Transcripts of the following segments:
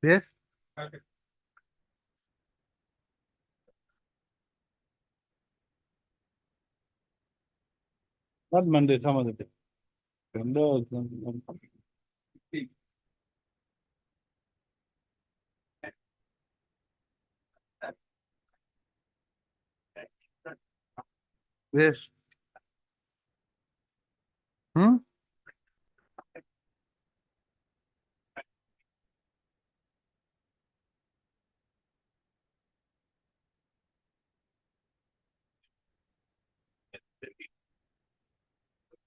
Yes. Not Monday, some other day. Windows. Yes. Hmm?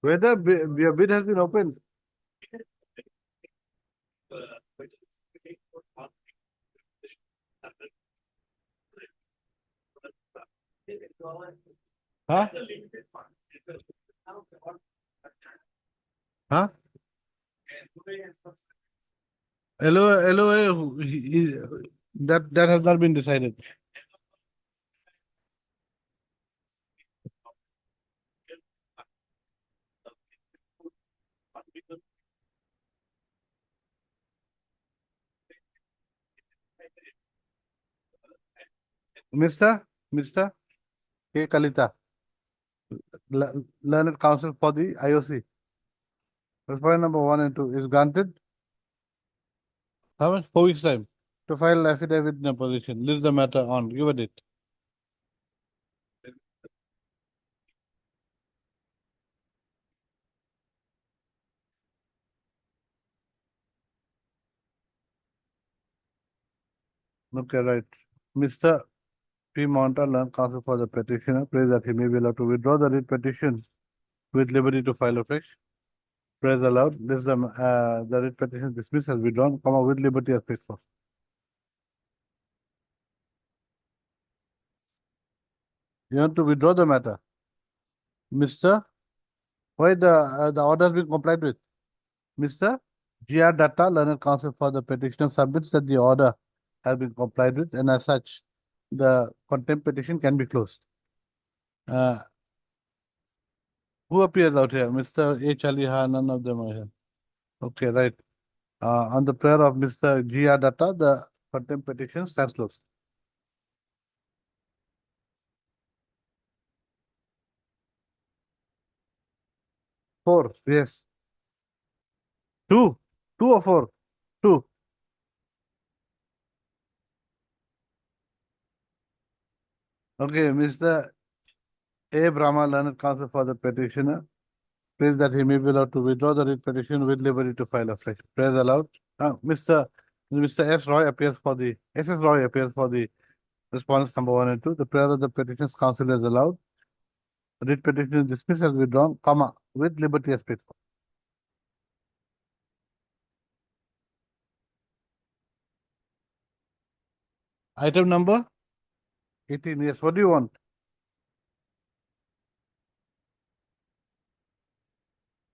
Whether your bid has been opened. Huh? Huh? LOA, that has not been decided. Mr. K. Kalita, Learned Counsel for the IOC. Response number one and two is granted. How much? 4 weeks time to file affidavit in opposition. List the matter on. Give a date. Okay, right. Mr. P. Monta, learned counsel for the petitioner, prays that he may be allowed to withdraw the writ petition with liberty to file afresh. Praise allowed. List the writ petition dismissed as withdrawn, comma, with liberty as paid for. You want to withdraw the matter, Mr. Why the order has been complied with? Mr. G.R. Datta, learned counsel for the petitioner, submits that the order has been complied with, and as such, the contempt petition can be closed. Uh, who appears out here? Mr. H. Ali Ha, none of them are here. Okay, right. On the prayer of Mr. G.R. Datta, the contempt petition stands closed. Four, yes. Two, two or four? Two. Okay, Mr. A. Brahma, learned counsel for the petitioner, prays that he may be allowed to withdraw the writ petition with liberty to file afresh. Praise allowed. Mr. S. Roy appears for the S.S. Roy appears for the response number one and two. The prayer of the petition's counsel is allowed. The writ petition is dismissed as withdrawn, comma, with liberty as paid for. Item number 18. Yes, what do you want?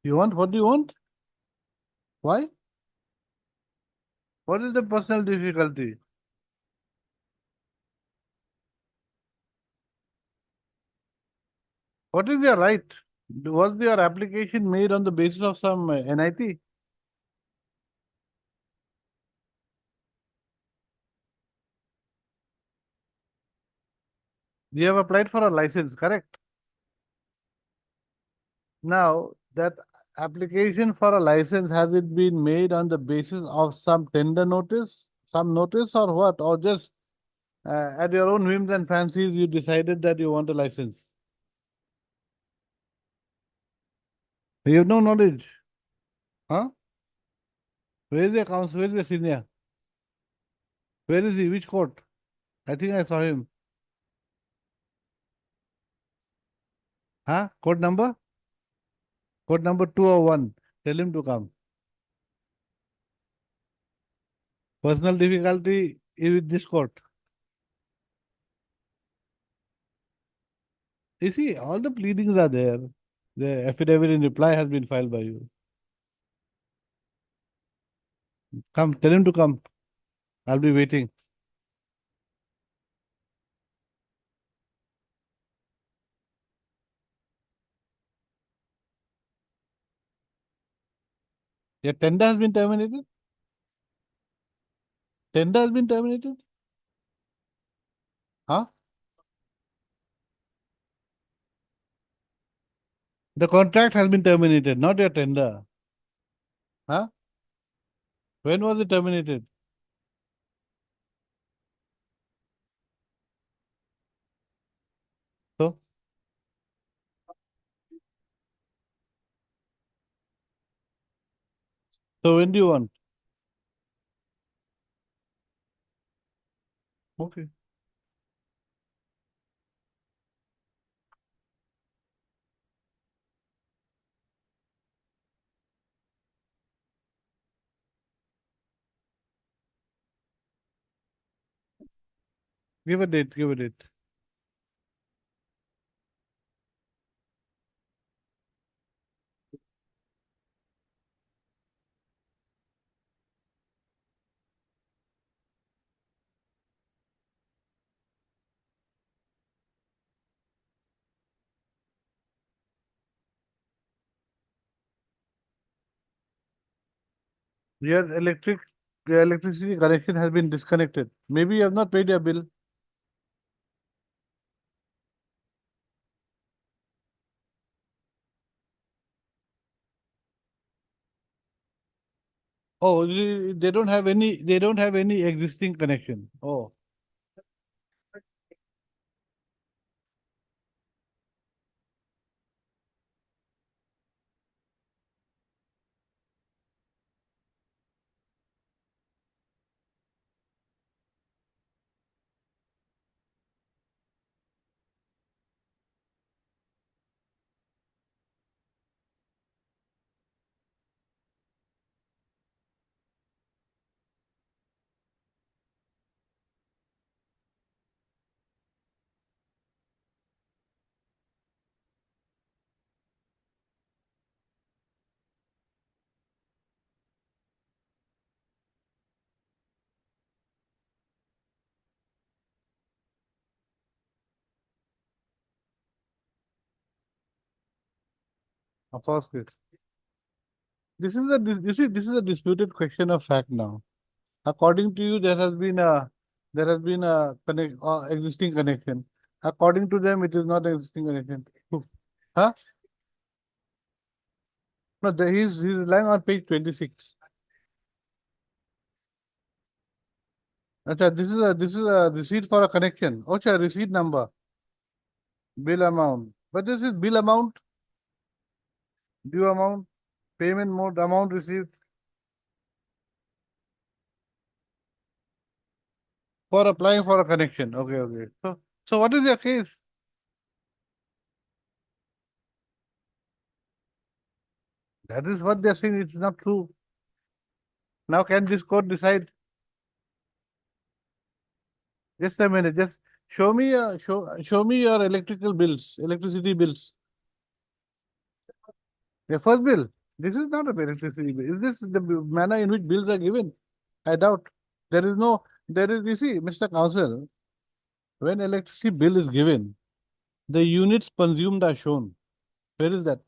You want what do you want? Why? What is the personal difficulty? What is your right? Was your application made on the basis of some NIT? You have applied for a license, correct? Now, that application for a license, has it been made on the basis of some tender notice, some notice or what? Or just at your own whims and fancies, you decided that you want a license? You have no knowledge. Huh? Where is the counsel? Where is the senior? Where is he? Which court? I think I saw him. Huh? Court number? Court number 201. Tell him to come. Personal difficulty is with this court. You see, all the pleadings are there. The affidavit in reply has been filed by you. Come, tell him to come. I'll be waiting. Your tender has been terminated? Tender has been terminated? Huh? The contract has been terminated, not your tender. Huh? When was it terminated? So, so when do you want? Okay. Give a date, give a date. Your electricity connection has been disconnected. Maybe you have not paid your bill. Oh, they don't have any existing connection. Oh, of course. You see, this is a disputed question of fact now. According to you, there has been a existing connection. According to them, it is not an existing connection. Huh? No, he's relying on page 26. Acha, this is a receipt for a connection. Ocha, receipt number, bill amount. But this is bill amount, due amount, payment mode, amount received for applying for a connection. Okay, okay. So what is your case? That is what they're saying. It's not true. Now, can this court decide? Just a minute. Just show me your electricity bills. The first bill. This is not a electricity bill. Is this the manner in which bills are given? I doubt. There is no. There is. You see, Mr. Counsel, when electricity bill is given, the units consumed are shown. Where is that?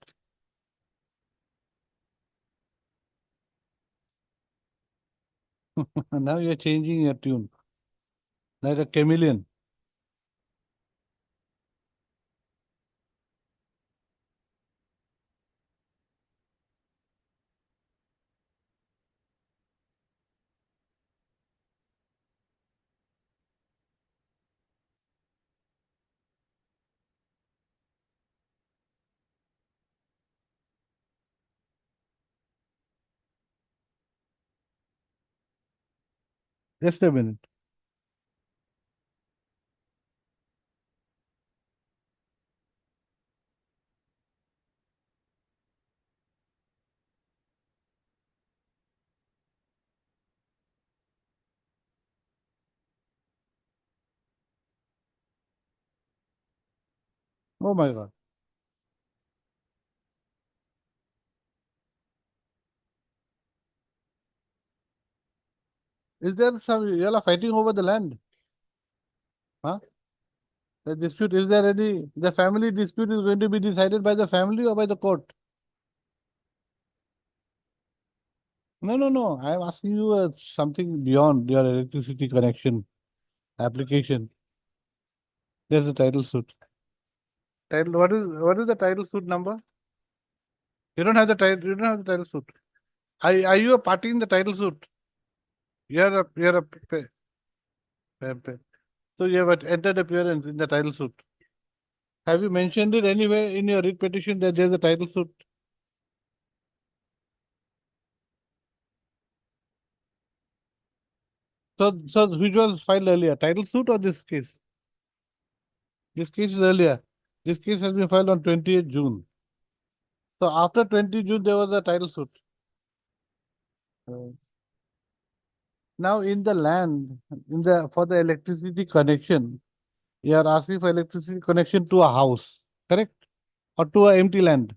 Now you're changing your tune like a chameleon. Just a minute. Oh my God. Is there some, you all are fighting over the land? Huh? The dispute, is there any, the family dispute is going to be decided by the family or by the court? No, no, no. I am asking you something beyond your electricity connection application. There's a title suit. Title. What is the title suit number? You don't have the title. You don't have the title suit. Are you a party in the title suit? You're a so you have entered appearance in the title suit. Have you mentioned it anywhere in your writ petition that there's a title suit? So which was filed earlier, title suit or this case? This case is earlier. This case has been filed on 28th June. So after 20 June, there was a title suit. Uh, Now in the land, for the electricity connection, you are asking for electricity connection to a house, correct? Or to a empty land,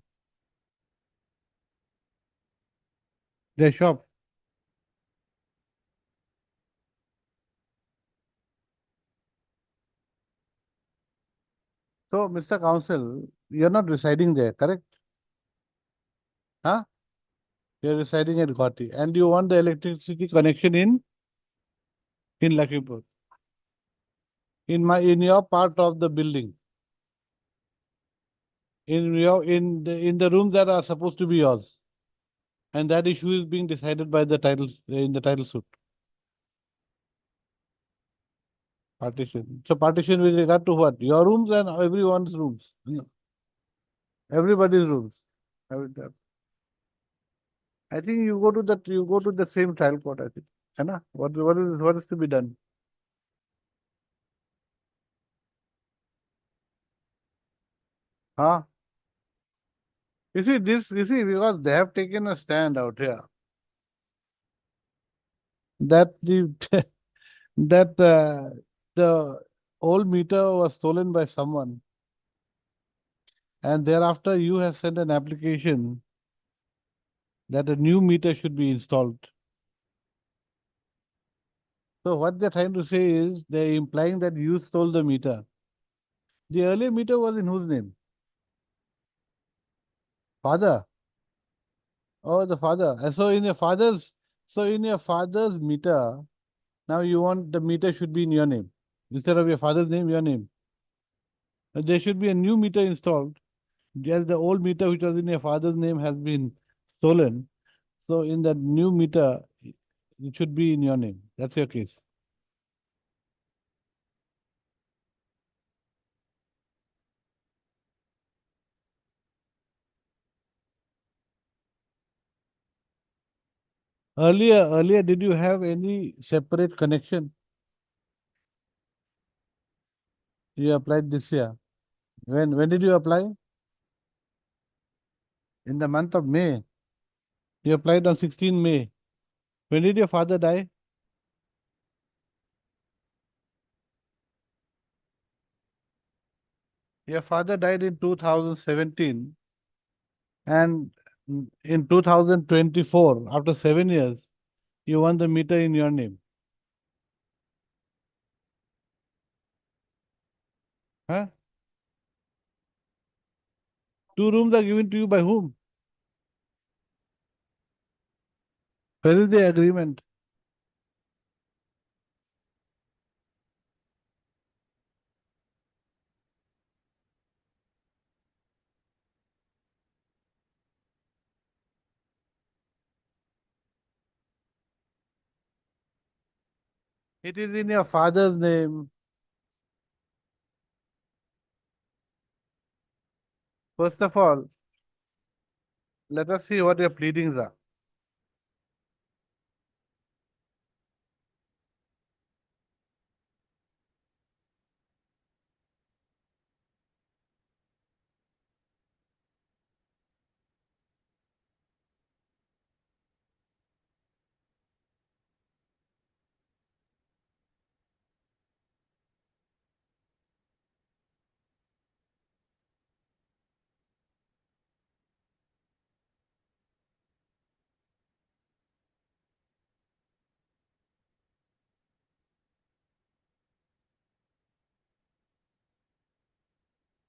their shop. So, Mr. Counsel, you're not residing there, correct? Huh? You're residing at Guwahati and you want the electricity connection in Lakhimpur, in your part of the building, in the rooms that are supposed to be yours. And that issue is being decided by the titles in the title suit. Partition. So partition with regard to what? Your rooms and everyone's rooms. Everybody's rooms. Every time. I think you go to the same trial court, I think. है ना? What is to be done? Huh? You see, because they have taken a stand out here that that the old meter was stolen by someone, and thereafter you have sent an application that a new meter should be installed. So what they're trying to say is they're implying that you stole the meter. The earlier meter was in whose name? Father. Oh, the father. And so in your father's meter, now you want the meter should be in your name. Instead of your father's name, your name. There should be a new meter installed. Just the old meter which was in your father's name has been stolen. So in that new meter, it should be in your name. That's your case. Earlier, did you have any separate connection? You applied this year. When did you apply? In the month of May. You applied on 16 May. When did your father die? Your father died in 2017, and in 2024, after 7 years, you want the meter in your name. Huh? Two rooms are given to you by whom? Where is the agreement? It is in your father's name. First of all, let us see what your pleadings are.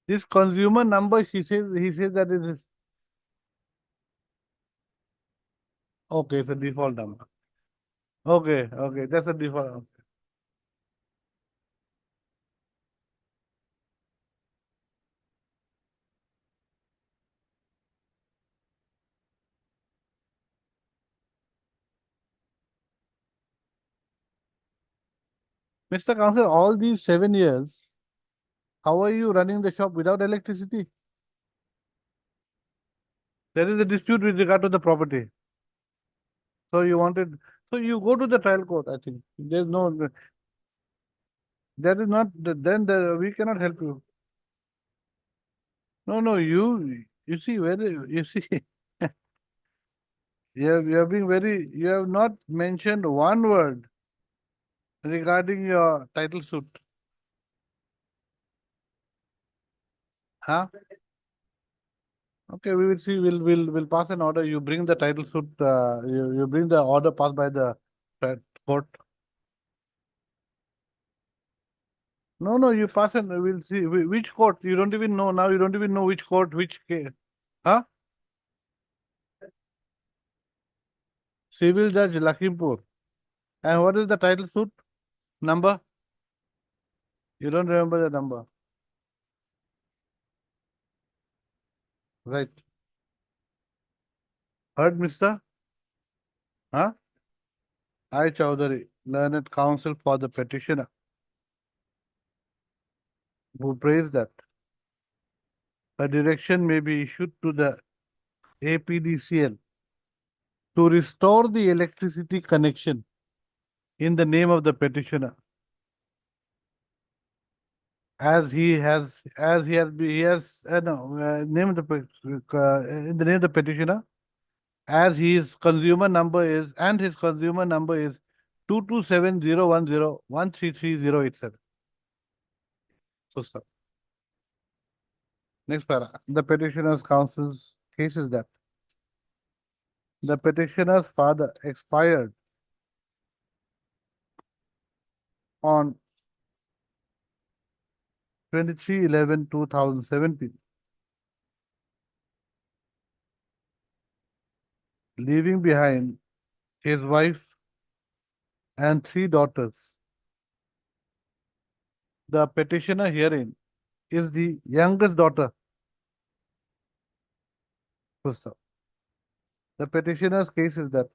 This consumer number, he says that it is Okay, it's a default number. Okay, okay, that's a default. Mr. Counselor, all these 7 years, how are you running the shop without electricity? There is a dispute with regard to the property. So you wanted, so you go to the trial court, I think. There's no, that is not, then we cannot help you. No, no, you see, you see, you have been very, you have not mentioned one word regarding your title suit. Huh? Okay, we will see. We'll pass an order. You bring the title suit. You bring the order passed by the court. No, no, you pass and we'll see which court. You don't even know now. You don't even know which court, which case. Huh? Civil Judge Lakhimpur. And what is the title suit number? You don't remember the number, right? Heard, Mister? Huh? I Chowdhury, learned counsel for the petitioner, who prays that a direction may be issued to the APDCL to restore the electricity connection in the name of the petitioner, he has no, named in the name of the petitioner, as his consumer number is, and his consumer number is 2270101338087. So, sir. Next para. The petitioner's counsel's case is that the petitioner's father expired on 23/11/2017, leaving behind his wife and 3 daughters. The petitioner herein is the youngest daughter. So, the petitioner's case is that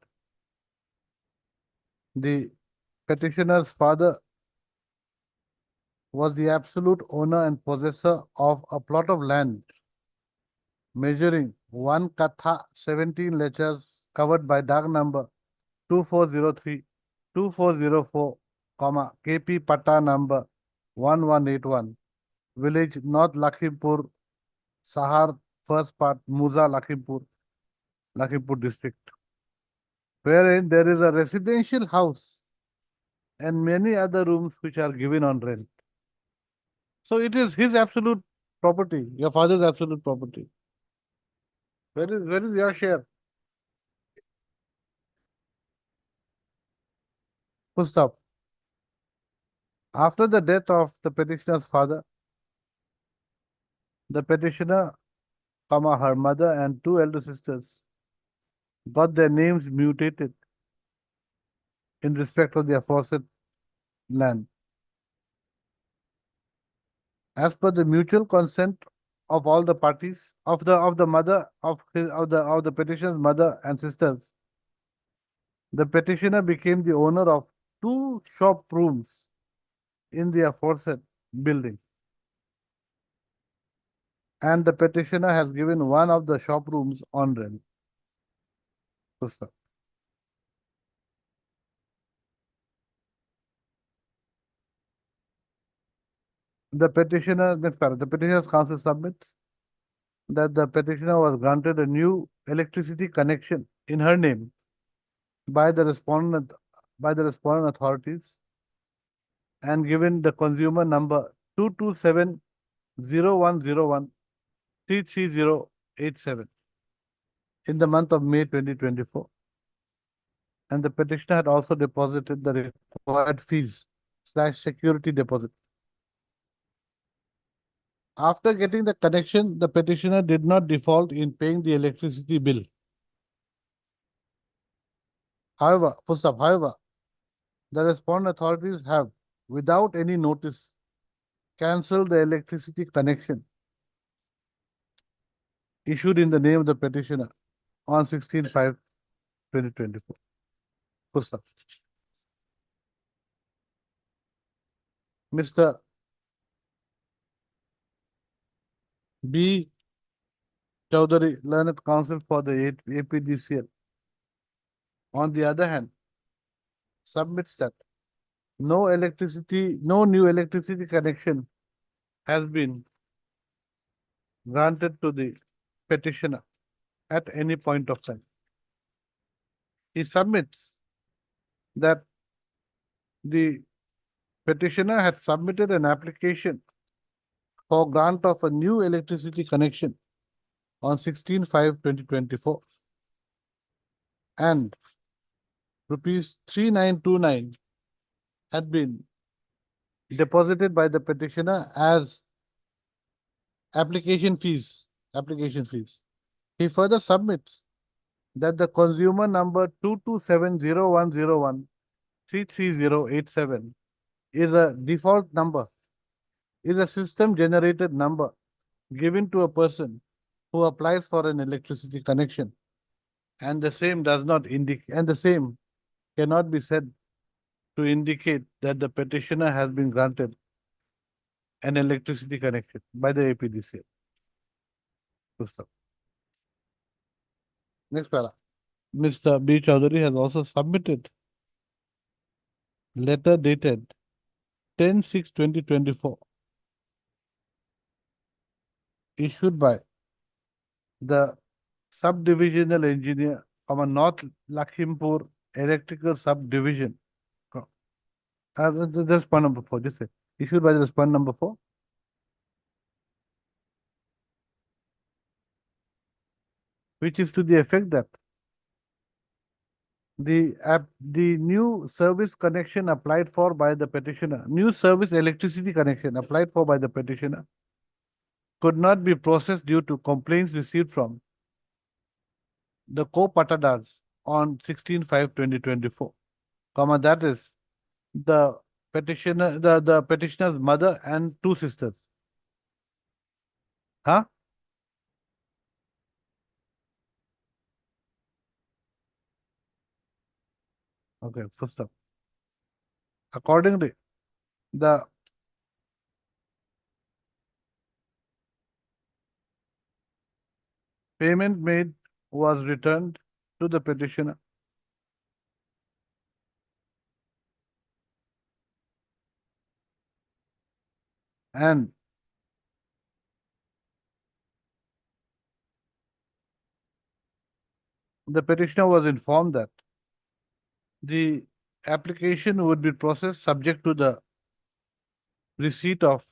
the petitioner's father was the absolute owner and possessor of a plot of land measuring 1 katha 17 letters covered by dark number 2403, 2404, KP Pata number 1181, village North Lakhimpur, Sahar, first part, Muza, Lakhimpur district, wherein there is a residential house and many other rooms which are given on rent. So it is his absolute property, your father's absolute property. Where is your share? Full stop. After the death of the petitioner's father, the petitioner, her mother and 2 elder sisters got their names mutated in respect of the aforesaid land. As per the mutual consent of all the parties, of the mother of the petitioner's mother and sisters, the petitioner became the owner of 2 shop rooms in the aforesaid building, and the petitioner has given one of the shop rooms on rent. Yes, sir. The petitioner's counsel submits that the petitioner was granted a new electricity connection in her name by the respondent authorities and given the consumer number 2270101338087 in the month of May 2024. And the petitioner had also deposited the required fees / security deposit. After getting the connection, the petitioner did not default in paying the electricity bill. However, the respondent authorities have, without any notice, cancelled the electricity connection issued in the name of the petitioner on 16/5/2024. Full stop. Mr. B. Chowdhury, learned counsel for the APDCL, on the other hand, submits that no new electricity connection has been granted to the petitioner at any point of time. He submits that the petitioner had submitted an application for grant of a new electricity connection on 16/5/2024 and rupees 3929 had been deposited by the petitioner as application fees. He further submits that the consumer number 2270101333087 is a default number, is a system generated number given to a person who applies for an electricity connection, and the same does not indicate, and the same cannot be said to indicate that the petitioner has been granted an electricity connection by the APDCL. Next para. Mr. B. Chowdhury has also submitted letter dated 10/6/2024 issued by the subdivisional engineer from a North Lakhimpur Electrical Subdivision. That's point number 4. Just say issued by the respondent number 4. Which is to the effect that the new service connection applied for by the petitioner, new service electricity connection applied for by the petitioner could not be processed due to complaints received from the co-patadars on 16/5/2024, that is the the petitioner's mother and two sisters. Huh? Okay, first up. Accordingly, the payment made was returned to the petitioner and the petitioner was informed that the application would be processed subject to the receipt of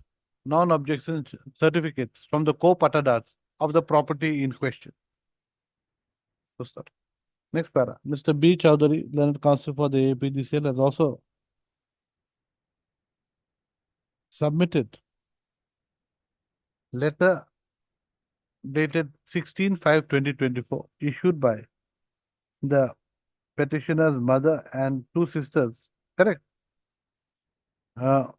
non-objection certificates from the co-patadars of the property in question. First up. Next para. Mr. B. Chowdhury, learned counsel for the APDCL, has also submitted letter dated 16/5/2024 issued by the petitioner's mother and two sisters, correct? Uh,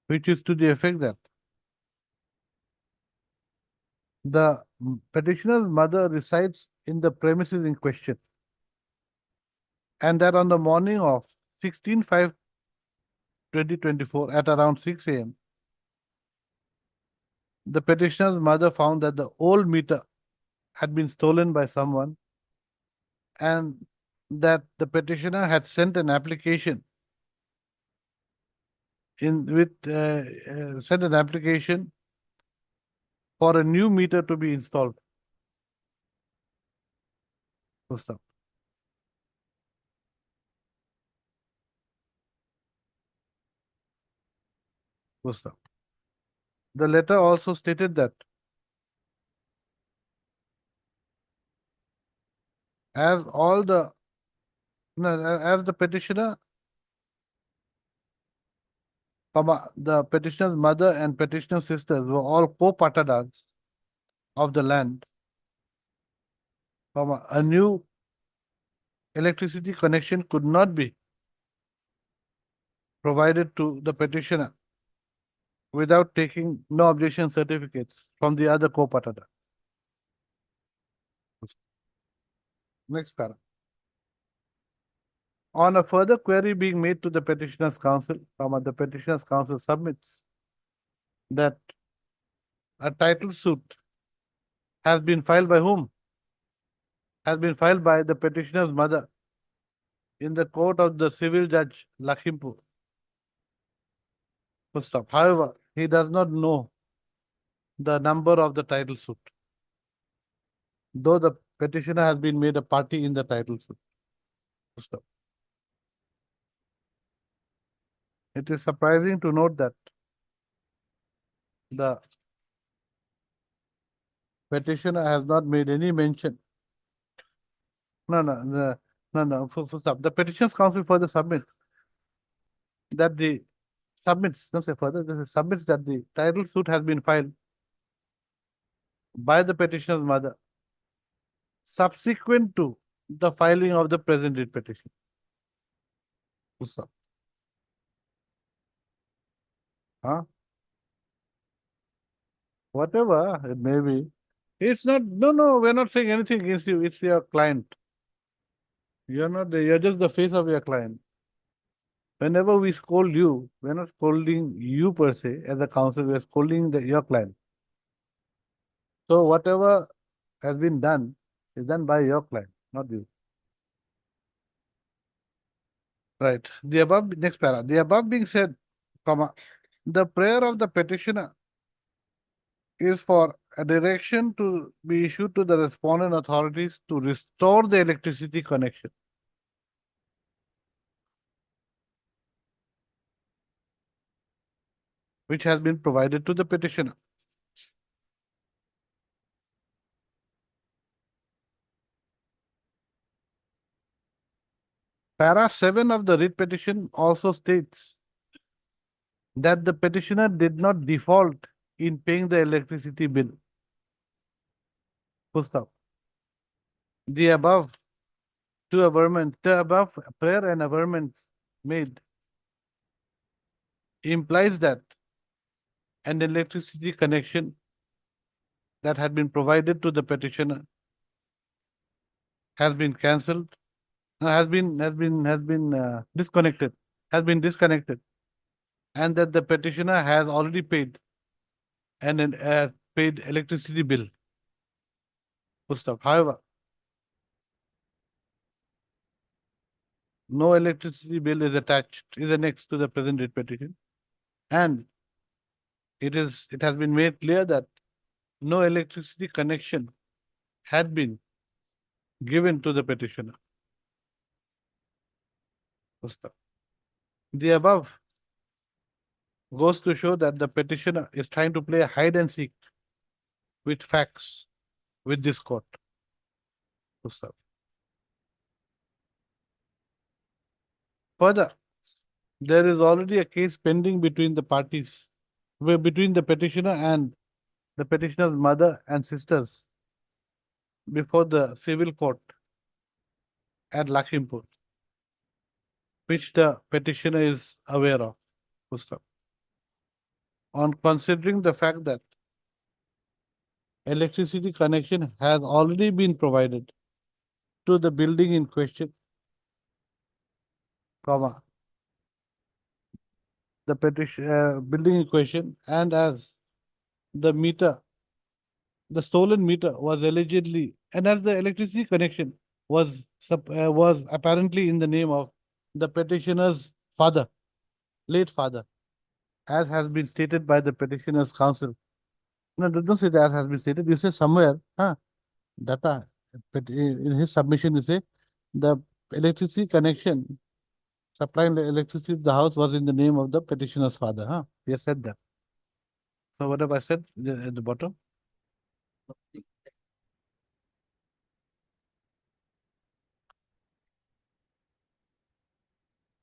which is to the effect that the petitioner's mother resides in the premises in question, and that on the morning of 16/5/2024 at around 6 a.m., the petitioner's mother found that the old meter had been stolen by someone and that the petitioner had sent an application sent an application for a new meter to be installed. Full stop. Full stop. The letter also stated that as all the no, as the petitioner the petitioner's mother and petitioner's sisters were all co-patadans of the land, a new electricity connection could not be provided to the petitioner without taking no objection certificates from the other co-patada. Next paragraph. On a further query being made to the petitioner's counsel, the petitioner's counsel submits that a title suit has been filed by whom? Has been filed by the petitioner's mother in the court of the civil judge Lakhimpur. Full stop. However, he does not know the number of the title suit, though the petitioner has been made a party in the title suit. Full stop. It is surprising to note that the petitioner has not made any mention. No, full stop. The petitioner's counsel further submits that the submits that the title suit has been filed by the petitioner's mother subsequent to the filing of the present writ petition. Full stop. Huh? Whatever it may be. It's not, no, we're not saying anything against you. It's your client. You're just the face of your client. Whenever we scold you, we're not scolding you per se as a counsel, we're scolding your client. So whatever has been done is done by your client, not you. Right. The above, next para. The above being said, the prayer of the petitioner is for a direction to be issued to the respondent authorities to restore the electricity connection, which has been provided to the petitioner. Para 7 of the writ petition also states that the petitioner did not default in paying the electricity bill. Full stop. The above prayer and averments made implies that an electricity connection that had been provided to the petitioner has been cancelled, has been disconnected, and that the petitioner has already paid paid electricity bill. Full stop. However, no electricity bill is annexed to the present writ petition, and it has been made clear that no electricity connection had been given to the petitioner. Full stop. The above goes to show that the petitioner is trying to play hide and seek with facts with this court. Full stop. Further, there is already a case pending between the parties, between the petitioner and the petitioner's mother and sisters before the civil court at Lakhimpur, which the petitioner is aware of. Full stop. On considering the fact that electricity connection has already been provided to the building in question, the building in question, and as the stolen meter was allegedly, and as the electricity connection was apparently in the name of the petitioner's father, late father, as has been stated by the petitioner's counsel. No, don't say that as has been stated. You say somewhere, data. But in his submission, you say the electricity connection supplying the electricity to the house was in the name of the petitioner's father. He has said that. So what have I said at the bottom?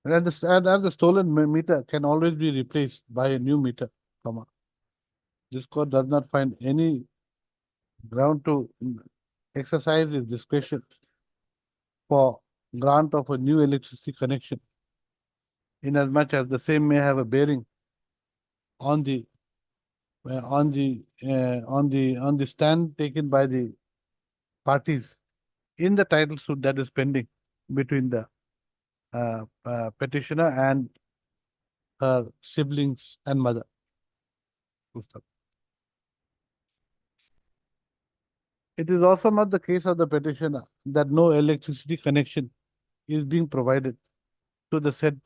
And the stolen meter can always be replaced by a new meter, comma. This court does not find any ground to exercise its discretion for grant of a new electricity connection, inasmuch as the same may have a bearing on the on the stand taken by the parties in the title suit that is pending between the petitioner and her siblings and mother. It is also not the case of the petitioner that no electricity connection is being provided to the said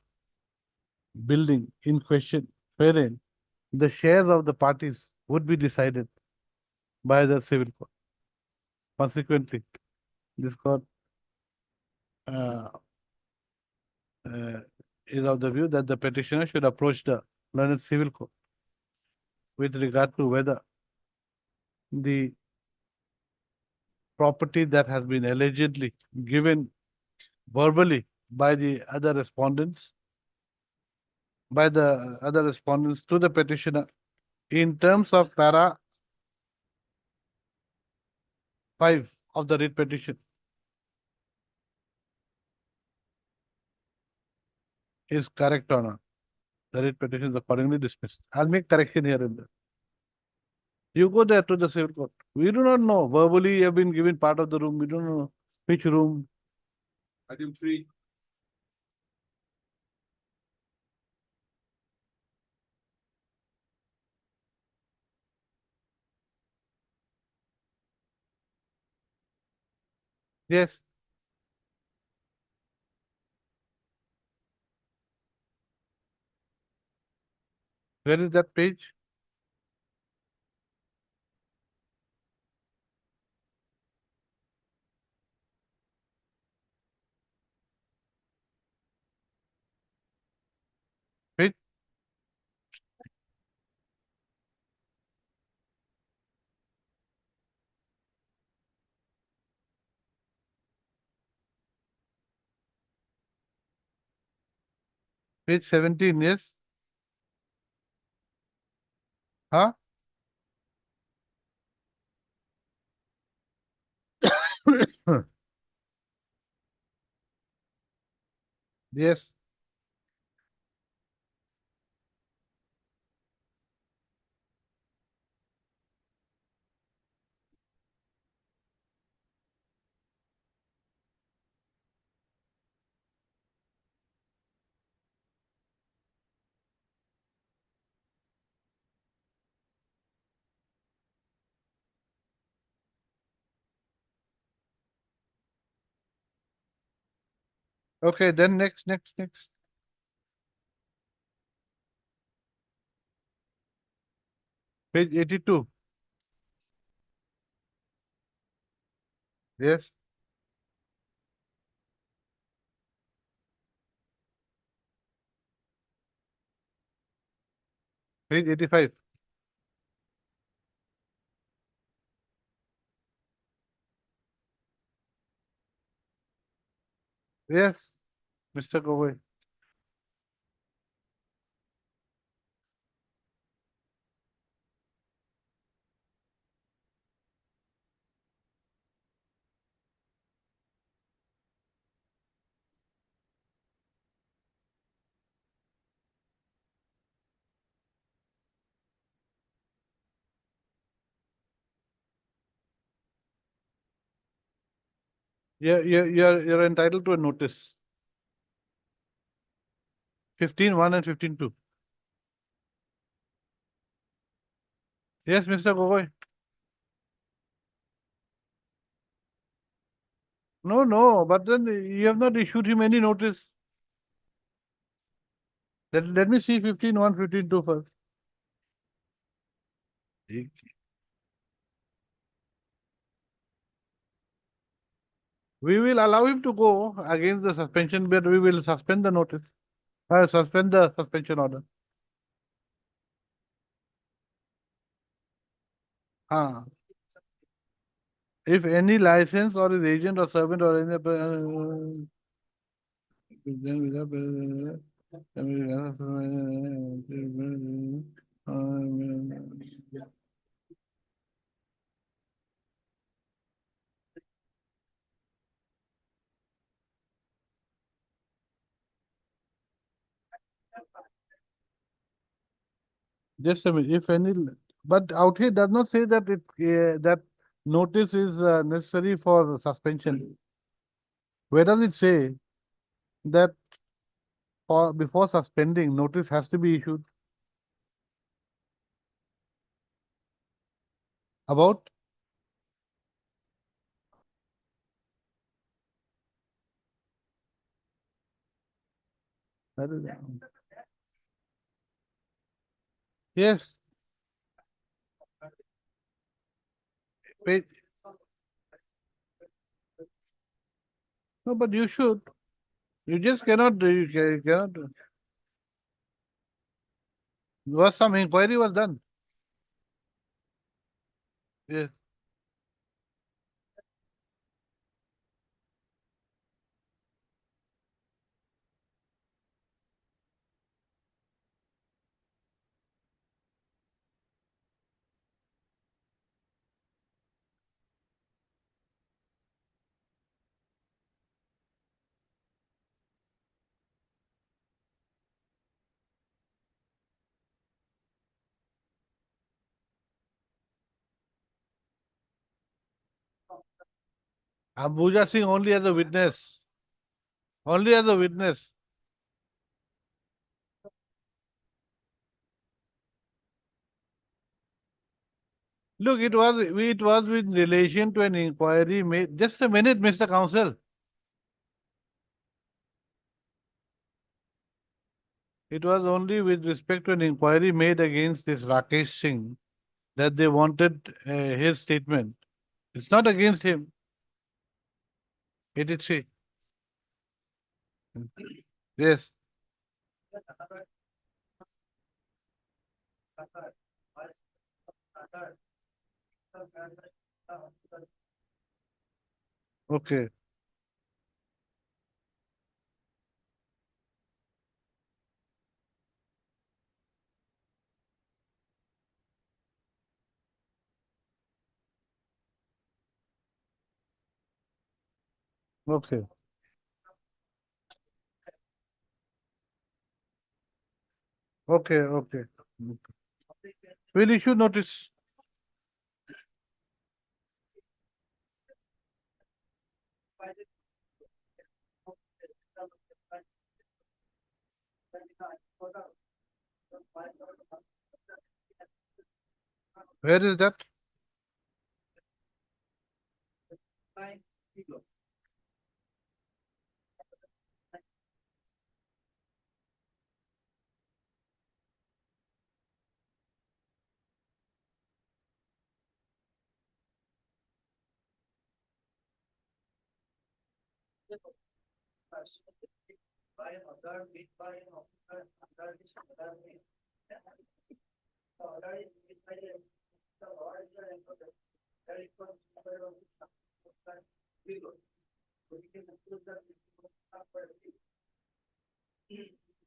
building in question, wherein the shares of the parties would be decided by the civil court. Consequently, this court uh, uh, is of the view that the petitioner should approach the learned civil court with regard to whether the property that has been allegedly given verbally by the other respondents to the petitioner in terms of para 5 of the writ petition is correct or not. The writ petition is accordingly dismissed. I'll make correction here and there. You go there to the civil court. We do not know. Verbally, you have been given part of the room. We don't know which room. Item 3. Yes. Where is that page? Page page 17, yes. Huh? Yes. Okay, then next. Page 82. Yes. Page 85. Yes, Mr. Gogoi. You're entitled to a notice. 15.1 and 15.2. Yes, Mr. Gogoi. No, but then you have not issued him any notice. Let me see 15.1, 15.2 first. We will allow him to go against the suspension, but we will suspend the notice. Suspend the suspension order. Ah. If any license or his agent or servant or any Just a minute. If any, but out here does not say that that notice is necessary for suspension. Where does it say that for before suspending, notice has to be issued about? That is, yes. Wait. No, but you should. You just cannot. You cannot. Was some inquiry was done? Yes. Ambuja Singh only as a witness. Only as a witness. Look, it was with relation to an inquiry made. Just a minute, Mr. Counsel. It was only with respect to an inquiry made against this Rakesh Singh that they wanted his statement. It's not against him. 83. Yes. Okay. Okay. Okay. Okay. We'll issue notice. Where is that?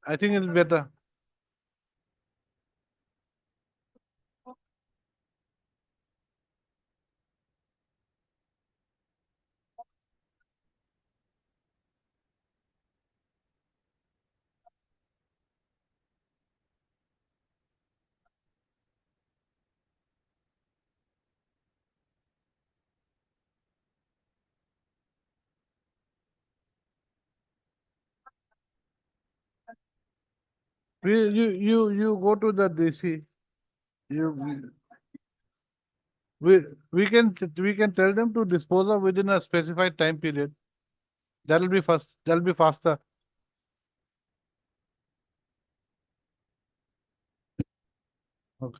I think it's better. You go to the DC. You we we can tell them to dispose of within a specified time period. That'll be fast. That'll be faster. Okay.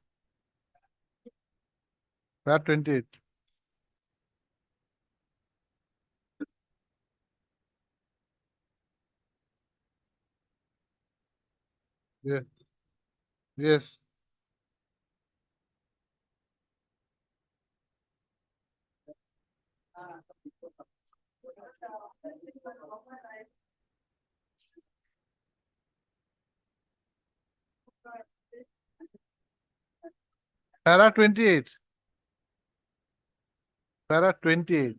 Fat 28. Yeah. Yes. Para 28. Para 28.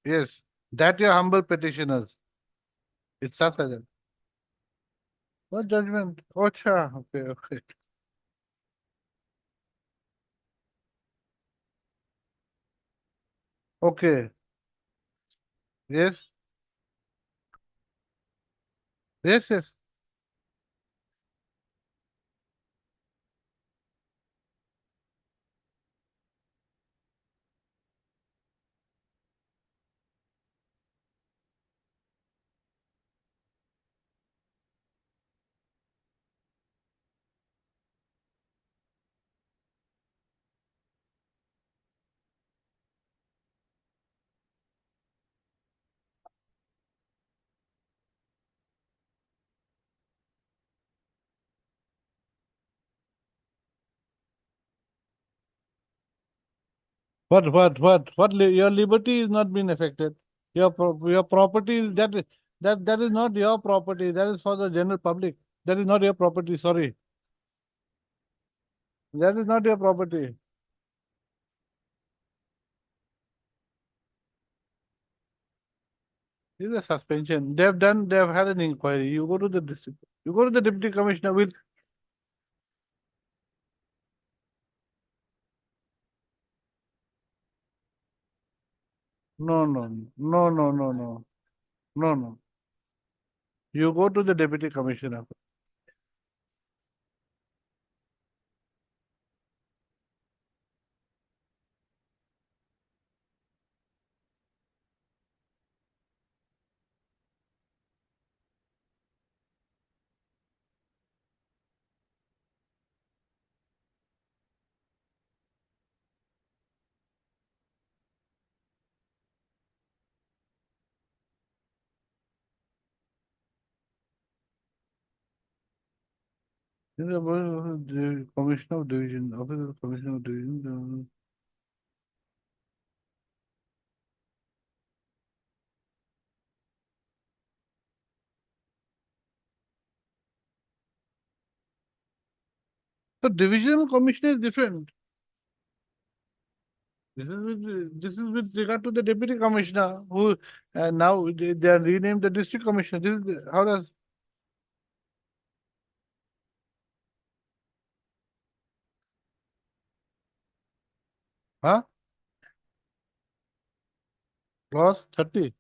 Yes. That your humble petitioners. It starts like that. What judgment? Ocha. Okay, okay. Okay. Yes. Yes, yes. Your liberty is not being affected. Your property is that is not your property. That is for the general public. That is not your property. Sorry, that is not your property. This is a suspension. They have done. They have had an inquiry. You go to the district. You go to the deputy commissioner. Will no no no no no no no no. You go to the deputy commissioner. This is about the commissioner of division. Office of the commissioner of division. So divisional commissioner is different. This is with regard to the deputy commissioner who now they are renamed the district commissioner. How does huh? Clause 30.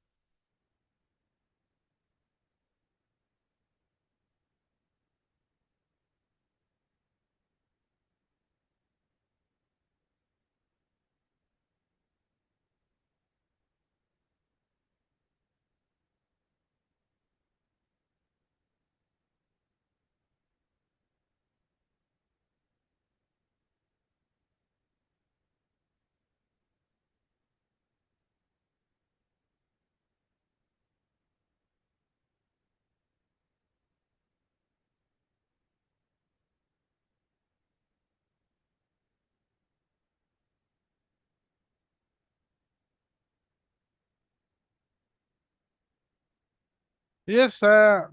Yes, no,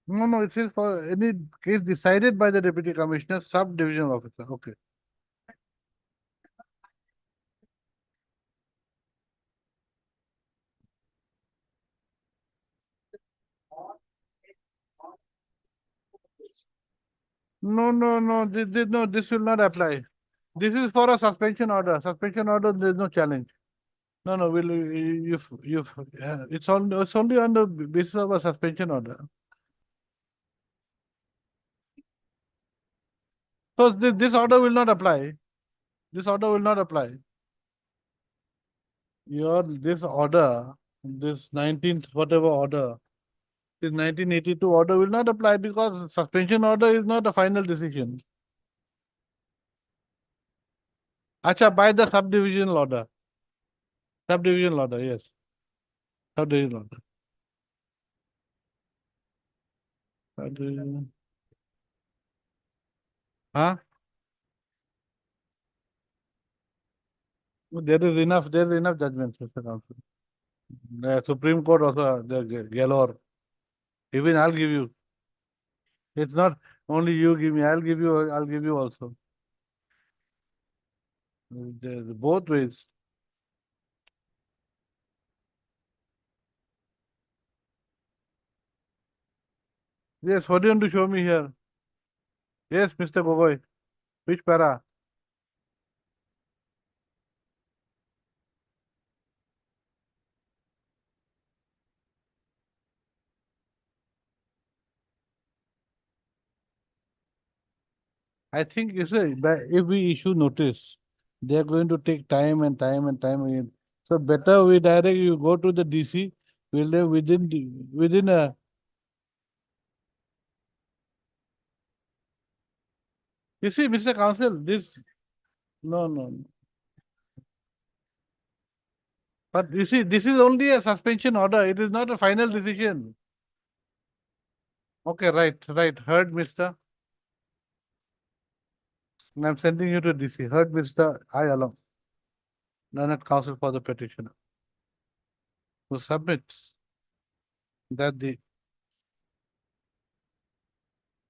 no, it says for any case decided by the deputy commissioner, sub-divisional officer. Okay. No, no, no, no, this will not apply. This is for a suspension order. Suspension order, there is no challenge. No, no, it's only on the basis of a suspension order. So this order will not apply. This order will not apply. This order, this 19th whatever order, this 1982 order will not apply because suspension order is not a final decision. Acha, by the subdivisional order. Subdivisional order, yes. Subdivisional order. Subdivision. Huh? There is enough judgments, Mr. Counsel. The Supreme Court also, the Galore. Even I'll give you. It's not only you give me, I'll give you, I'll give you also. Both ways. Yes, what do you want to show me here? Yes, Mr. Gogoi. Which para? I think you say that if we issue notice, they are going to take time and time and time again. So better we direct you go to the DC. Will they within a you see, Mr. Counsel, this no. But you see, this is only a suspension order. It is not a final decision. Okay, right. Heard, Mister. And I'm sending you to DC. Heard, Mister. I alone, learned counsel for the petitioner, who submits that the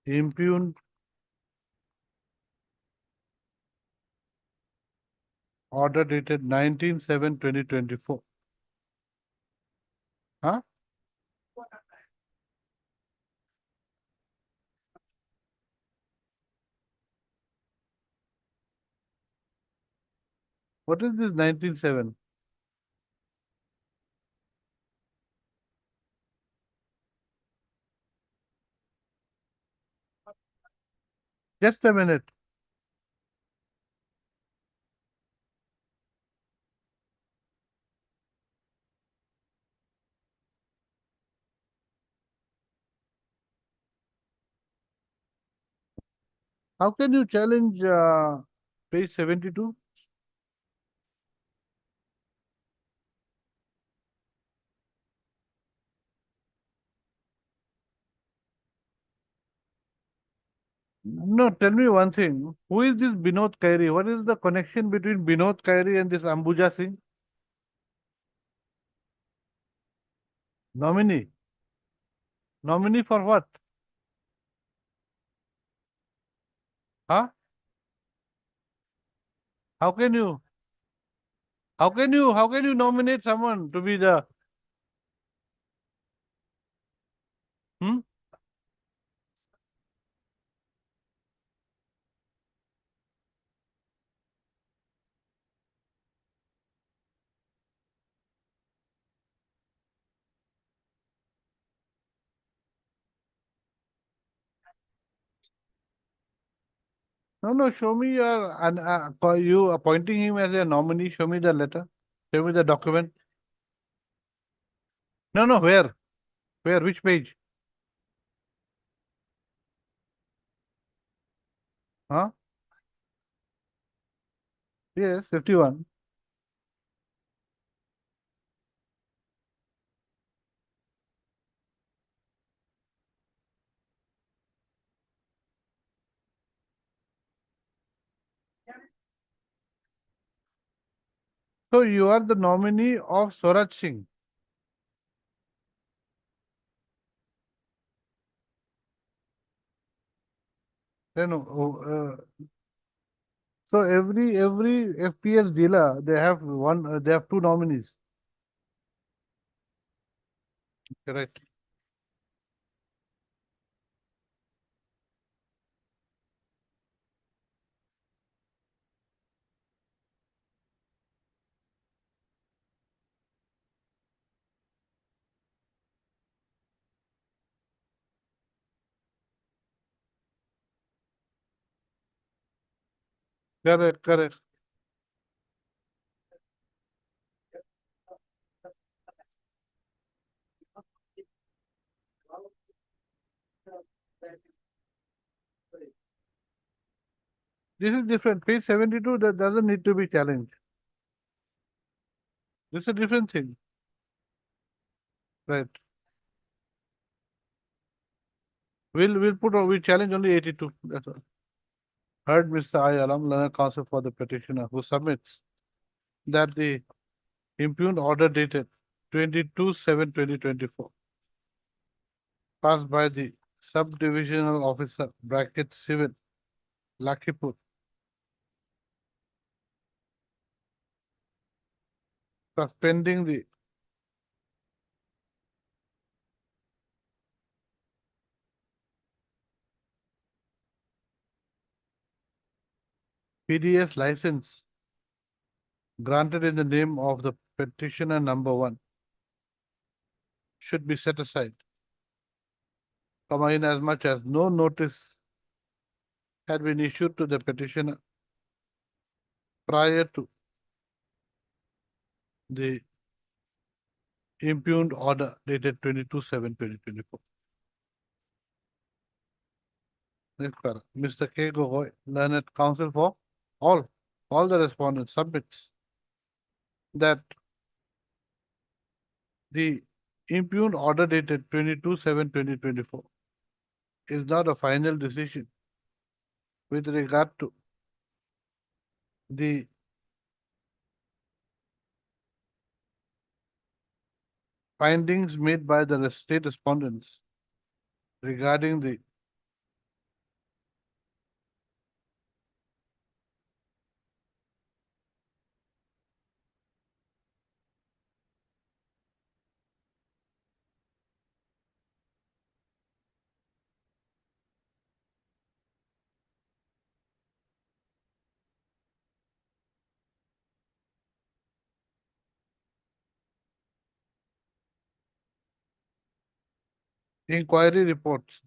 impugned order dated 19/7/2024. Huh? What is this 19/7? Just a minute. How can you challenge page 72? No, tell me one thing. Who is this Binod Kairi? What is the connection between Binod Kairi and this Ambuja Singh? Nominee. Nominee for what? Huh? How can you? How can you nominate someone to be the hmm? No, show me your you appointing him as a nominee. Show me the letter. Show me the document. No, where? Where? Which page? Huh? Yes, 51. So you are the nominee of Swaraj Singh. So every FPS dealer they have they have two nominees. Correct. Correct. This is different. Page 72 that doesn't need to be challenged. This is a different thing. Right. We'll challenge only 82. That's all. Heard Mr. I Alam, learned counsel for the petitioner who submits that the impugned order dated 22/7/2024 passed by the subdivisional officer, bracket civil, Lakipur, suspending the PDS license granted in the name of the petitioner number one should be set aside, in as much as no notice had been issued to the petitioner prior to the impugned order dated 22/7/2024. Next para. Mr. K. Gogoi, learned counsel for all, all the respondents submits that the impugned order dated 22/7/2024 is not a final decision with regard to the findings made by the state respondents regarding the inquiry reports.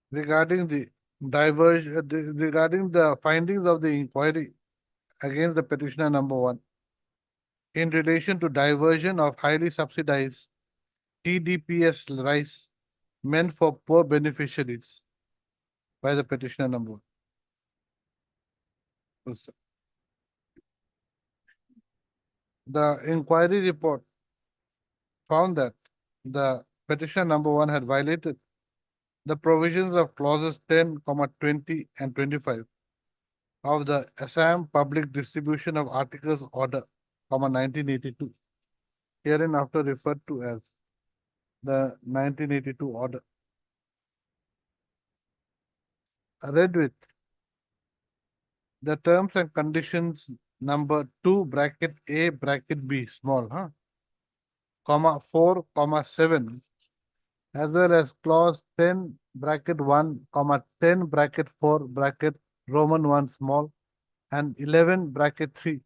Regarding the regarding the findings of the inquiry against the petitioner number one in relation to diversion of highly subsidized TDPS rice meant for poor beneficiaries by the petitioner number one. The inquiry report found that the petitioner number one had violated the provisions of clauses 10, 20, and 25 of the Assam Public Distribution of Articles Order, 1982, hereinafter referred to as the 1982 order. Read with the terms and conditions number 2 bracket A bracket B small, 4, 7, as well as clause 10 bracket 1, 10 bracket 4 bracket Roman 1 small and 11 bracket 3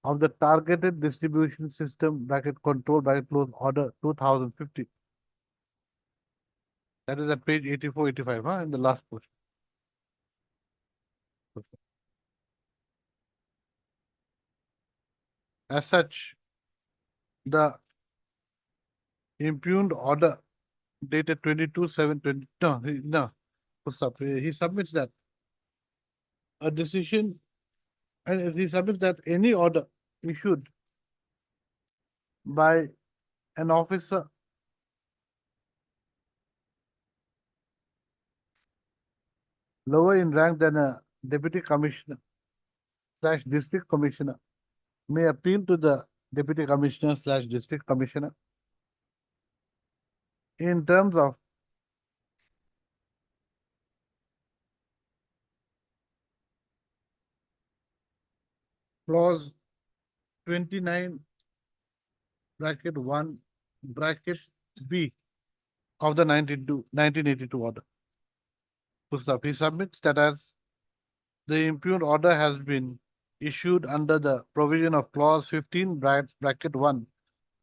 of the targeted distribution system bracket control bracket close order 2050. That is at page 84, 85, in the last portion. As such, the impugned order dated 22/7/20. No, he submits that a decision, and he submits that any order issued by an officer lower in rank than a deputy commissioner / district commissioner may appeal to the deputy commissioner / district commissioner in terms of clause 29 bracket 1 bracket B of the 1982 order. He submits that as the impugned order has been issued under the provision of clause 15 bracket 1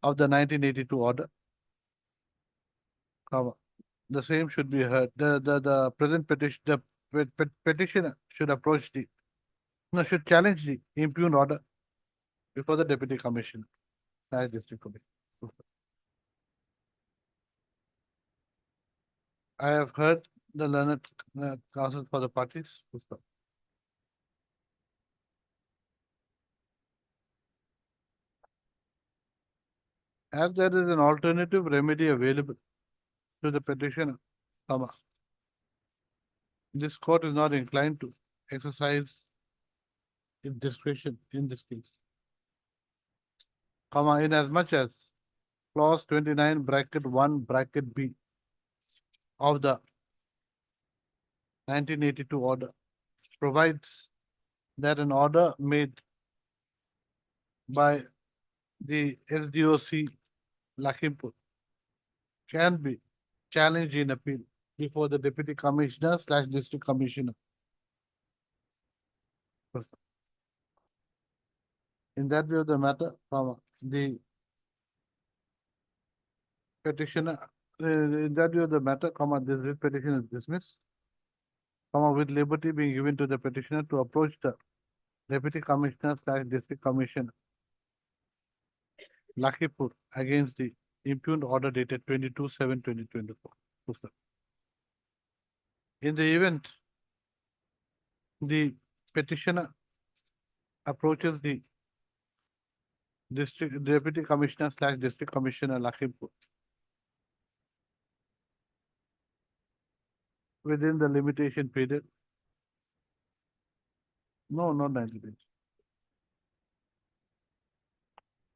of the 1982 order. The same should be heard. The present petition, the petitioner should approach should challenge the impugned order before the deputy commissioner, district commissioner. I have heard the learned counsel for the parties. As there is an alternative remedy available to the petitioner, this court is not inclined to exercise its discretion in this case. comma, in as much as clause 29 bracket 1 bracket B of the 1982 order provides that an order made by the SDOC Lakhimpur can be challenged in appeal before the Deputy Commissioner slash District Commissioner. In that view of the matter, the petitioner, in that view of the matter, this writ petition is dismissed, with liberty being given to the petitioner to approach the Deputy Commissioner slash District Commissioner Lakhipur against the impugned order dated 22/7/2024. In the event the petitioner approaches the District Deputy Commissioner slash District Commissioner Lakhimpur within the limitation period. No, not 90 days.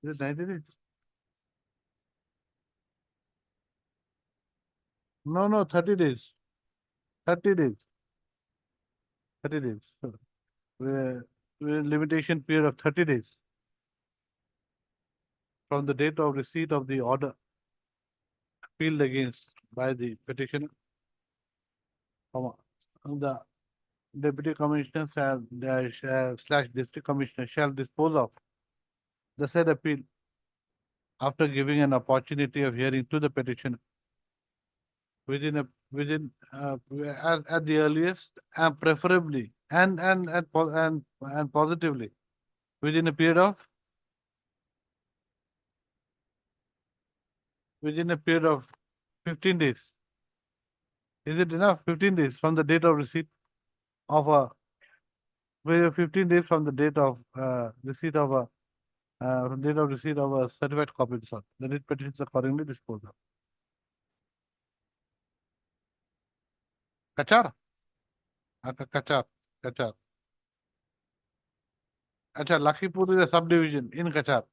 Is it 90 days? No, 30 days. 30 days. 30 days. Limitation period of 30 days from the date of receipt of the order appealed against by the petitioner, the Deputy Commissioner slash District Commissioner shall dispose of the said appeal after giving an opportunity of hearing to the petitioner within at the earliest and preferably and positively within a period of 15 days. Is it enough? 15 days from the date of receipt of a 15 days from the date of receipt of a from date of receipt of a certified copy of the sort. The writ petition is accordingly disposed of. Kachar? Kachar. Kachar. Acha, Lakhipur is a subdivision in Kachar.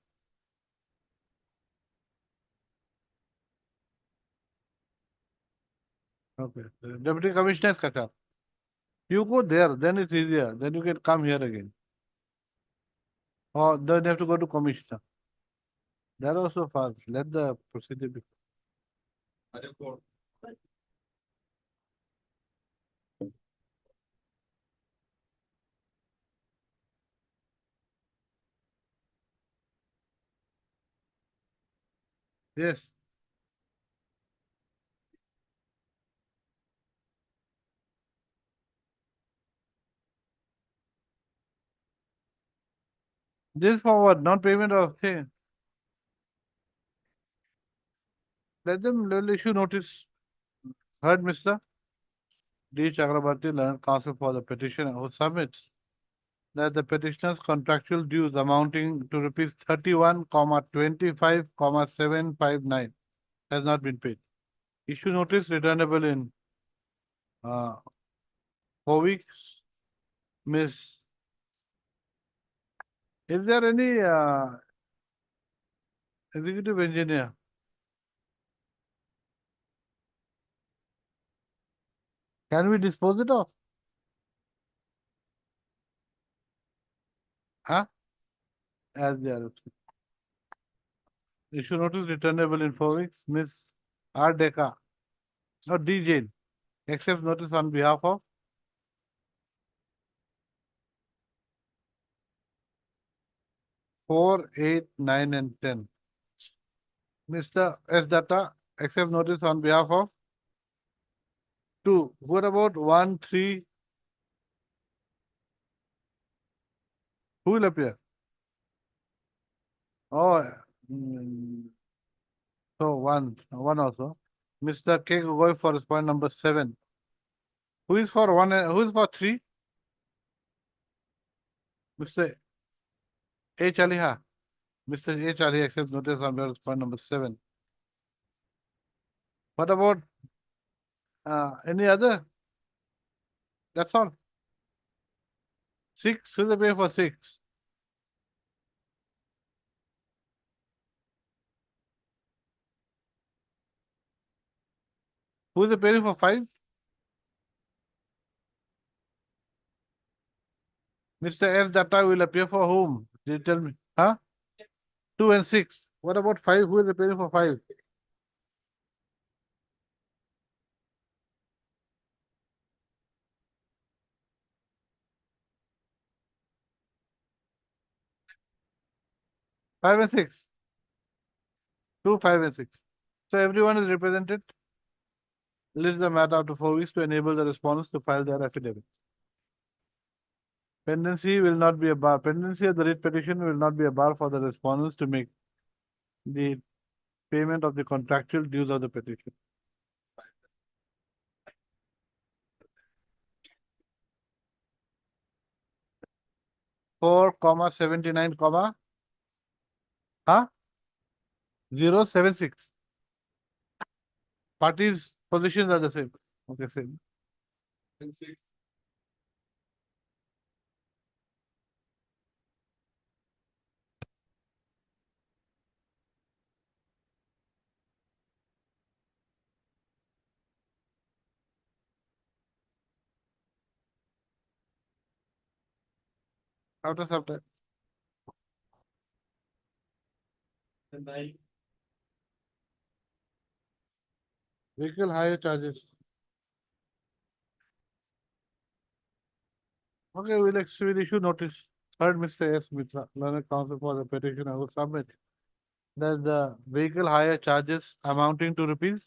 Okay. The Deputy Commissioner is Kachar. You go there, then it's easier. Then you can come here again. Or then you have to go to Commissioner. That also fast. Let the procedure be. Yes. This forward, non-payment of thing. Let them issue notice. Heard, Mr. D. Chakrabarti, learned counsel for the petitioner who submits that the petitioner's contractual dues amounting to rupees 31,25,759 has not been paid. Issue notice returnable in 4 weeks. Miss, is there any executive engineer? Can we dispose it off? Huh? As they are. Issue notice returnable in 4 weeks. Miss R. Deka or D. Jain accepts notice on behalf of 4, 8, 9, and 10. Mr. S. Datta accepts notice on behalf of 2. What about 1, 3? Who will appear? Oh, so one also. Mr. K. Gogoi for point number 7. Who is for 1? Who is for 3? Mr. H. Aliha. Mr. H. Ali accepts notice on point number 7. What about any other? That's all. 6. Who's the pay for 6? Who is appearing for 5? Mr. F data will appear for whom? Did you tell me? Huh? 2 and 6. What about 5? Who is appearing for 5? Five and 6. 2, 5 and 6. So everyone is represented. List the matter after 4 weeks to enable the respondents to file their affidavit. Pendency will not be a bar. Pendency of the writ petition will not be a bar for the respondents to make the payment of the contractual dues of the petition. Four comma 79 comma 076. Parties' positions are the same. Okay, same. And 6. After. And 9. Vehicle hire charges. Okay, we'll issue notice. Third, Mr. S. Mitra, learned counsel for the petition, I will submit that the vehicle hire charges amounting to rupees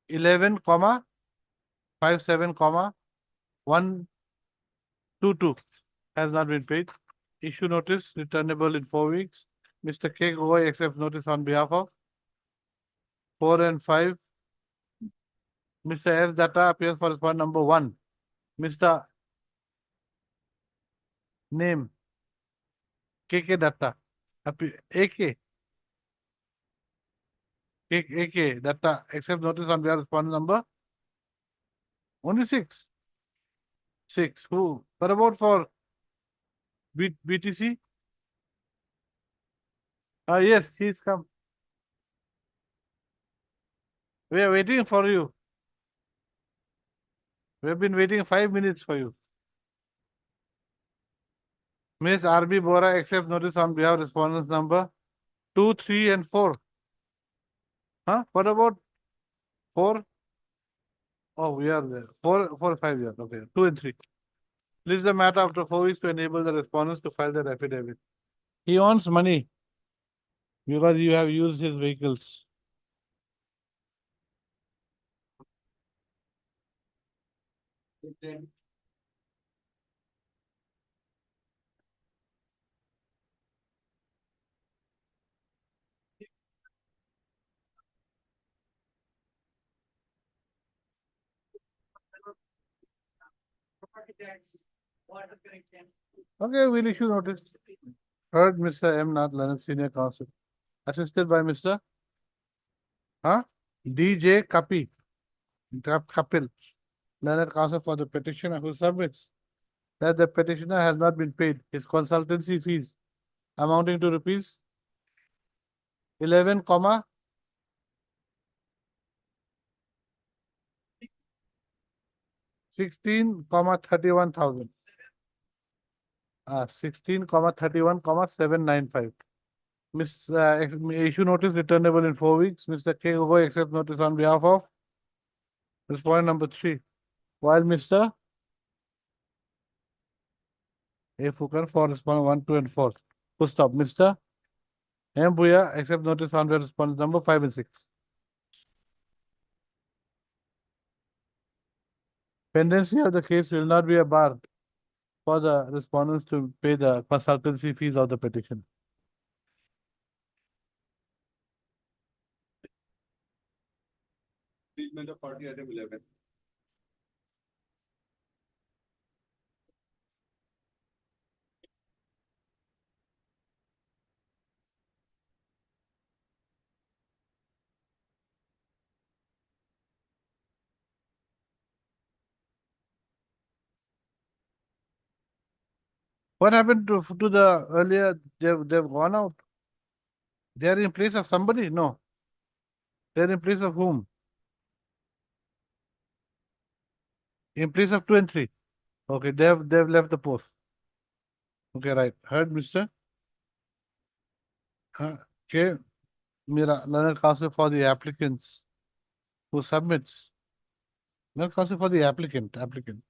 11 comma 57 comma 122 has not been paid. Issue notice returnable in 4 weeks. Mr. K. Gogoi accepts notice on behalf of 4 and 5. Mr. S. Data appears for respondent number 1. Mr. Name KK Data. AK. AK Data accepts notice on behalf of respondent number only 6. 6. Who? What about for BTC? Yes, he's come. We are waiting for you. We have been waiting 5 minutes for you. Miss RB Bora accepts notice on behalf of respondents number 2, 3, and 4. Huh? What about 4? Oh, we are there. 4, 5 years. Okay. 2 and 3. List the matter after 4 weeks to enable the respondents to file their affidavit. He wants money because you have used his vehicles. Okay, we'll issue notice. Heard Mr. M. Nath Lanan, Senior Counsel. Assisted by Mr. DJ Kapil, Learned Counsel for the petitioner who submits that the petitioner has not been paid his consultancy fees amounting to rupees 11 comma 16 comma 31,000. 16 comma 31 comma 795. Issue notice returnable in 4 weeks. Mr. K. Gogoi accepts notice on behalf of respondent number 3. While Mr. A. Fukar for respondent 1, 2, and 4. Full stop. Mr. M. Bhuya accepts notice on behalf of respondent number 5 and 6. Pendency of the case will not be a bar for the respondents to pay the consultancy fees of the petition. Treatment of party item 11. What happened to the earlier? They've gone out. They are in place of somebody? No. They're in place of whom? In place of 2 and 3. Okay, they've left the post. Okay, right. Heard, mister? Okay. Mira, learned counsel for the applicants who submits. Learned counsel for the applicant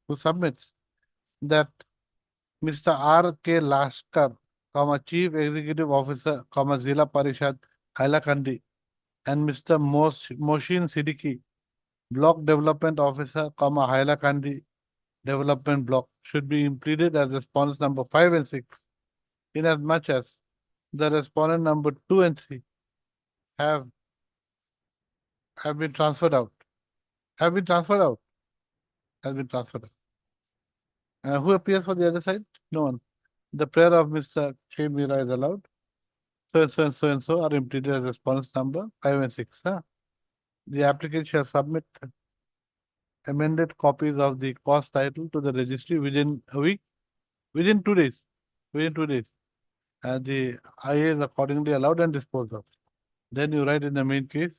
who submits that Mr. R. K. Lashkar, Chief Executive Officer, Zilla Parishad, Hailakandi, and Mr. Moshin Siddiqui, Block Development Officer, Hailakandi Development Block, should be implemented as response number 5 and 6, inasmuch as the respondent number 2 and 3 have have been transferred out. Have been transferred out. Has been transferred out. Who appears for the other side? No one. The prayer of Mr. K. Mira is allowed. So and so and so and so are implemented as response number 5 and 6. Huh? The applicant shall submit amended copies of the cost title to the registry within a week, within 2 days. Within 2 days. And the IA is accordingly allowed and disposed of. Then you write in the main case,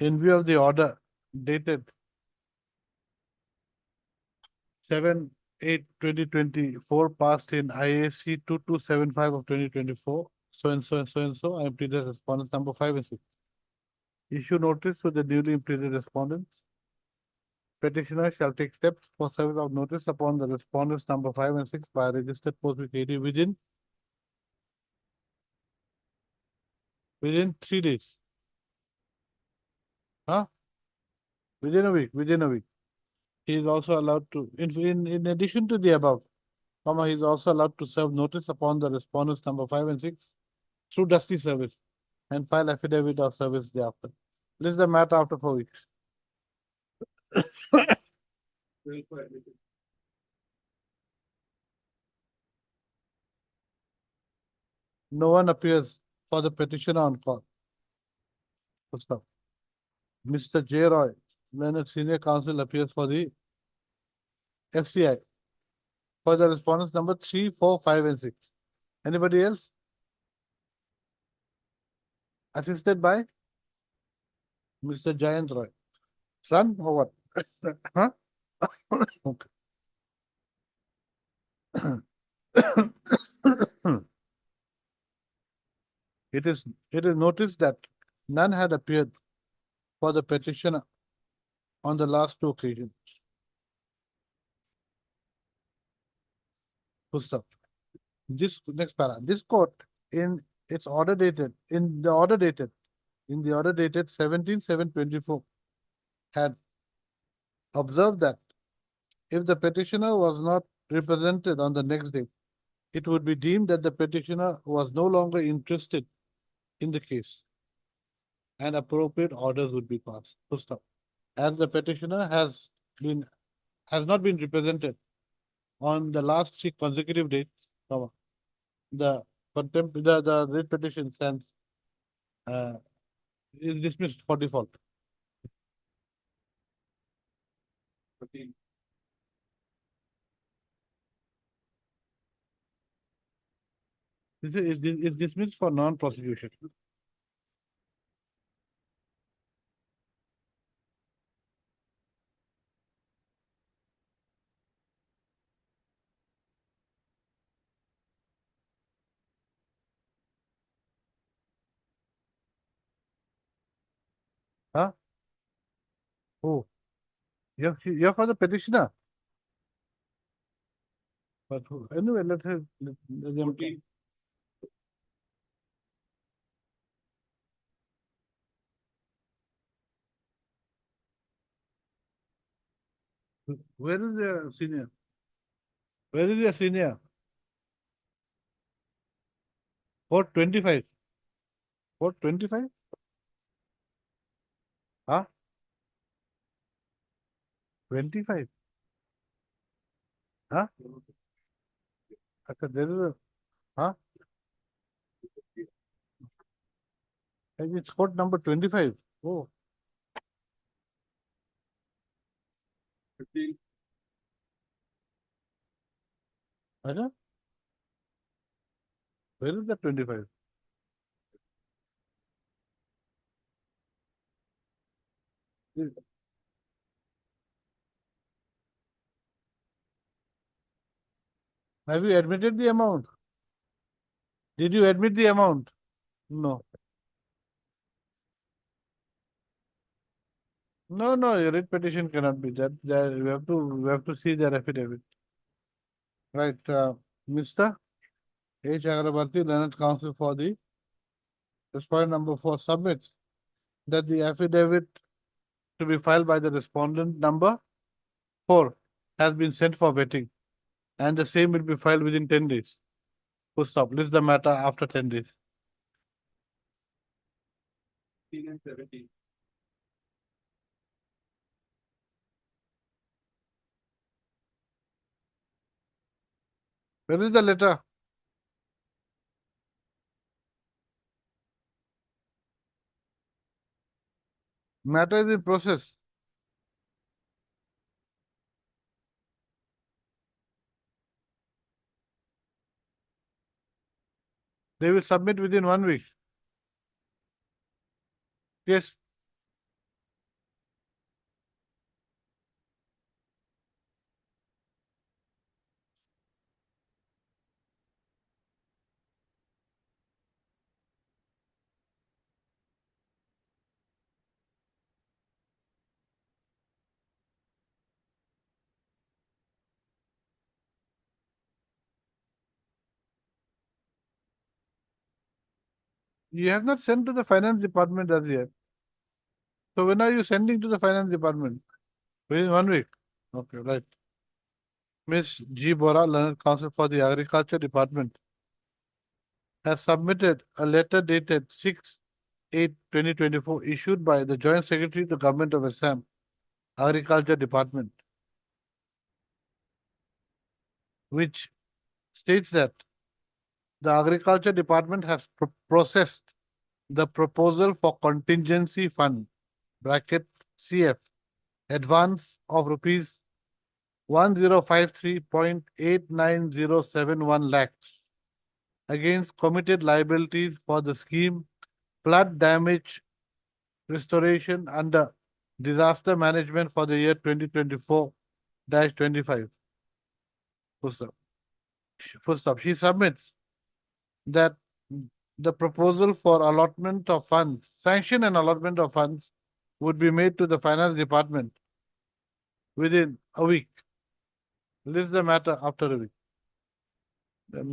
in view of the order dated 7/8/2024 passed in IAC 2275 of 2024, so and so and so and so, I am pleaded respondents number 5 and 6. Issue notice to the newly implemented respondents. Petitioner shall take steps for service of notice upon the respondents number 5 and 6 by registered post with AD within 3 days. Huh? Within a week. Within a week. He is also allowed to, in addition to the above, he is also allowed to serve notice upon the respondents number 5 and 6 through dusty service and file affidavit of service thereafter. List the matter after 4 weeks. No one appears for the petitioner on call. Stop. Mr. J. Roy, Leonard Senior Counsel, appears for the FCI for the respondents number 3, 4, 5, and 6. Anybody else? Assisted by Mr. Jayant Roy. Son or what? Huh? Okay. It is noticed that none had appeared for the petitioner on the last 2 occasions. Full stop. This next para. This court in its order dated in the order dated 17/7/24 had observed that if the petitioner was not represented on the next day, it would be deemed that the petitioner was no longer interested in the case and appropriate orders would be passed. Full stop. As the petitioner has not been represented on the last 3 consecutive dates, the writ petition stands is dismissed for default. Is dismissed for non-prosecution. Huh? Oh, you're for the petitioner. But anyway, let them. Where is the senior? Where is the senior? 425. 425? Huh? 25? Huh? Okay, there is a, huh? It's court number 25. Oh. 15. Where is the 25? Have you admitted the amount? Did you admit the amount? No. No, no, your writ petition cannot be that. We have to see their affidavit. Right, Mr. H. Agrabarti, Learned Counsel for the respondent number 4 submits that the affidavit to be filed by the respondent number 4 has been sent for vetting and the same will be filed within 10 days. Full stop. List the matter after 10 days. Where is the letter? Matter is in process. They will submit within 1 week. Yes. You have not sent to the finance department as yet. So when are you sending to the finance department? Within 1 week. Okay, right. Ms. G. Bora, Learned Counsel for the Agriculture Department, has submitted a letter dated 6/8/2024 issued by the Joint Secretary to the Government of Assam, Agriculture Department, which states that the Agriculture Department has processed the proposal for contingency fund bracket CF advance of rupees 1053.89071 lakhs against committed liabilities for the scheme flood damage restoration under disaster management for the year 2024-25. Full stop. Full stop. She submits that the proposal for allotment of funds, sanction and allotment of funds would be made to the finance department within a week. List the matter after a week. Then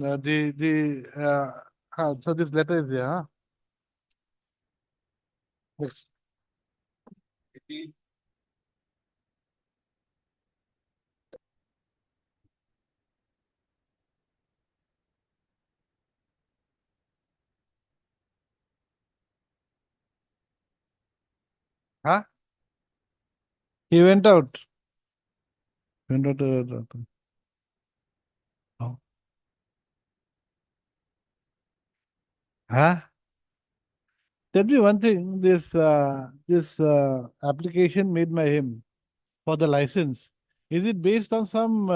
so this letter is there, huh? Yes. Huh? He went out. Went out. Oh. Huh? Tell me one thing. This application made by him for the license, is it based on some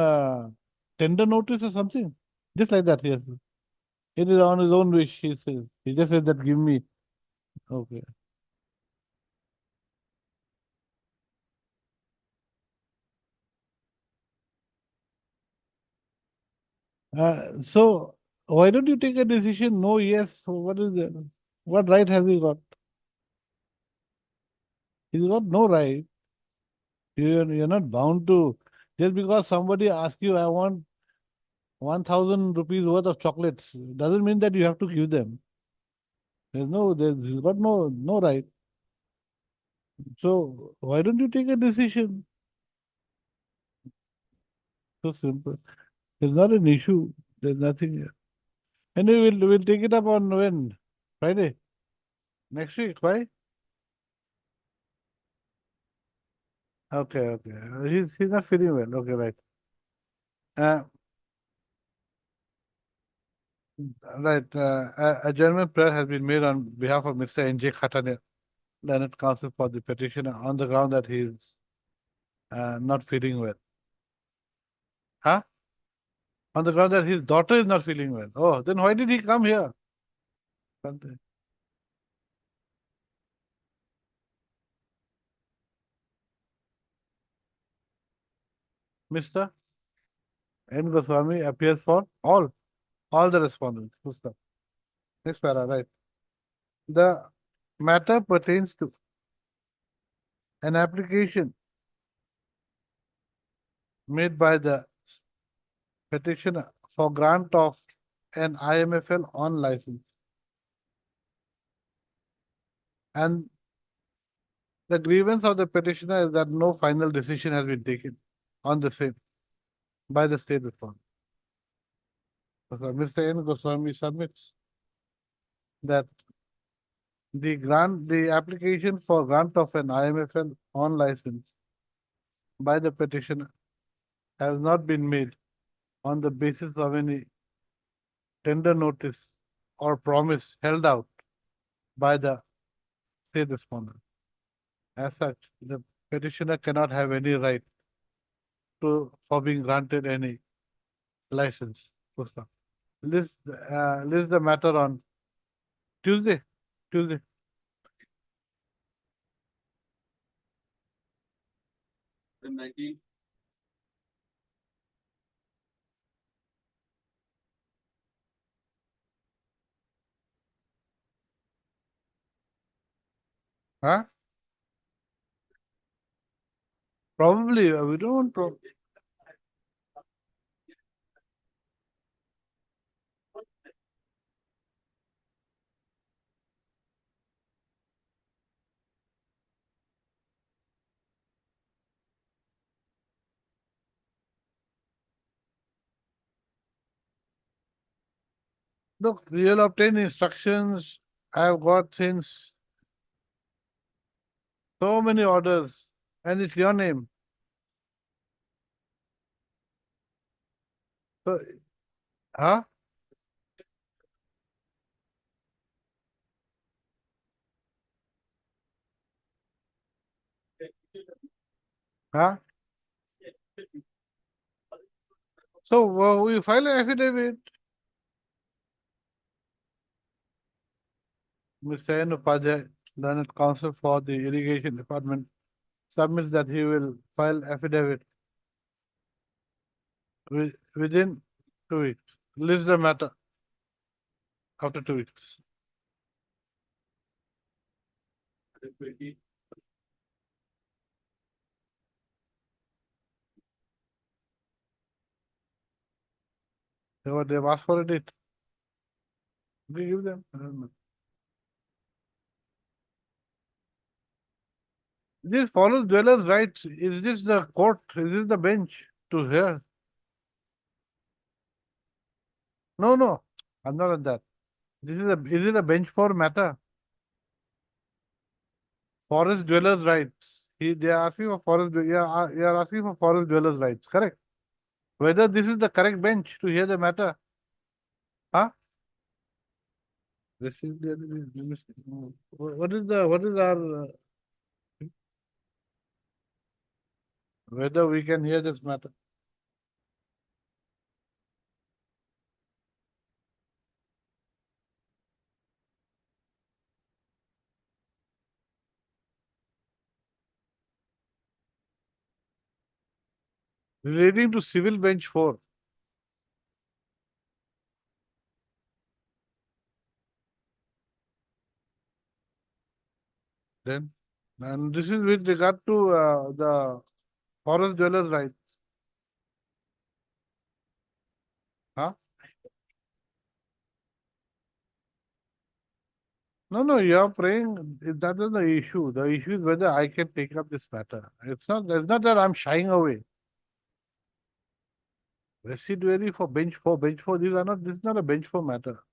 tender notice or something? Just like that, yes. It is on his own wish, he says. He just said that give me. Okay. So why don't you take a decision? No, yes. So what is it? What right has he got? He's got no right. You're not bound to just because somebody asks you, I want 1,000 rupees worth of chocolates, doesn't mean that you have to give them. He's got no right. So why don't you take a decision? So simple. It's not an issue. There's nothing here. Anyway, we'll take it up on when? Friday? Next week? Why? Okay, okay. He's not feeling well. Okay, right. Uh, right. A German prayer has been made on behalf of Mr. N.J. Khatane, Learned Counsel for the petitioner, on the ground that he is not feeling well. Huh? On the ground that his daughter is not feeling well. Oh, then why did he come here? Something. Mister? N. Goswami appears for all the respondents. Full stop. Next para, right. The matter pertains to an application made by the petitioner for grant of an IMFL on license. And the grievance of the petitioner is that no final decision has been taken on the same by the state respondent. So Mr. N. Goswami submits that the application for grant of an IMFL on license by the petitioner has not been made on the basis of any tender notice or promise held out by the state respondent. As such, the petitioner cannot have any right for being granted any license. List the matter on Tuesday. Tuesday. Huh? Probably we don't. Look, you'll obtain instructions. I've got since so many orders, and it's your name. So, huh? Huh? So we file an affidavit. Mr. N. Upadhyay, Learned Counsel for the Irrigation Department, submits that he will file affidavit within 2 weeks. List the matter after 2 weeks. They've asked for a date. We give them. I don't know. This follows dwellers' rights. Is this the court? Is this the bench to hear? No, no. I'm not on that. Is it a bench for matter? Forest dwellers' rights. They are asking for you are asking for forest dwellers' rights, correct? Whether this is the correct bench to hear the matter? Huh? This is what is our whether we can hear this matter? Relating to civil bench 4. Then, and this is with regard to the forest dwellers' rights. Huh? No, no, you are praying. That is the issue. The issue is whether I can take up this matter. It's not that I'm shying away. Residuary for bench 4. Bench 4, this is not a bench 4 matter.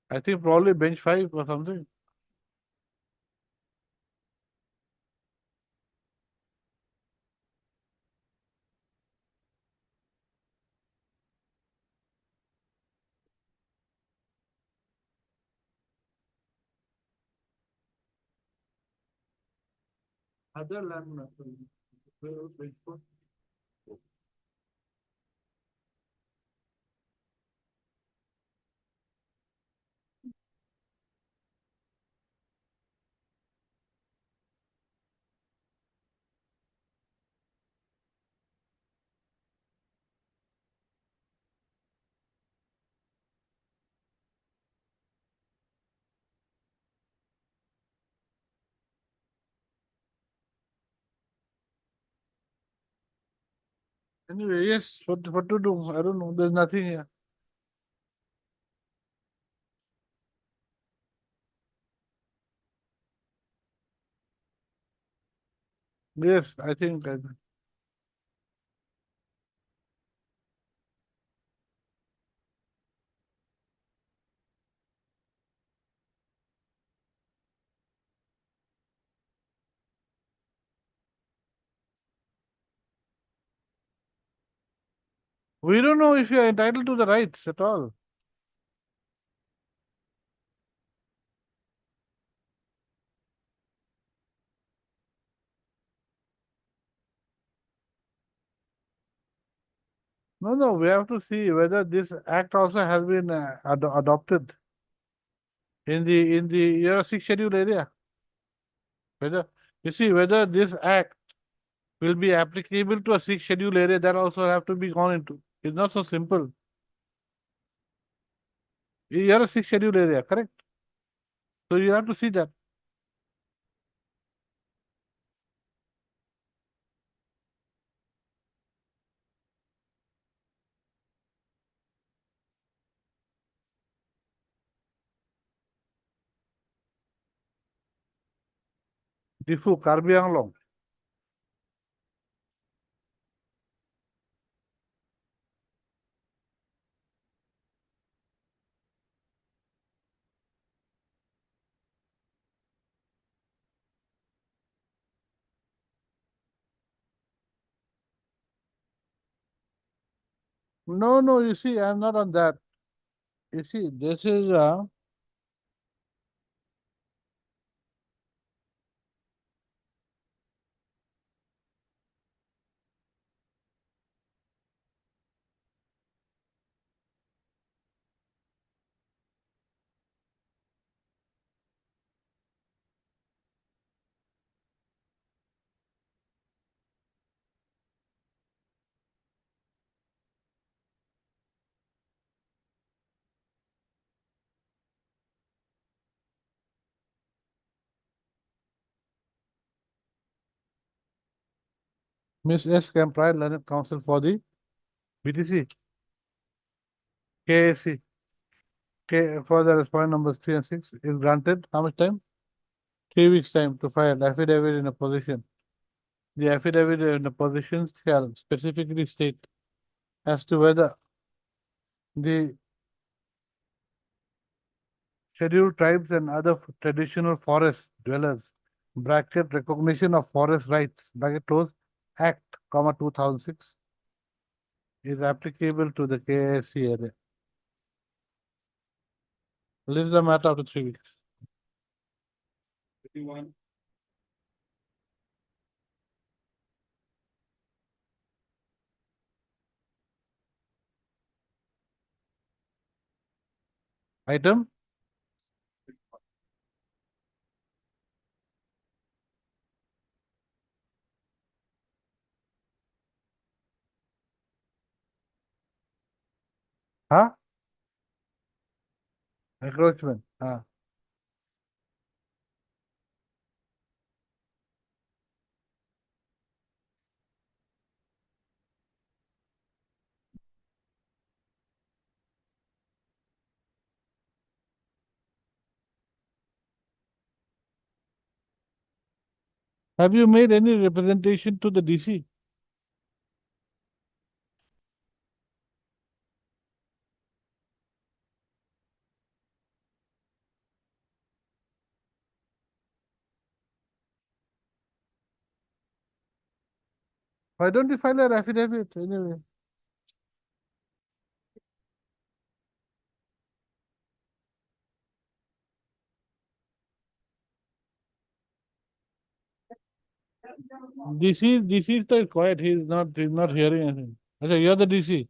I think probably bench 5 or something. Other land matter. Bench 4. Anyway, yes, what to do? I don't know. There's nothing here. Yes, I think we don't know if you are entitled to the rights at all. No, no, we have to see whether this act also has been adopted in the Euro 6 schedule area. Whether you see whether this act will be applicable to a 6 schedule area, that also have to be gone into. It's not so simple. You are a 6 schedule area, correct? So you have to see that. Difu, Karbi Anglong. No, no, you see, I'm not on that. You see, this is Miss S. Pride Learned Council for the BTC, KAC, for the respondent numbers 3 and 6 is granted. How much time? 3 weeks time to file affidavit in a position. The affidavit in a position shall specifically state as to whether the scheduled tribes and other traditional forest dwellers, bracket recognition of forest rights, bracket close, Act, 2006 is applicable to the KSC area. Leaves the matter after 3 weeks. 51. Item. Huh? Encroachment. Have you made any representation to the DC? Why don't you file an affidavit anyway? DC is still quiet. He's not hearing anything. Okay, you're the DC.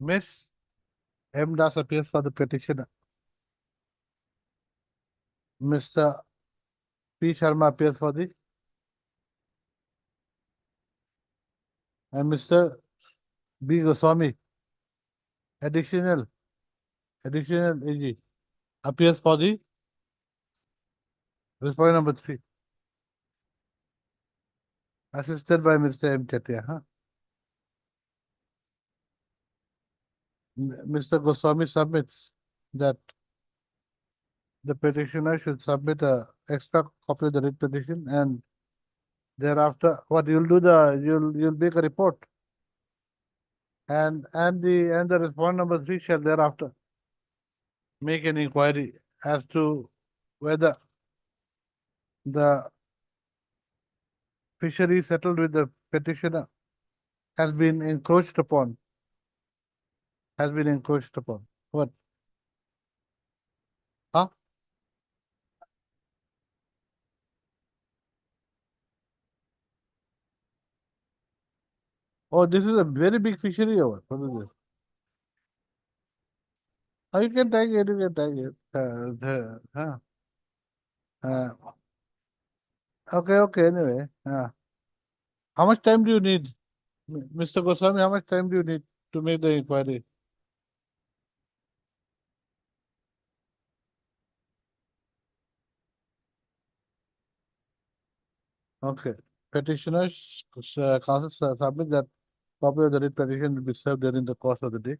Miss M. Das appears for the petitioner. Mr. P. Sharma appears for the and Mr. B. Goswami, additional AG, appears for the point number 3, assisted by Mr. M. Chatia. Huh? Mr. Goswami submits that the petitioner should submit a extra copy of the writ petition, and thereafter, what you'll do, you'll make a report, and the respondent number 3 shall thereafter make an inquiry as to whether the fishery settled with the petitioner has been encroached upon. What? Huh? Oh, this is a very big fishery over. What is this? Oh, you can take it, you can take it. Uh, okay, anyway. How much time do you need? Mr. Goswami, how much time do you need to make the inquiry? Okay. Petitioners, counsel submit that copy of the writ petition will be served during the course of the day.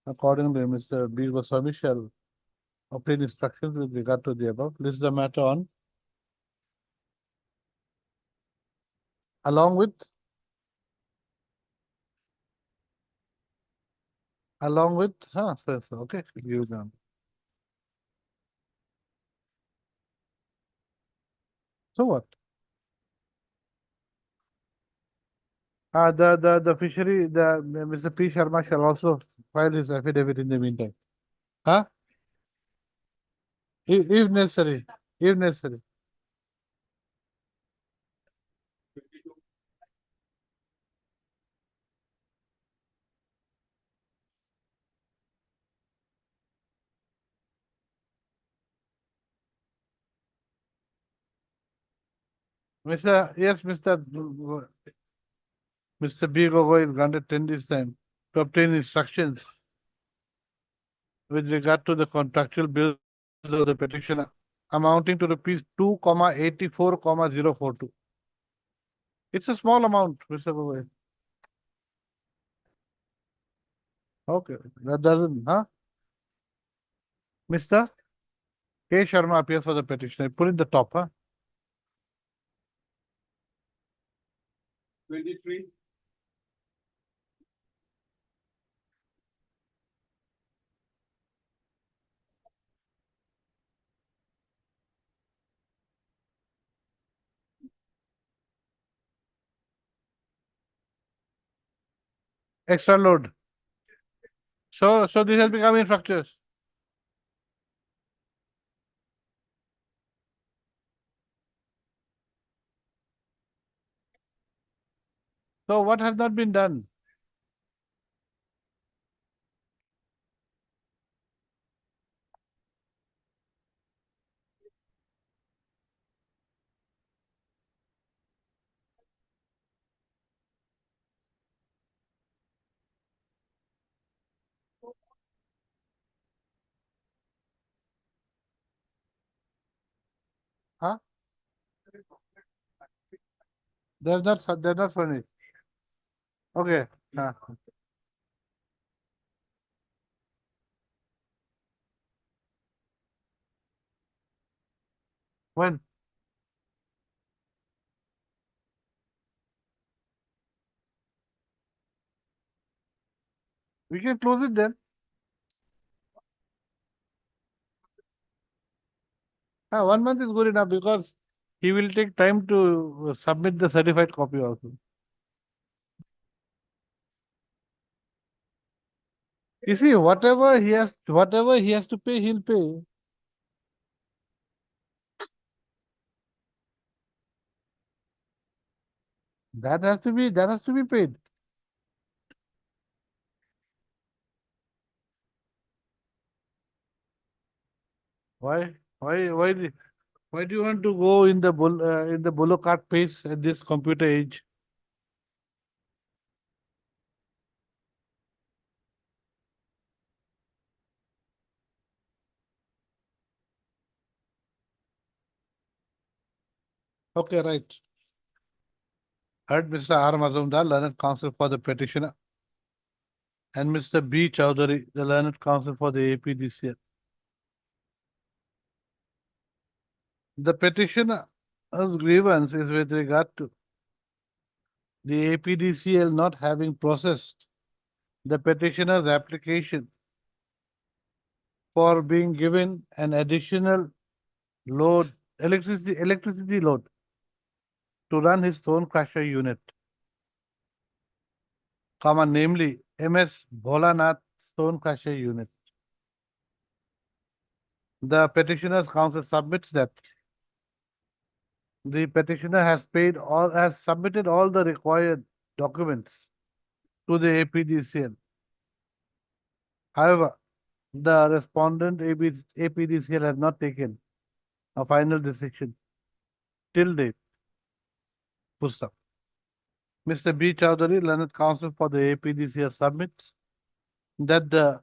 Accordingly, Mr. B. Goswami shall obtain instructions with regard to the above. List the matter on, along with, okay, you them. So what? The fishery, Mr. P. Sharma shall also file his affidavit in the meantime. Huh? If necessary. If necessary. Yes, Mr. B. Gogoi is granted 10 days time to obtain instructions with regard to the contractual bills of the petitioner amounting to rupees 2,84,042. It's a small amount, Mr. Gogoi. Okay, that doesn't, huh? Mr. K. Sharma appears for the petitioner. Put in the top, huh? 23. Extra load. So this has become infructuous. So what has not been done? Huh? They're not furnished. Okay. When? We can close it then. 1 month is good enough because he will take time to submit the certified copy also. You see, whatever he has to pay, he'll pay. That has to be paid. Why? Why do you want to go in the bull cart pace at this computer age? Okay, right. Heard Mr. R. Mazumdar, learned counsel for the petitioner, and Mr. B. Chowdhury, the learned counsel for the APDCL. The petitioner's grievance is with regard to the APDCL not having processed the petitioner's application for being given an additional load, electricity load to run his stone crusher unit, namely MS Bholanath stone crusher unit. The petitioner's counsel submits that the petitioner has submitted all the required documents to the APDCL. However, the respondent APDCL has not taken a final decision till date. Full stop. Mr. B. Chowdhury, learned counsel for the APDCL, submits that the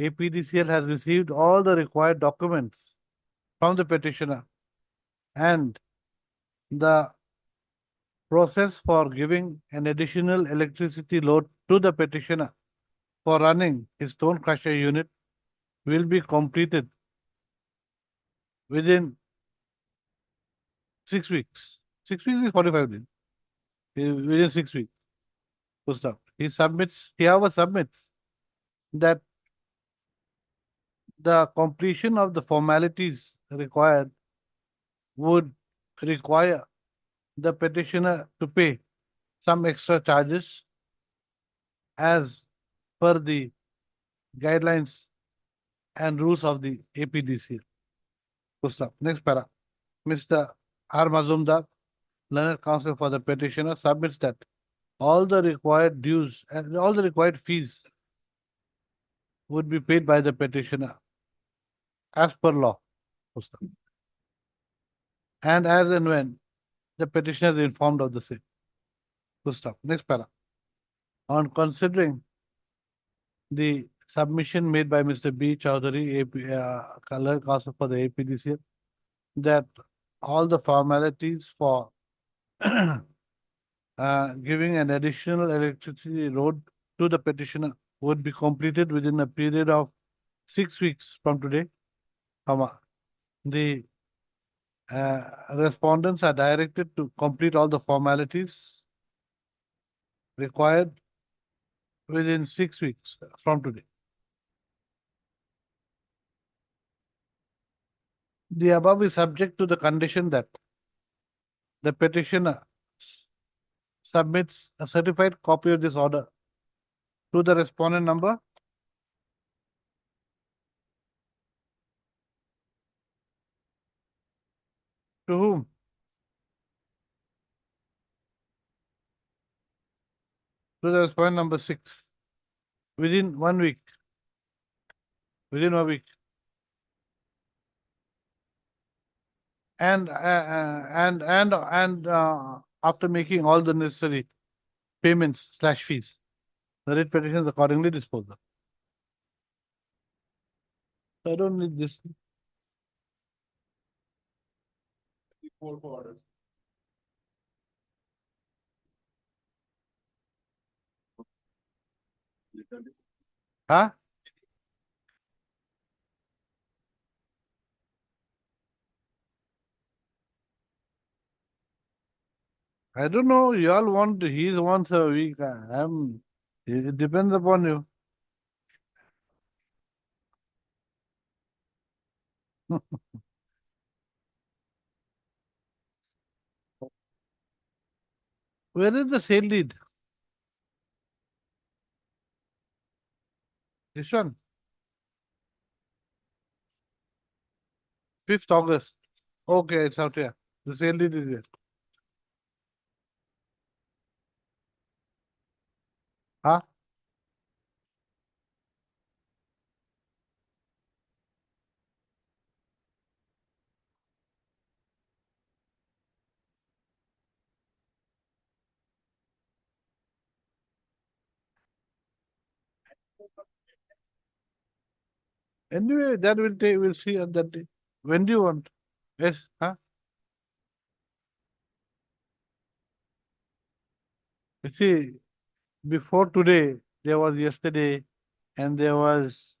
APDCL has received all the required documents from the petitioner and the process for giving an additional electricity load to the petitioner for running his stone crusher unit will be completed within 6 weeks. 6 weeks is 45 days. Within 6 weeks. Full stop. However, submits that the completion of the formalities required would require the petitioner to pay some extra charges as per the guidelines and rules of the APDC. Full stop. Next para. Mr. R. Mazumdar, learned counsel for the petitioner, submits that all the required dues and all the required fees would be paid by the petitioner as per law. Full stop. And as and when the petitioner is informed of the same. Full stop. Next para. On considering the submission made by Mr. B. Chowdhury, color counsel for the APDC, that all the formalities for giving an additional electricity load to the petitioner would be completed within a period of 6 weeks from today. The respondents are directed to complete all the formalities required within 6 weeks from today. The above is subject to the condition that the petitioner submits a certified copy of this order to the respondent number to whom? To the respondent number 6 within 1 week. Within a week. And after making all the necessary payments/fees, the writ petition is accordingly disposed of. I don't need this. Huh? I don't know. You all want he's once a week. It depends upon you. Where is the sale deed? This one. 5th August. Okay, it's out here. The sale deed is here. Huh? Anyway, that will take, we'll see on that day. When do you want? Yes, huh? You see, before today, there was yesterday, and there was,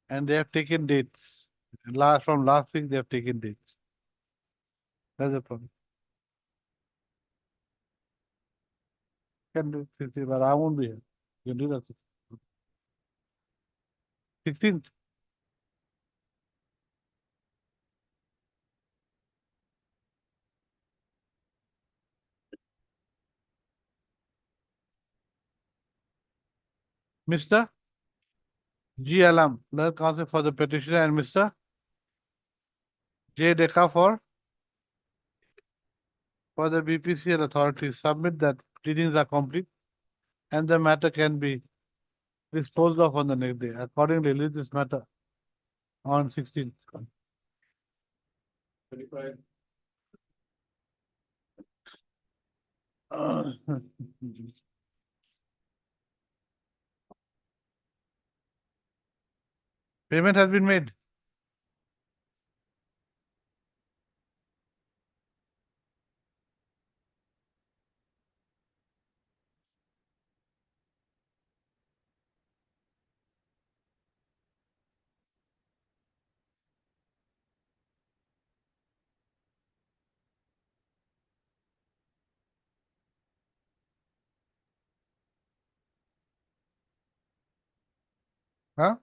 and they have taken dates. From last week, they have taken dates. That's the problem. Can do 16th, but I won't be here. You can do that 16th. Mr. G. Alam, learned counsel for the petitioner, and Mr. J. Deka for the BPCL authority. Submit that pleadings are complete and the matter can be disposed of on the next day. Accordingly, release this matter on 16th. Payment has been made. Huh?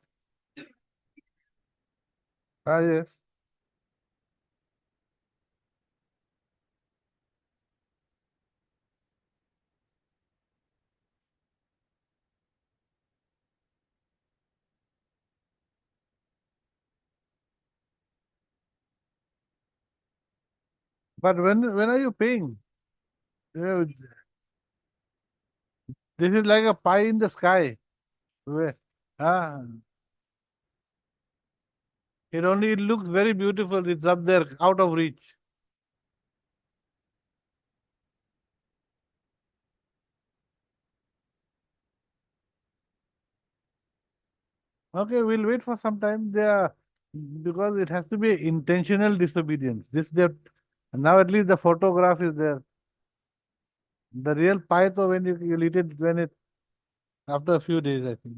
Ah, yes. But when are you paying? You know, this is like a pie in the sky. Ah, it looks very beautiful. It's up there, out of reach. Okay, we'll wait for some time there because it has to be intentional disobedience. Now at least the photograph is there. The real pie, though, when you eat it, when it after a few days, I think.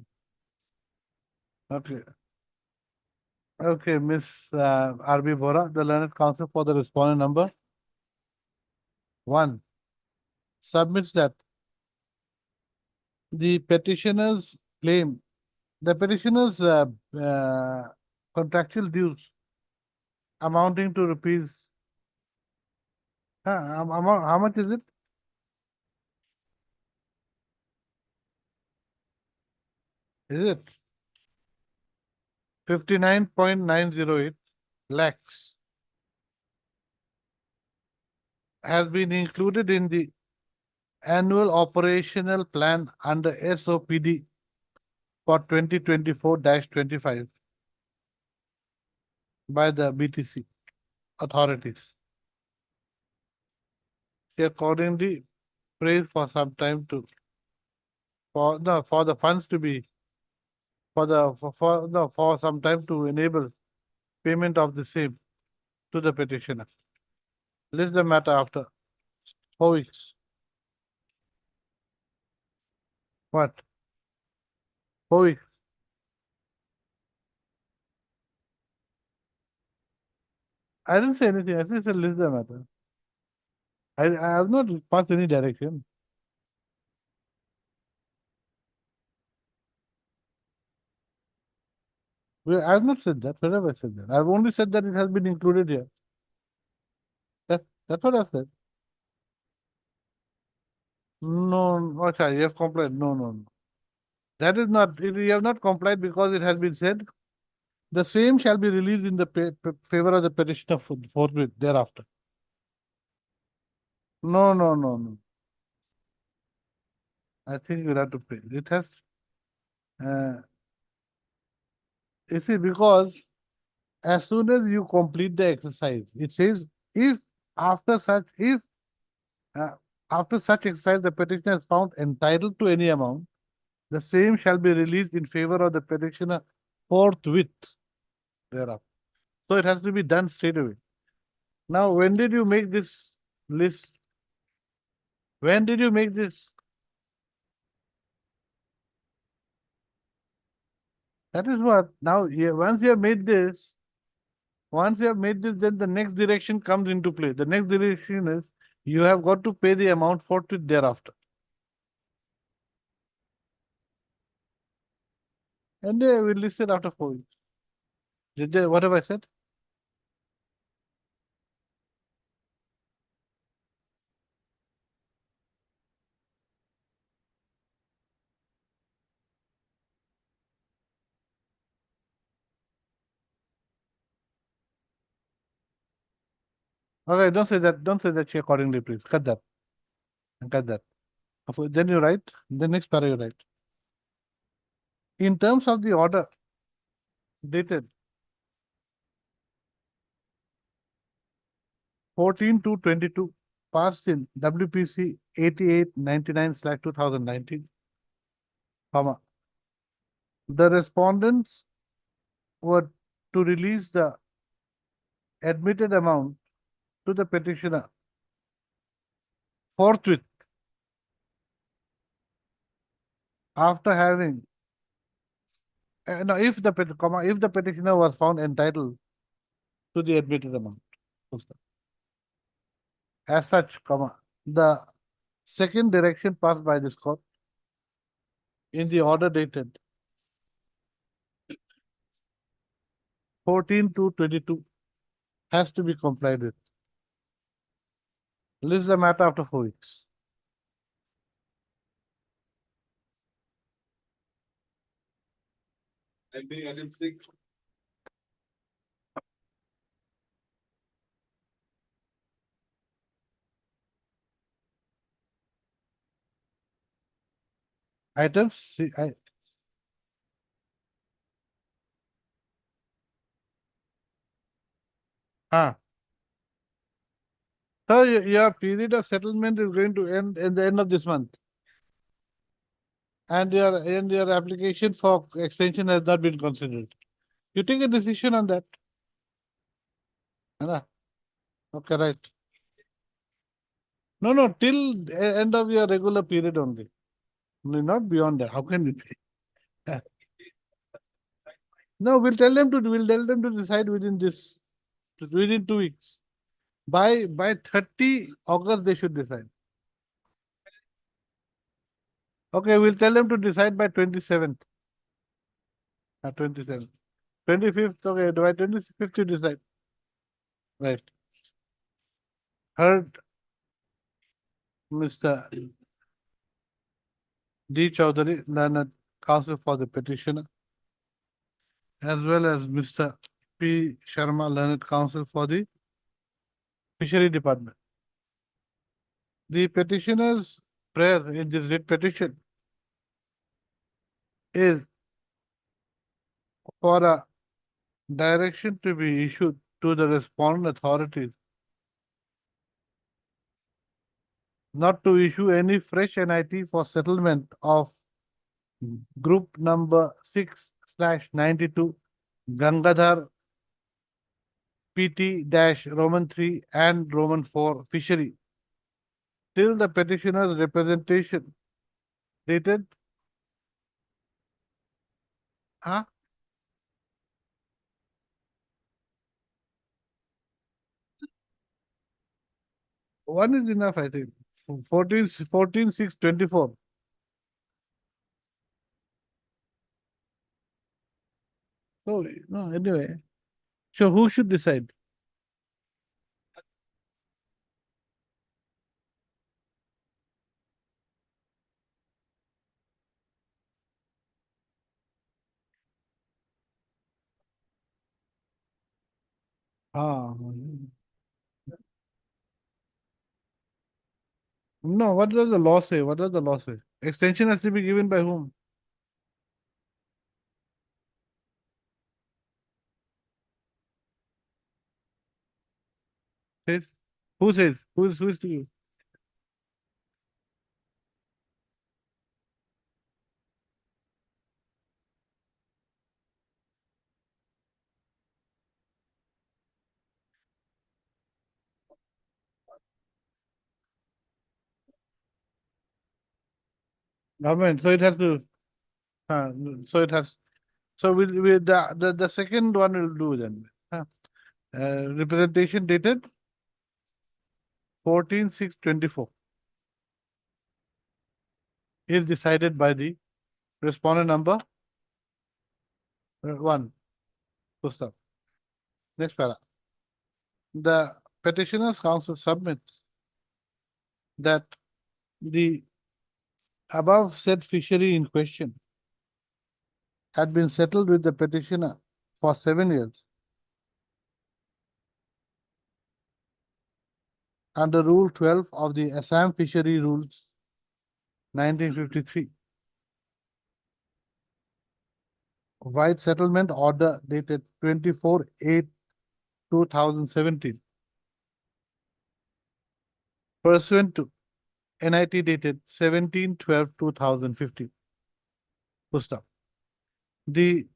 Okay, okay, Miss R.B. Bora, the learned counsel for the respondent number one submits that the petitioner's claim, the petitioner's contractual dues amounting to rupees. How much is it? Is it 59.908 lakhs has been included in the annual operational plan under SOPD for 2024-25 by the BTC authorities. They accordingly prays for some time to for no for the funds to be for the for no for some time to enable payment of the same to the petitioner. List the matter after 4 weeks. What? 4 weeks. I didn't say anything. I said list the matter. I have not passed any direction. I have not said that. Where have I said that? I've only said that it has been included here. That's what I said. No, okay, you have complied. No, no, no. That is not, you have not complied because it has been said the same shall be released in the favor of the petitioner forthwith thereafter. No, no, no, no. I think you'll have to pay. It has, uh, you see, because as soon as you complete the exercise, it says if after such, if uh, after such exercise the petitioner is found entitled to any amount, the same shall be released in favor of the petitioner forthwith thereafter. So it has to be done straight away. Now, when did you make this list? When did you make this That is what. Now, once you have made this, then the next direction comes into play. The next direction is you have got to pay the amount forthwith thereafter. And they will list it after 4 weeks. What have I said? Okay, don't say that. Don't say that accordingly, please. Cut that. Cut that. Then you write. The next para you write. In terms of the order dated 14 to 22, passed in WPC 8899/2019, comma, the respondents were to release the admitted amount to the petitioner forthwith after having no, if the petitioner was found entitled to the admitted amount. As such, comma, the second direction passed by this court in the order dated 14 to 22 has to be complied with. List the matter after 4 weeks. Item 6. Item C. Ah. So your period of settlement is going to end at the end of this month. And your application for extension has not been considered. You take a decision on that. Right? Okay, right. No, till end of your regular period only. Not beyond that. How can it be? No, we'll tell them to decide within 2 weeks. By 30 August they should decide. Okay, we'll tell them to decide by 27th. 27th. 25th, okay, by 25th you decide. Right. Heard Mr. D. Chowdhury, learned counsel for the petitioner, as well as Mr. P. Sharma, learned counsel for the Fishery Department. The petitioner's prayer in this writ petition is for a direction to be issued to the respondent authorities not to issue any fresh NIT for settlement of group number 6/92 Gangadhar PT-Roman 3 and Roman 4 fishery till the petitioner's representation dated. Huh? One is enough, I think. 14/6/24. So, no, anyway. So, who should decide? Ah, no, what does the law say? What does the law say? Extension has to be given by whom? Says? Who says? Who is to you? Government. So it has to. Uh, so it has. So the second one will do then. Representation dated 14/6/24 is decided by the respondent number 1. Pusta. Next para. The petitioner's counsel submits that the above said fishery in question had been settled with the petitioner for 7 years under Rule 12 of the Assam Fishery Rules 1953. White Settlement Order dated 24/8/2017. Pursuant to NIT dated 17/12/2015. Full stop. The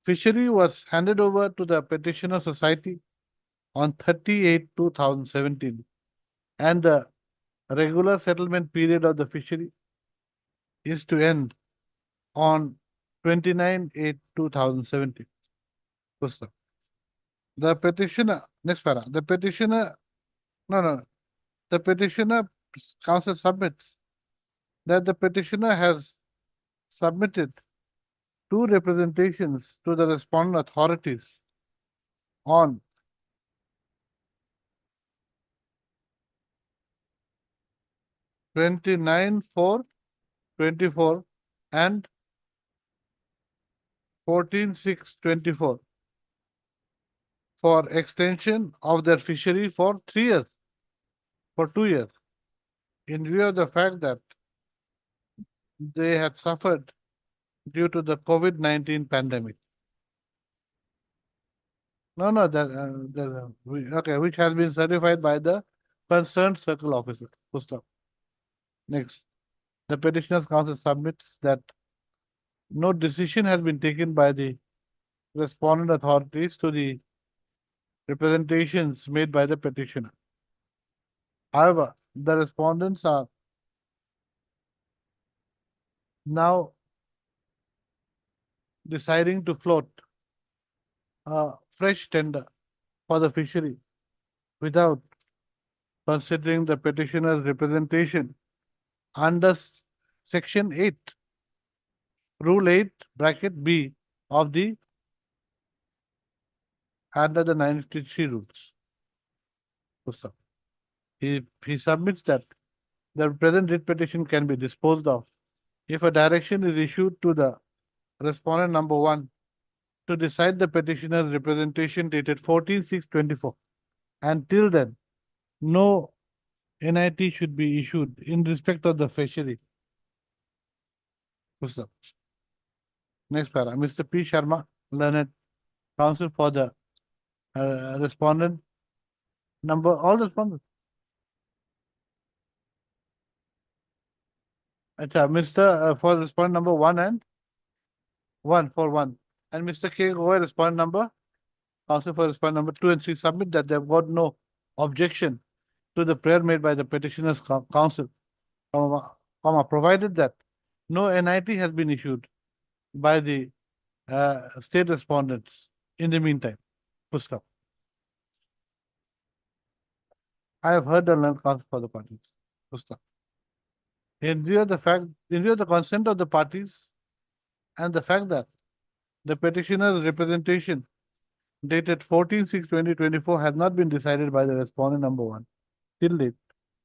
fishery was handed over to the petitioner society on 30/8/2017, and the regular settlement period of the fishery is to end on 29/8/2017. Full stop. The petitioner, next para, the petitioner, no, the petitioner counsel submits that the petitioner has submitted 2 representations to the respondent authorities on 29/4/24 and 14/6/24 for extension of their fishery for 3 years, for 2 years, in view of the fact that they had suffered due to the COVID-19 pandemic. No, okay, which has been certified by the concerned circle officer. Full stop. Next, the petitioner's counsel submits that no decision has been taken by the respondent authorities to the representations made by the petitioner. However, the respondents are now deciding to float a fresh tender for the fishery without considering the petitioner's representation under Section 8, Rule 8, bracket B of the under the 953 rules. He submits that the present writ petition can be disposed of if a direction is issued to the respondent number 1 to decide the petitioner's representation dated 14/6/24. Until then, no NIT should be issued in respect of the fishery. Next para. Mr. P. Sharma, learned counsel for the respondent number, all respondents. Mr. For respondent number 1 and 1 for 1. And Mr. K. Goy, respondent number, counsel for respondent number 2 and 3 submit that they have got no objection to the prayer made by the petitioner's counsel, provided that no NIT has been issued by the state respondents in the meantime. Full stop. I have heard the learned counsel for the parties. Full stop. In view of the consent of the parties and the fact that the petitioner's representation dated 14/6/2024 has not been decided by the respondent number 1 till date,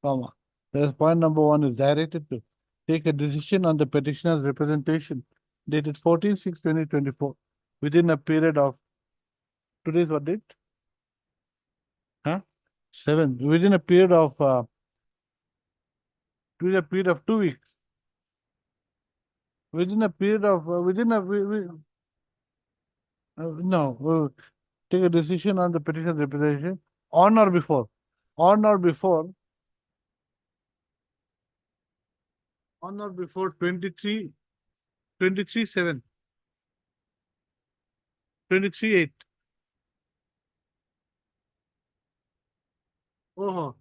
the respondent number 1 is directed to take a decision on the petitioner's representation dated 14/6/2024 within a period of, today's what date? 7, within a period of 2 weeks. Within a period of take a decision on the petitioner's representation on or before 23/7, 23/8. Oh,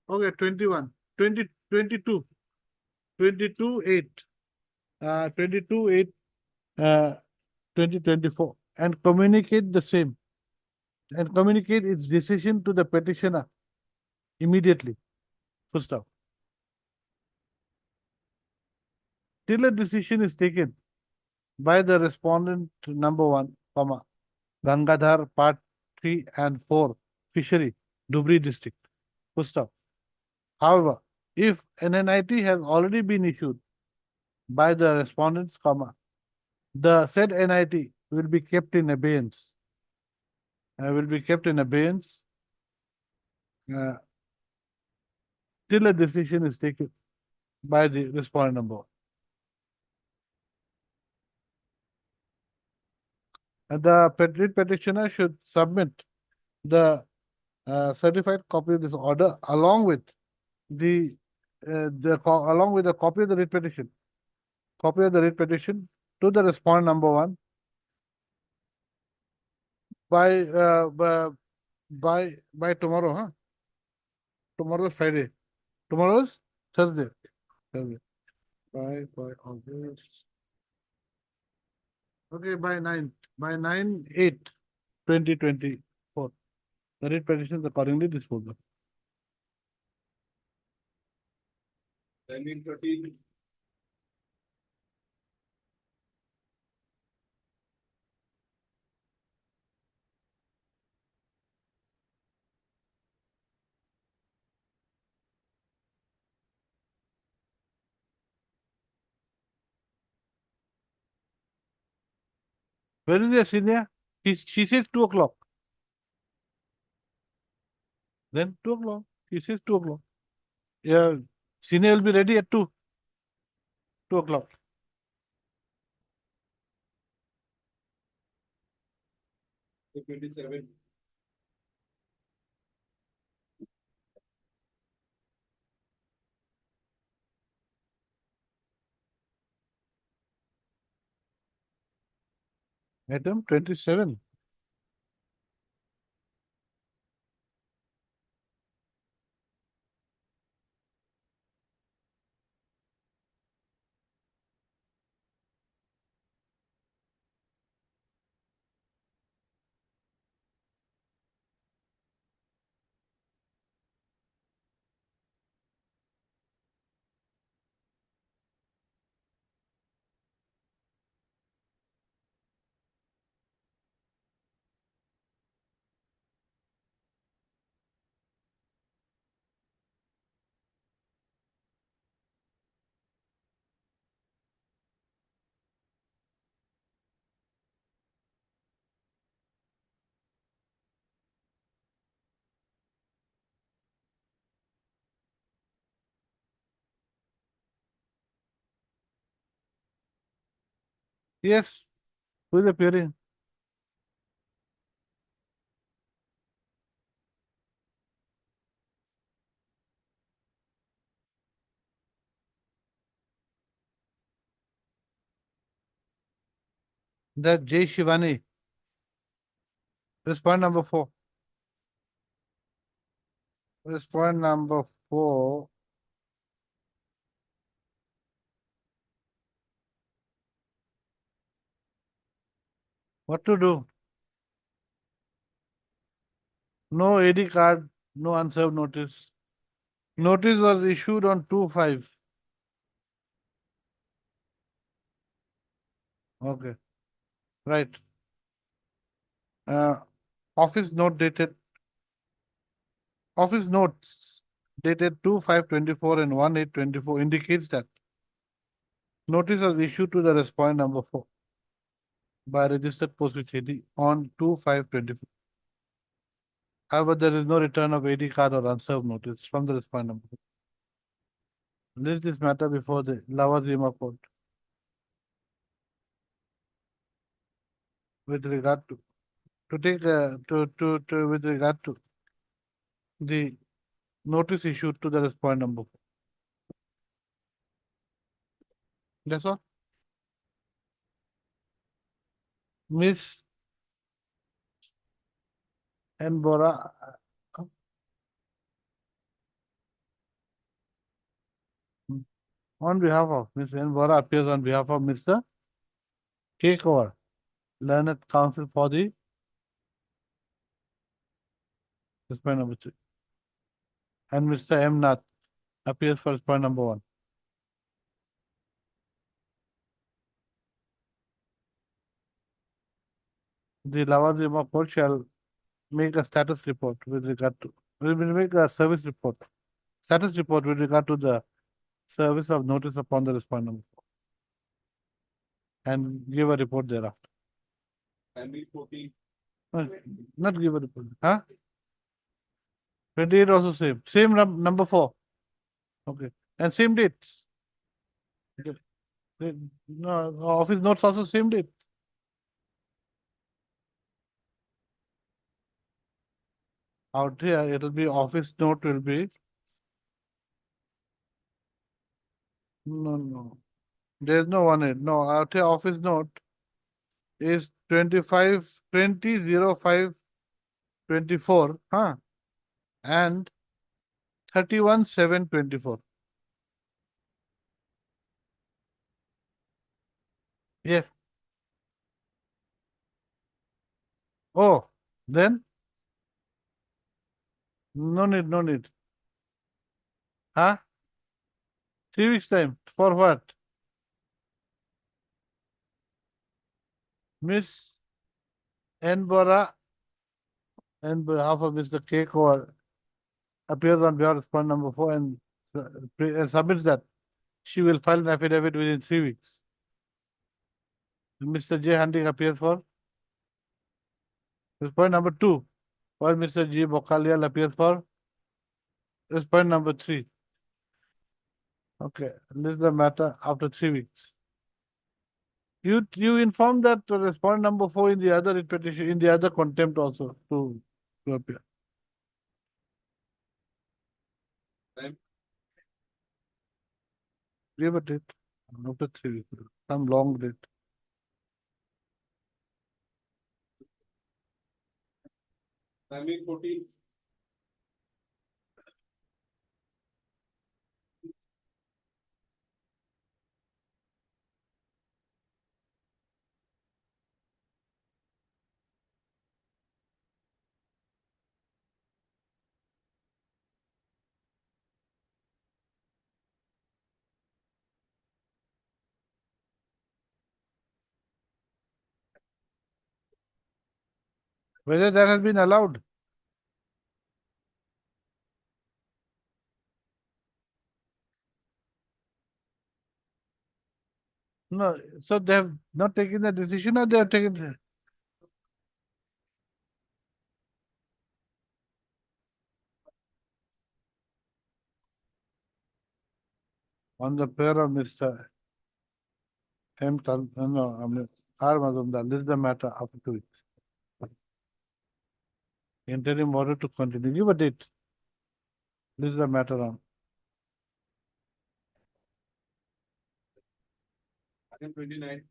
okay, 21, 20, 22, 22/8, 22/8, uh, 2024 and communicate the same and communicate its decision to the petitioner immediately. Full stop. Till a decision is taken by the respondent number 1, comma, Gangadhar Part 3 and 4, Fishery, Dhubri District. Full stop. However, if an NIT has already been issued by the respondents, comma, the said NIT will be kept in abeyance. Uh, till a decision is taken by the respondent number 1. And the petitioner should submit the certified copy of this order along with the along with a copy of the writ petition, to the respondent number 1 by by tomorrow, huh? Tomorrow is Friday. Tomorrow is Thursday. Thursday. By August. Okay, by 9/8/2024. The writ petition is accordingly disposed of. 1913. Where is the senior? She says 2 o'clock. Then 2 o'clock. She says 2 o'clock. Yeah, senior will be ready at 2 o'clock. So 27. Item 27. Yes. Who is appearing? That J. Shivani. Respond number 4. Respond number 4. What to do? No AD card, no unserved notice. Notice was issued on 2/5. Okay, right. Uh, office note dated, office notes dated 2/5/24 and 1/8/24 indicates that notice was issued to the respondent number 4 by registered postage AD on 2/5/24. However, there is no return of AD card or unserved notice from the respondent number 4. List this matter before the Lavazima court with regard to take to with regard to the notice issued to the respondent number 4. That's all. Miss N. Bora, on behalf of Miss N. Bora appears on behalf of Mr. K. Kaur, Learned Counsel for the respondent number 3. And Mr. M. Nath appears for respondent number 1. The Lavazima court shall make a status report with regard to, will make a service report, status report with regard to the service of notice upon the respondent number 4 and give a report thereafter. No, not give a report. Huh? 28 also same. Same number 4. Okay. And same dates. Okay. No, office notes also same date. Out here, it'll be office note will be. No. There's no one in. No, out here office note is 25 20 05 24. Huh? And 31 7 24. Yes. Oh, then no need, no need. Huh? 3 weeks time. For what? Miss Enbora and behalf of Mr. K. Kaur appears on behalf of respondent number 4 and submits that she will file an affidavit within 3 weeks. Mr. J. Hunting appears for respondent number 2, while Mr. G. Bokalial appears for respondent number 3. Okay, this is the matter after 3 weeks. You inform that respondent number 4 in the other petition, in the other contempt also to appear. Give a date after 3 weeks. Some long date. Timing 14. Whether that has been allowed? No, so they have not taken the decision or they have taken. On the prayer of Mr. M. No, I mean, R. Mazumdar, this is the matter after 2 weeks. Interim order to continue. Give a date. This is the matter on. 29.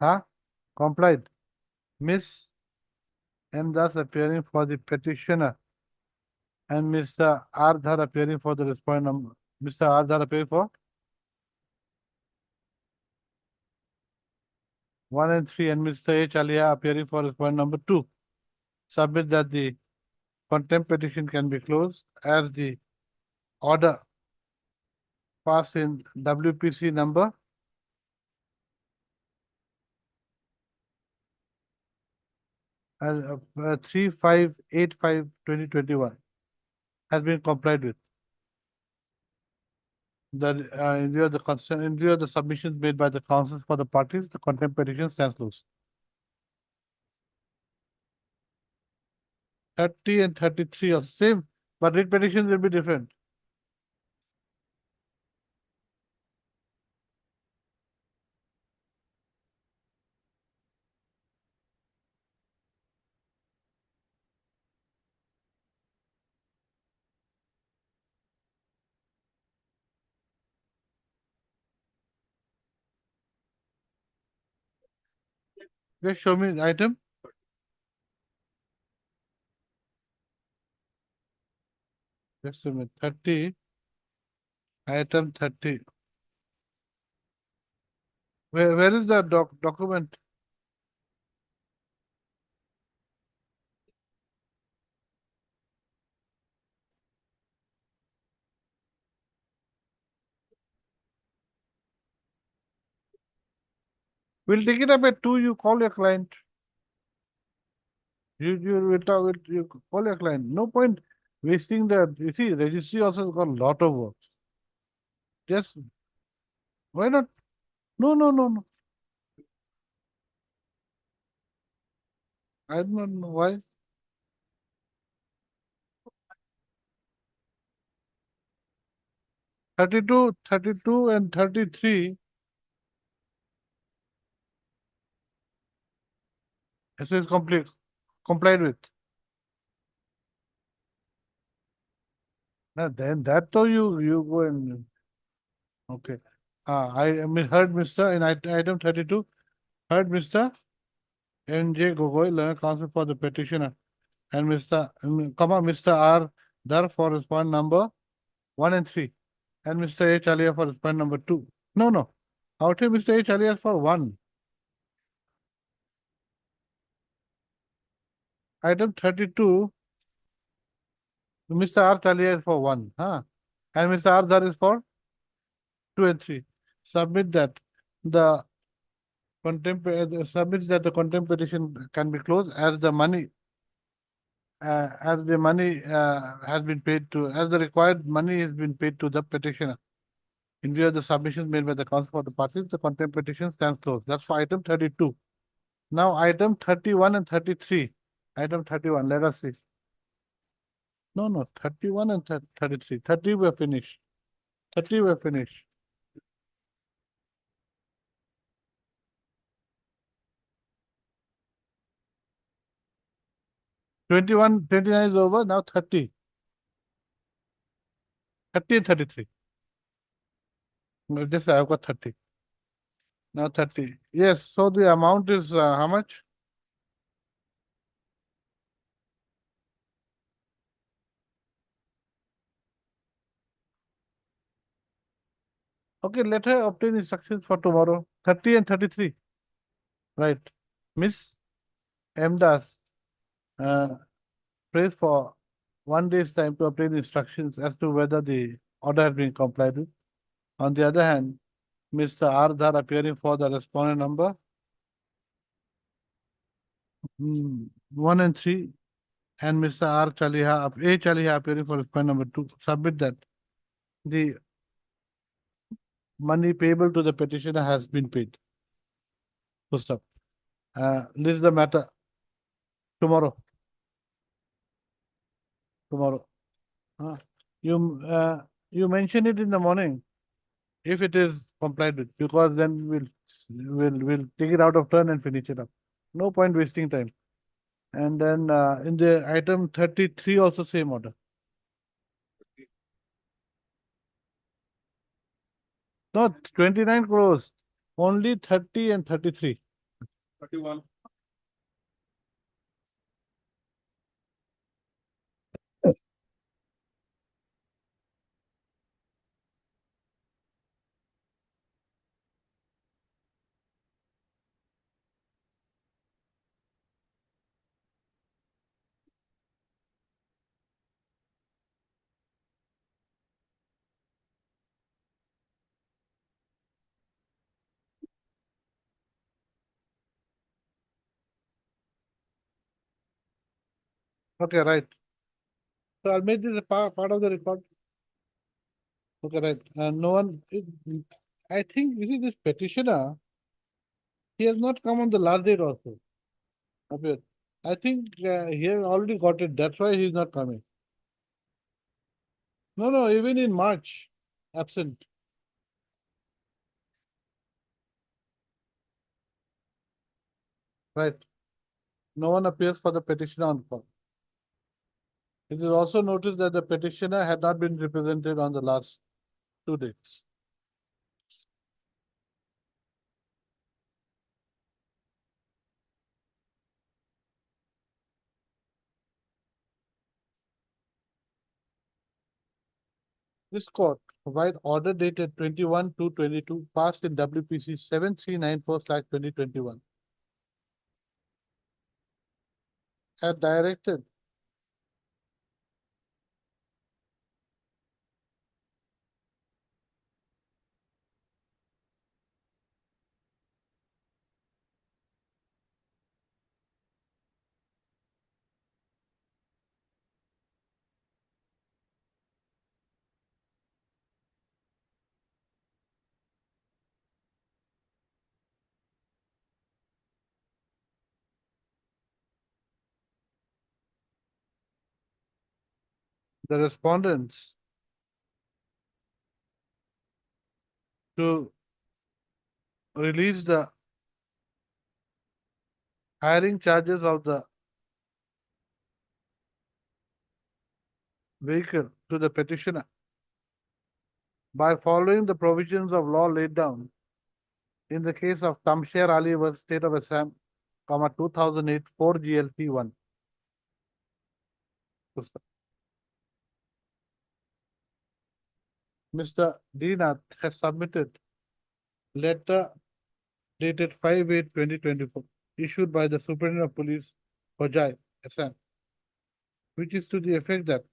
Huh? Complied. Miss and thus appearing for the petitioner and Mr. R. Dhar appearing for the respondent number. Mr. R. Dhar appearing for 1 and 3 and Mr. H. Alia appearing for respondent number 2. Submit that the contempt petition can be closed as the order passed in WPC number 3585/2021 has been complied with. The in view of the in view of the submissions made by the councils for the parties, the contempt petition stands closed. 30 and 33 are same, but writ petitions will be different. Just show me the item. Just a minute. 30, item 30. Where is the document? We'll take it up at 2. You call your client. You will talk with you call your client. No point wasting you see, registry also got a lot of work. Just why not? No, no, no, no. I don't know why. 32, 32 and 33. It says complied with. Now then that though you go and okay. I mean heard Mr. in item 32, heard Mr. N.J. Gogoi, learned counsel for the petitioner, and Mr. R. Dar for respondent number 1 and 3, and Mr. H. Alia for respondent number 2. No, no. Out here, Mr. H. Alia for 1. Item 32, Mr. R. Talia is for 1. Huh? And Mr. R. Dar is for 2 and 3. Submit that. The submits that the contempt petition can be closed as the money has been paid to as the required money has been paid to the petitioner. In view of the submissions made by the counsel for the parties, the contempt petition stands closed. That's for item 32. Now item 31 and 33. Item 31, let us see. No, no, 31 and 33. 30 were finished. 30 were finished. Twenty-one, 29 is over, now 30. 30 and 33. No, just I've got 30. Now 30. Yes, so the amount is how much? Okay, let her obtain instructions for tomorrow. 30 and 33. Right. Miss M. Das, prays for 1 day's time to obtain instructions as to whether the order has been complied with. On the other hand, Mr. R. Dhar appearing for the respondent number 1 and 3, and Mr. A. Chaliha appearing for respondent number 2. Submit that the money payable to the petitioner has been paid. Full stop. List the matter tomorrow. Tomorrow. You mention it in the morning if it is complied with, because then we'll take it out of turn and finish it up. No point wasting time. And then in the item 33 also same order. Not 29 crores, only 30 and 33. 31. Okay, right. So I'll make this a part of the record. Okay, right. No one, I think you see this petitioner, he has not come on the last date also. Okay. I think he has already got it. That's why he's not coming. No, no, even in March, absent. Right. No one appears for the petitioner on call. It is also noticed that the petitioner had not been represented on the last 2 dates. This court, provide order dated 21/2/22, passed in WPC 7394/2021, had directed the respondents to release the hiring charges of the vehicle to the petitioner by following the provisions of law laid down in the case of Tamsher Ali vs. State of Assam, 2008 4 GLP 1. Mr. Dinath has submitted letter dated 5/8/2024, issued by the Superintendent of Police, Hojai, Assam, which is to the effect that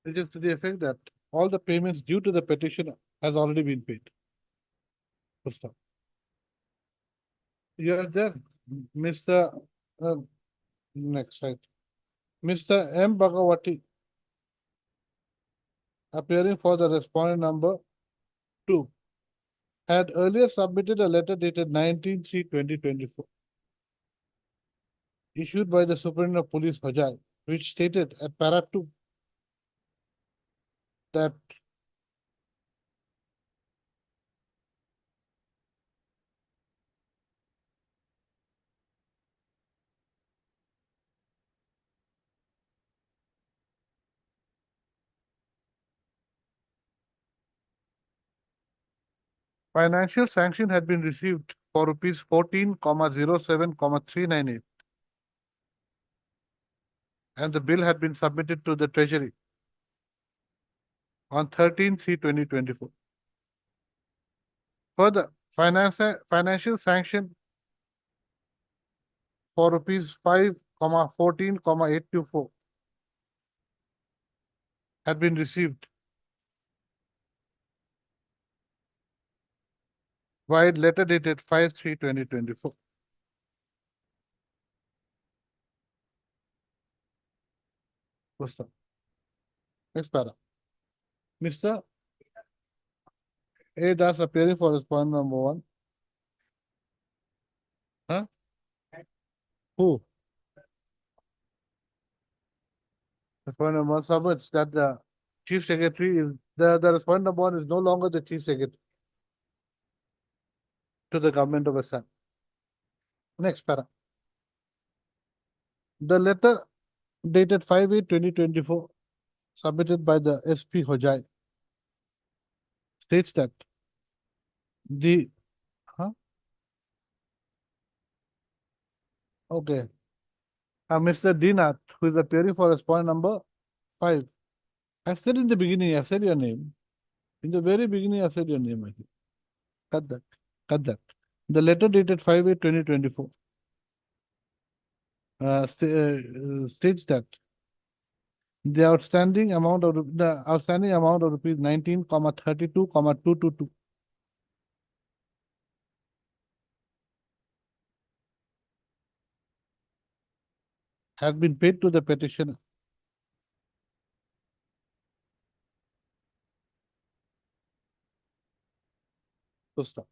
it is to the effect that all the payments due to the petitioner has already been paid. Pusta. You are there, Mr. Next, right. Mr. M. Bhagawati, appearing for the respondent number 2, had earlier submitted a letter dated 19/3/2024, issued by the Superintendent of Police, Hojai, which stated at para 2 that financial sanction had been received for rupees 14,07,398, and the bill had been submitted to the Treasury on 13/3/2024. Further, financial sanction for rupees 5,14,824 had been received via letter dated 5/3/2024. Next para. Mr. A. Das, appearing for respondent number 1. Huh? Who? Respondent number 1 submits that the Chief Secretary is the respondent number 1 is no longer the Chief Secretary to the government of Assam. Next para. The letter dated 5/8/2024, submitted by the SP Hojai, states that the okay. Mr. Dinath, who is appearing for respondent number 5. I've said in the beginning, I've said your name. In the very beginning, I've said your name, I think. Cut that. Cut that. The letter dated 5/8/2024, states that the outstanding amount of rupees 19,32,222 has been paid to the petitioner. Full stop.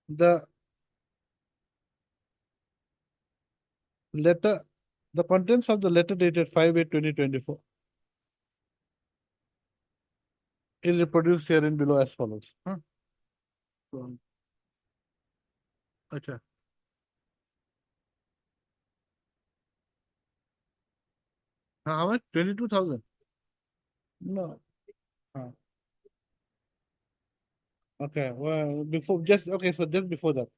The letter, the contents of the letter dated 5/8/2024 is reproduced herein below as follows. Okay. How much? 22,000? No. Okay. Well, so just before that.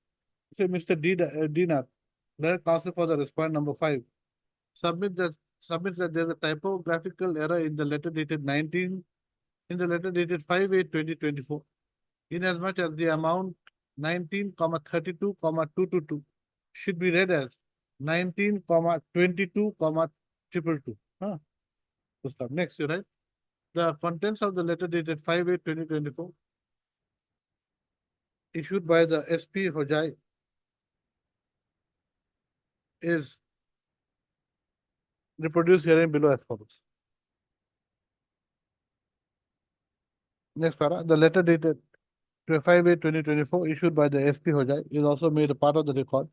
Say Mr. Dinath, letter counsel for the respondent number 5. Submits that there's a typographical error in the letter dated 5/8/2024. Inasmuch as the amount 19,32,222 should be read as 19,22,222. So stop. Next, you write the contents of the letter dated 5/8/2024 issued by the SP Hojai is reproduced herein below as follows. Next para, the letter dated 5/8/2024 issued by the SP Hojai is also made a part of the record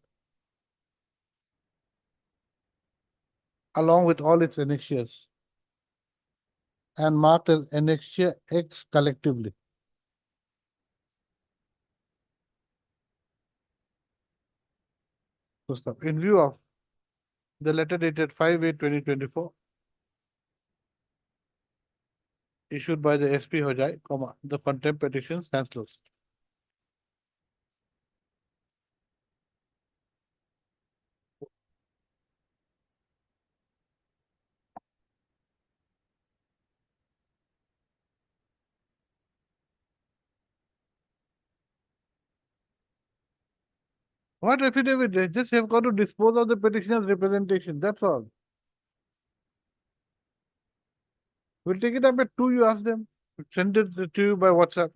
along with all its annexures and marked as Annexure X collectively. So stop. In view of the letter dated 5/8/2024 issued by the SP Hojai, the contempt petition stands closed. What affidavit? They just have got to dispose of the petitioner's representation. That's all. We'll take it up at 2, you ask them. Send it to you by WhatsApp.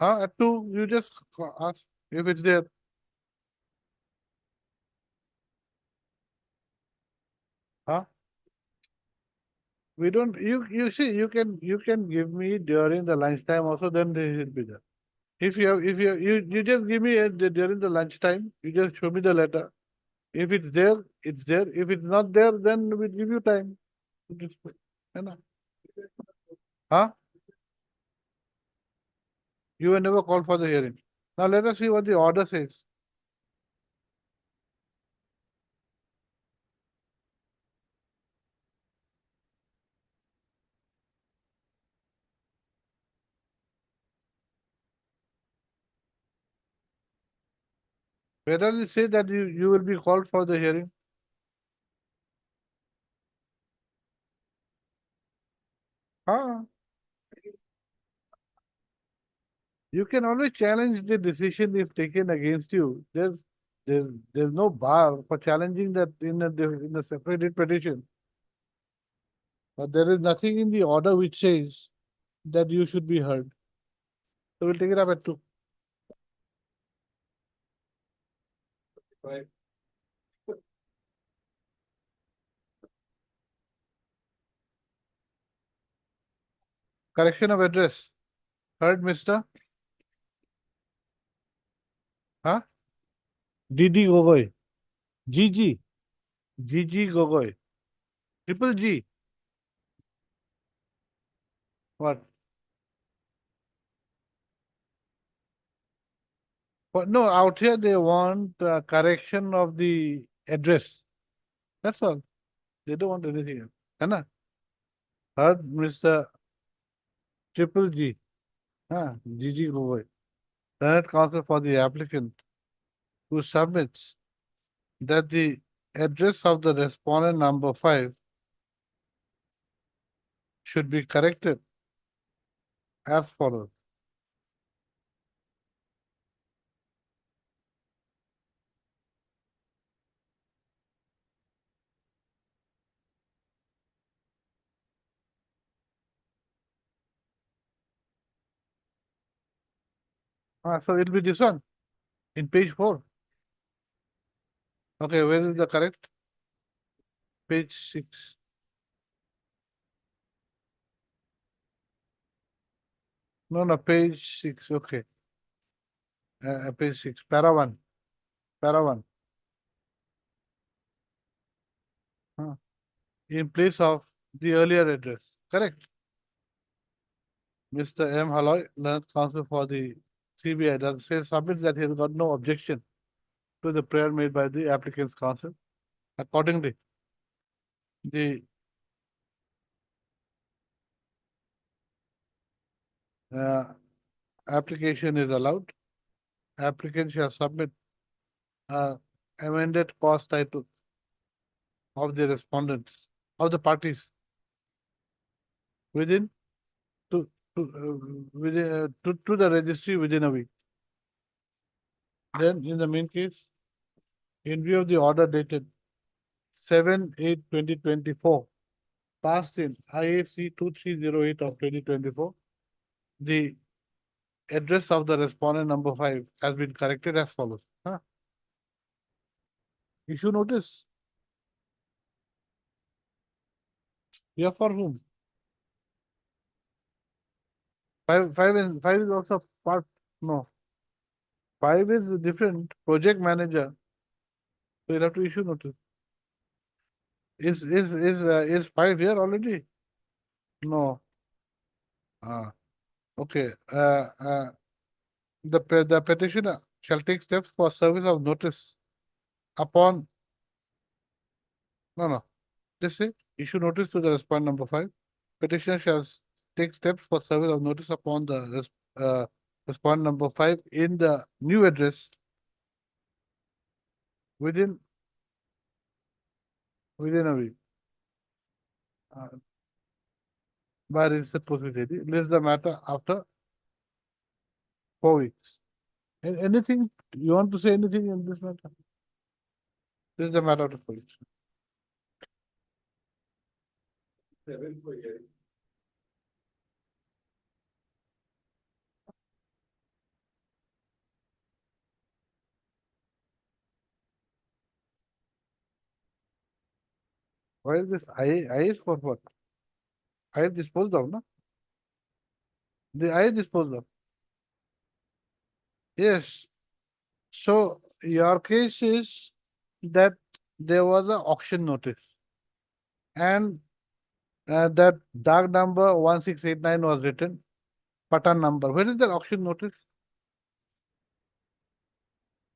At 2, you just ask if it's there. We don't, you see, you can give me during the lunchtime also, then they will be there. You just give me during the lunchtime, you just show me the letter. If it's there, it's there. If it's not there, then we'll give you time to display. Huh? You were never called for the hearing. Now let us see what the order says. Where does it say that you will be called for the hearing? Huh? You can always challenge the decision if taken against you. There's no bar for challenging that in a separated petition. But there is nothing in the order which says that you should be heard. So we'll take it up at 2. Right. Correction of address. Heard, Mr. Huh? DD Gogoi. GG. GG Gogoi. Triple G. What? But no, out here they want correction of the address. That's all. They don't want anything else. Anna? Heard, Mr. Triple G. GG Gogoi. Senate counsel for the applicant who submits that the address of the respondent number 5 should be corrected as follows. So it'll be this one in page 4. Okay, where is the correct? Page 6. No, no, page 6. Okay. Page 6, para 1. Para 1. In place of the earlier address. Correct. Mr. M. Halloy, learned counsel for the CBI, does say submits that he has got no objection to the prayer made by the applicant's counsel. Accordingly, the uh, application is allowed. Applicant shall submit amended cost title of the respondents, of the parties within to the registry within a week. Then in the main case, in view of the order dated 7/8/2024, passed in IAC 2308 of 2024, the address of the respondent number 5 has been corrected as follows. Issue notice. Yeah, for whom? Five is also part. No. 5 is different. Project manager. So you have to issue notice. Is 5 here already? No. Okay. The petitioner shall take steps for service of notice upon. No. Just say issue notice to the respondent number 5. Petitioner shall take steps for service of notice upon the respondent number 5 in the new address within a week. By registered post-office list the matter after 4 weeks. Anything you want to say? Anything in this matter? This is the matter after 4 weeks. 7 for hearing. Why is this I is for what? I is disposed of, no? The I is disposed of. Yes. So your case is that there was an auction notice and that dark number 1689 was written, Patan number. Where is that auction notice?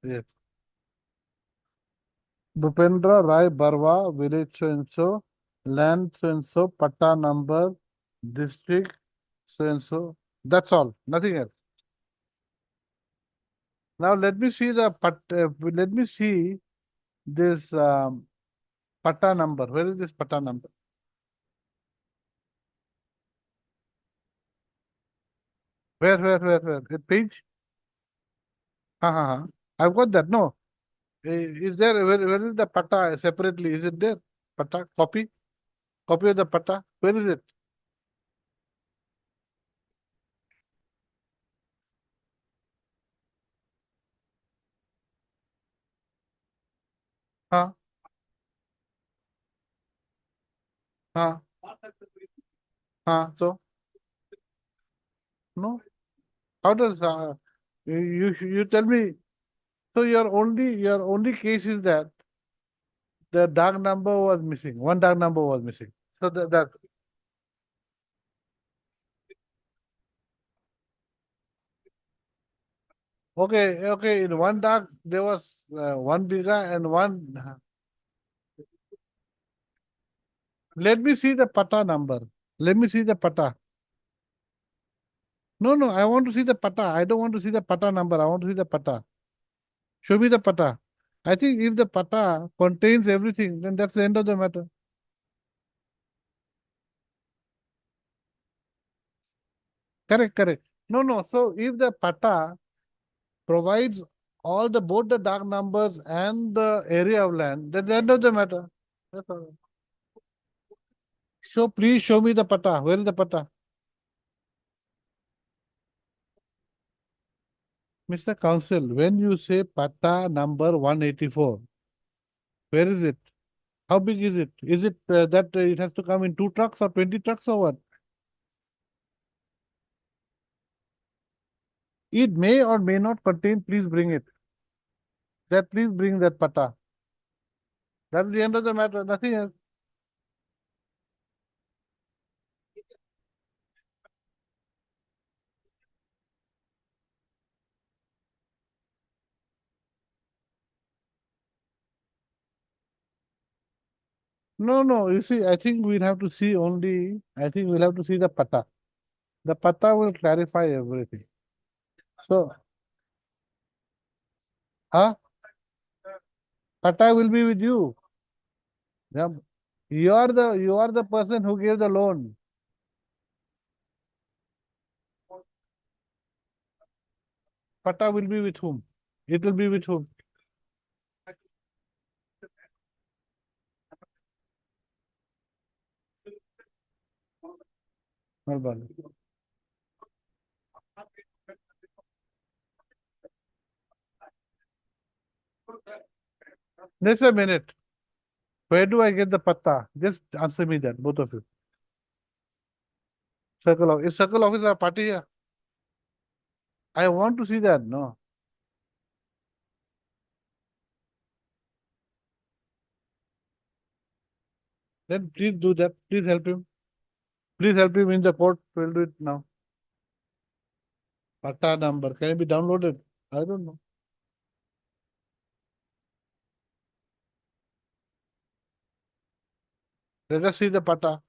Yes. Bhupendra Rai Barwa, village so and so, land so and so, Patta number, district so and so. That's all, nothing else. Now let me see let me see this Patta number. Where is this Patta number? Where? A page? I've got that. No. Is there, where is the Patta separately? Is it there? Patta, copy? Copy of the Patta? Where is it? Huh? Huh? So? No? How does, you tell me. So your only case is that the dark number was missing. One dark number was missing. So that okay. In one dark there was one biga and one. Let me see the pata number. Let me see the pata. No. I want to see the pata. I don't want to see the pata number. I want to see the pata. Show me the pata. I think if the pata contains everything, then that's the end of the matter. Correct. No. So if the pata provides all the both the dark numbers and the area of land, that's the end of the matter. That's all. So please show me the pata. Where is the pata? Mr. Counsel, when you say Pata number 184, where is it? How big is it? Is it that it has to come in 2 trucks or 20 trucks or what? It may or may not contain, please bring it. That please bring that Pata. That's the end of the matter, nothing else. No, no, you see, I think we'll have to see only, I think we'll have to see the Pata. The Pata will clarify everything. So, huh? Pata will be with you. Yeah. You are the person who gave the loan. Pata will be with whom? It will be with whom? Hold on. Just a minute. Where do I get the Pata? Just answer me that, both of you. Circle office. Is circle office a party here? I want to see that. No. Then please do that. Please help him. Please help him in the court. We'll do it now. Pata number. Can it be downloaded? I don't know. Let us see the Pata.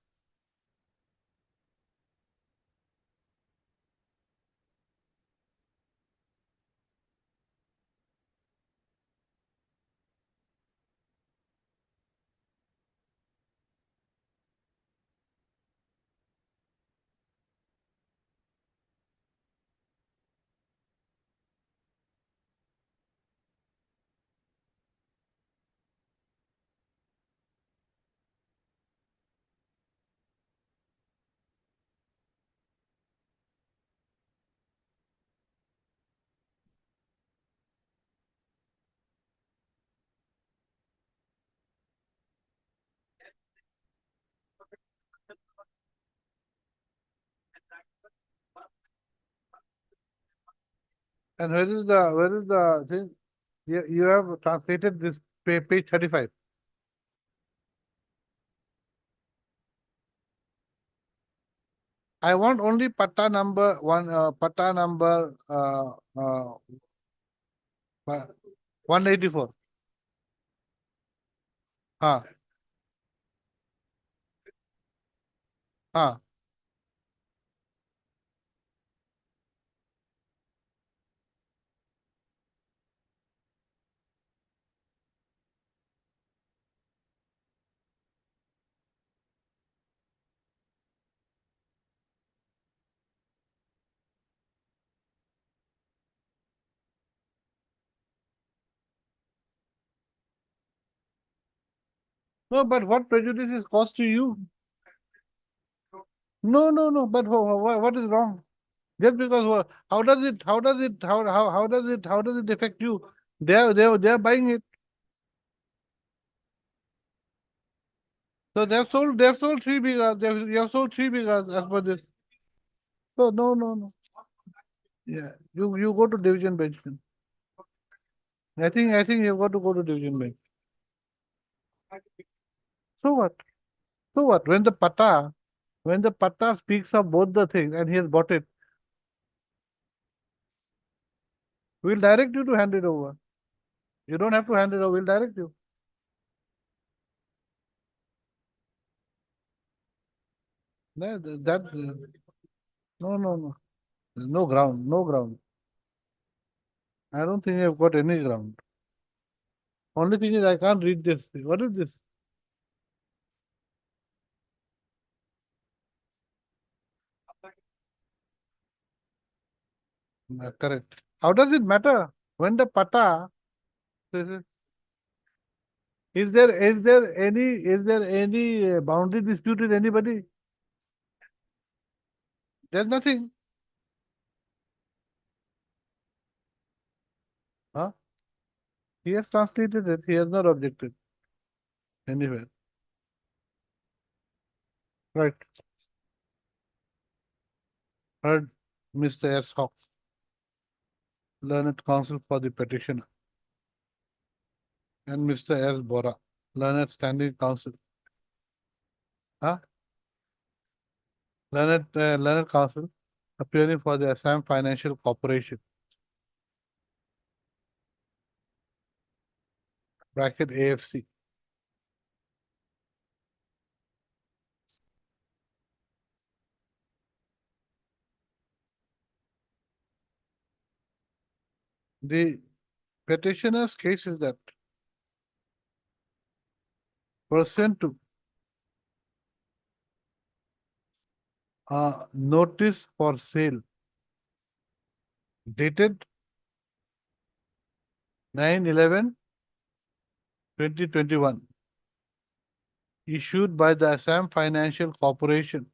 And where is the thing? You have translated this page 35. I want only Pata number one, Pata number 184. Huh. Huh. No, but what prejudice is caused to you? No, no, no. But what is wrong? Just because how does it affect you? They are buying it. So they have sold 3 bigas. They have sold 3 bigas as per this. So no, no, no. Yeah, you go to division bench. Then. I think you've got to go to division bench. So what? So what? When the Pata speaks of both the things and he has bought it, we'll direct you to hand it over. You don't have to hand it over. We'll direct you. No, no, no. There's no ground. No ground. I don't think you've got any ground. Only thing is I can't read this. What is this? Correct. How does it matter when the Pata this is there any boundary dispute with anybody? There's nothing. He has translated it. He has not objected anywhere. Right. Heard Mr. S. Hawks, learned counsel for the petitioner, and Mr. S. Bora, learned standing counsel. Huh? Learned counsel appearing for the Assam Financial Corporation, bracket AFC. The petitioner's case is that pursuant to a notice for sale dated 9/11/2021 issued by the Assam Financial Corporation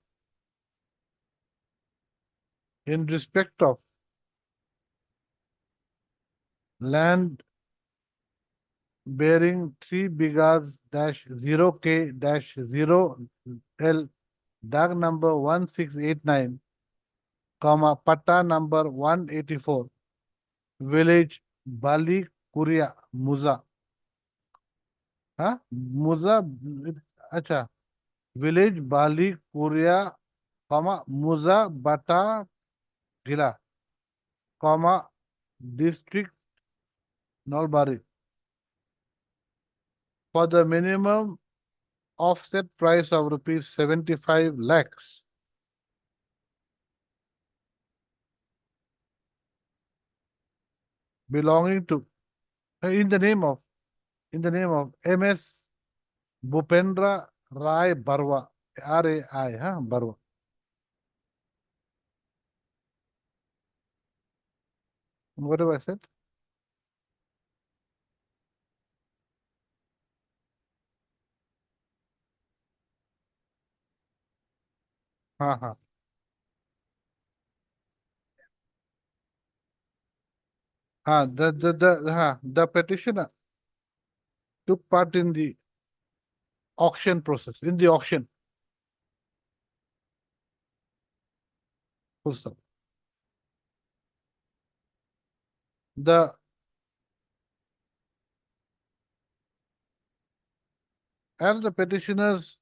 in respect of land bearing 3 bigas dash 0K dash 0L dag number 1689, comma, patta number 184, village Bali Kuria, Muza. Huh? Muza, acha, village Bali Kuria, comma, Muza Bata Gila, comma, district Nalbari, for the minimum offset price of rupees 75 lakhs. Belonging to, in the name of, MS Bhupendra Rai Barwa, RAI, huh? Barwa. What have I said? Uh-huh. The petitioner took part in the auction process, in the auction. Full stop. The as the petitioner's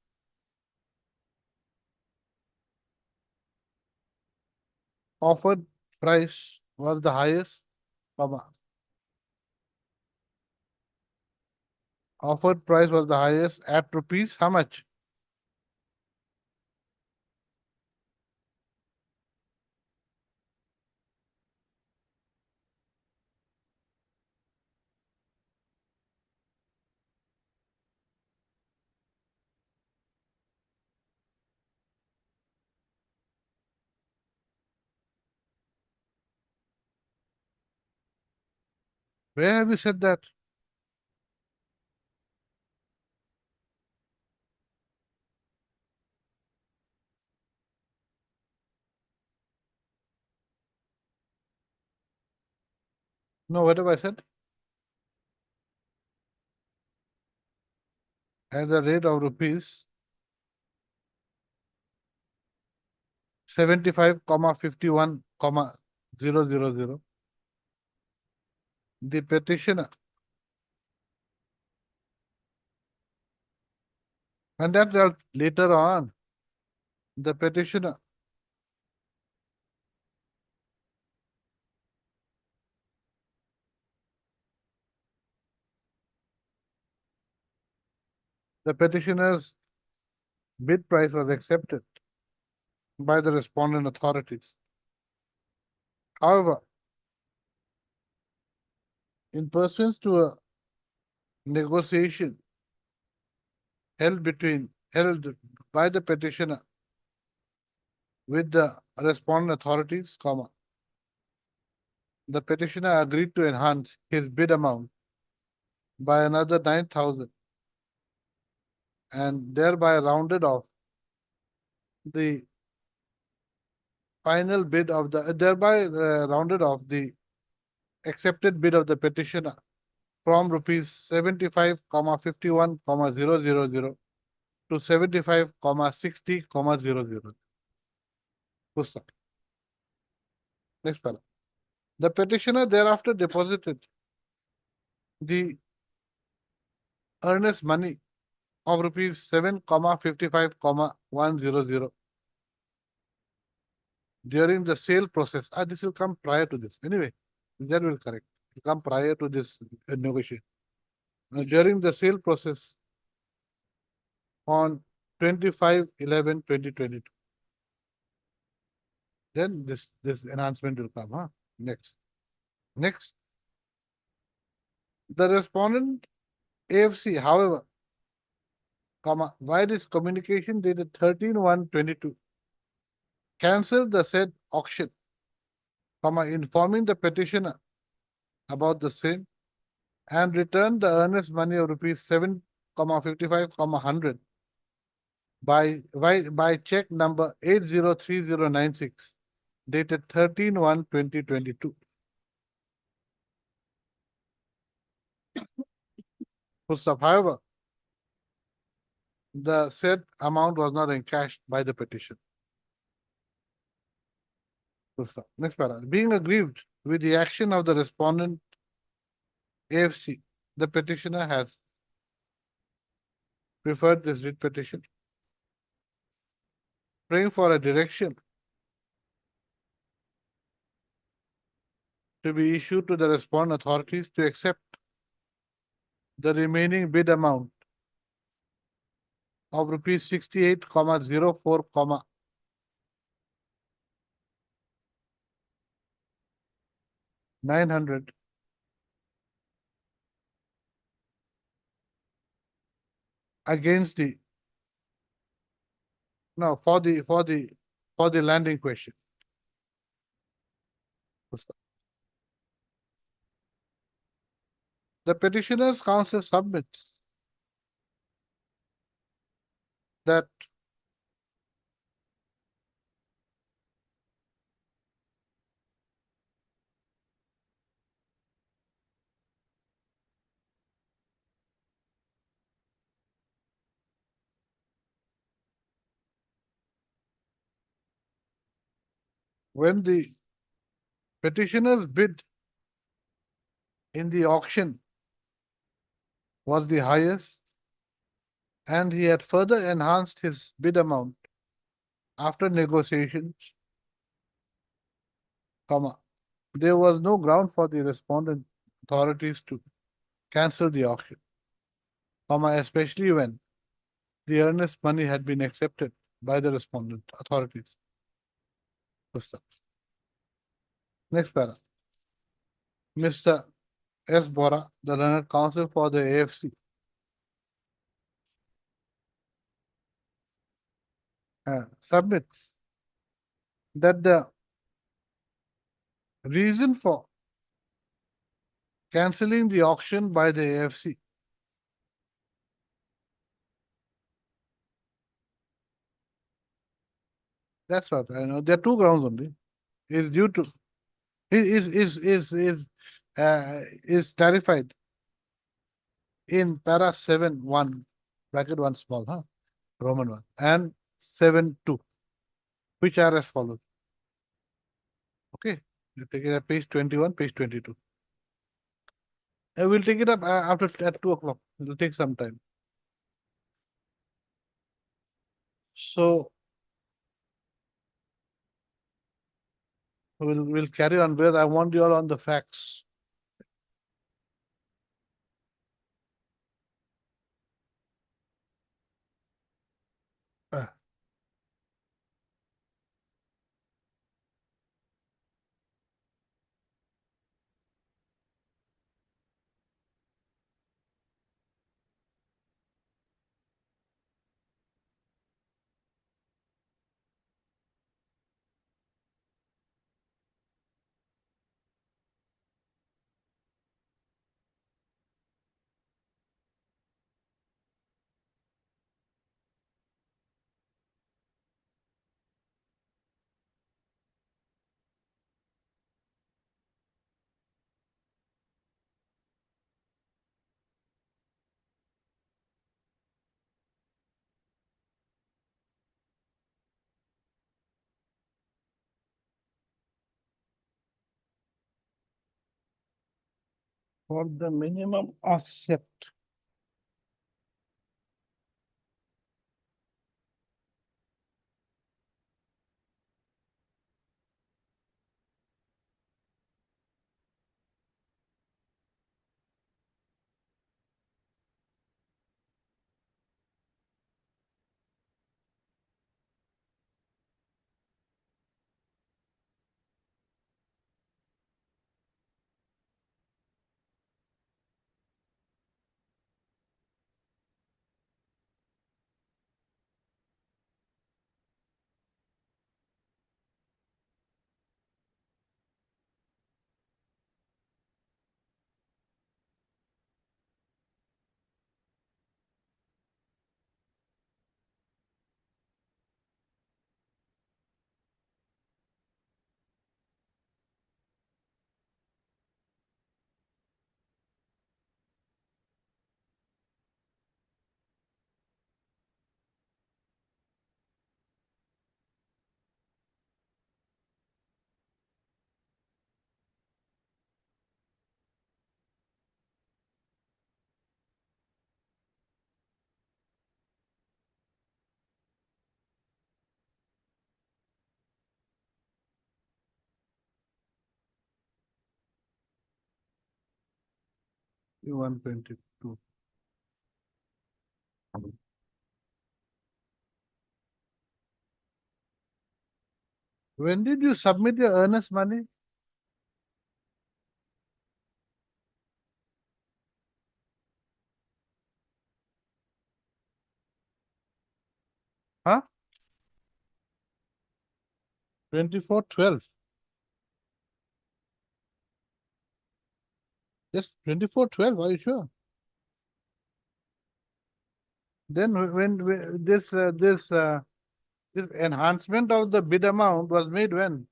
offered price was the highest, comma, offered price was the highest at rupees how much? Where have you said that? No, what have I said? At the rate of rupees 75, 51, 000. The petitioner, and that later on, the petitioner the petitioner's bid price was accepted by the respondent authorities. However, in pursuance to a negotiation held by the petitioner with the respondent authorities, comma, the petitioner agreed to enhance his bid amount by another 9,000 and thereby rounded off the final bid of the accepted bid of the petitioner from rupees 75, 51, 000 to 75, 60, 00. Pusta. Next para. The petitioner thereafter deposited the earnest money of rupees 7, 55, 100 during the sale process. This will come prior to this. Anyway, that will correct. It will come prior to this negotiation. During the sale process on 25/11/2022. Then this enhancement will come. Next. Next. The respondent AFC, however, via this communication dated 13/1/22, cancelled the said auction, informing the petitioner about the same and returned the earnest money of rupees 7, 55, 100 by check number 803096 dated 13/1/2022. Full stop. However, the said amount was not encashed by the petition. Full stop. Next paragraph. Being aggrieved with the action of the respondent AFC, the petitioner has preferred this writ petition, praying for a direction to be issued to the respondent authorities to accept the remaining bid amount of rupees 68,04, 900 against the no for the landing question. The petitioner's counsel submits that when the petitioner's bid in the auction was the highest and he had further enhanced his bid amount after negotiations, there was no ground for the respondent authorities to cancel the auction, especially when the earnest money had been accepted by the respondent authorities. Next para. Mr. S. Bora, the learned counsel for the AFC, submits that the reason for cancelling the auction by the AFC that's what I know. There are two grounds only. Is due to is clarified in para 7:1, bracket 1 small, Roman 1, and 7:2, which are as follows. Okay, you take it at page 21, page 22. And we'll take it up after at 2 o'clock. It will take some time. So we'll carry on with. I want you all on the facts. Uh, for the minimum offset. $122. When did you submit your earnest money? Huh? 24/12. Yes, 24/12. Are you sure? Then when this enhancement of the bid amount was made when?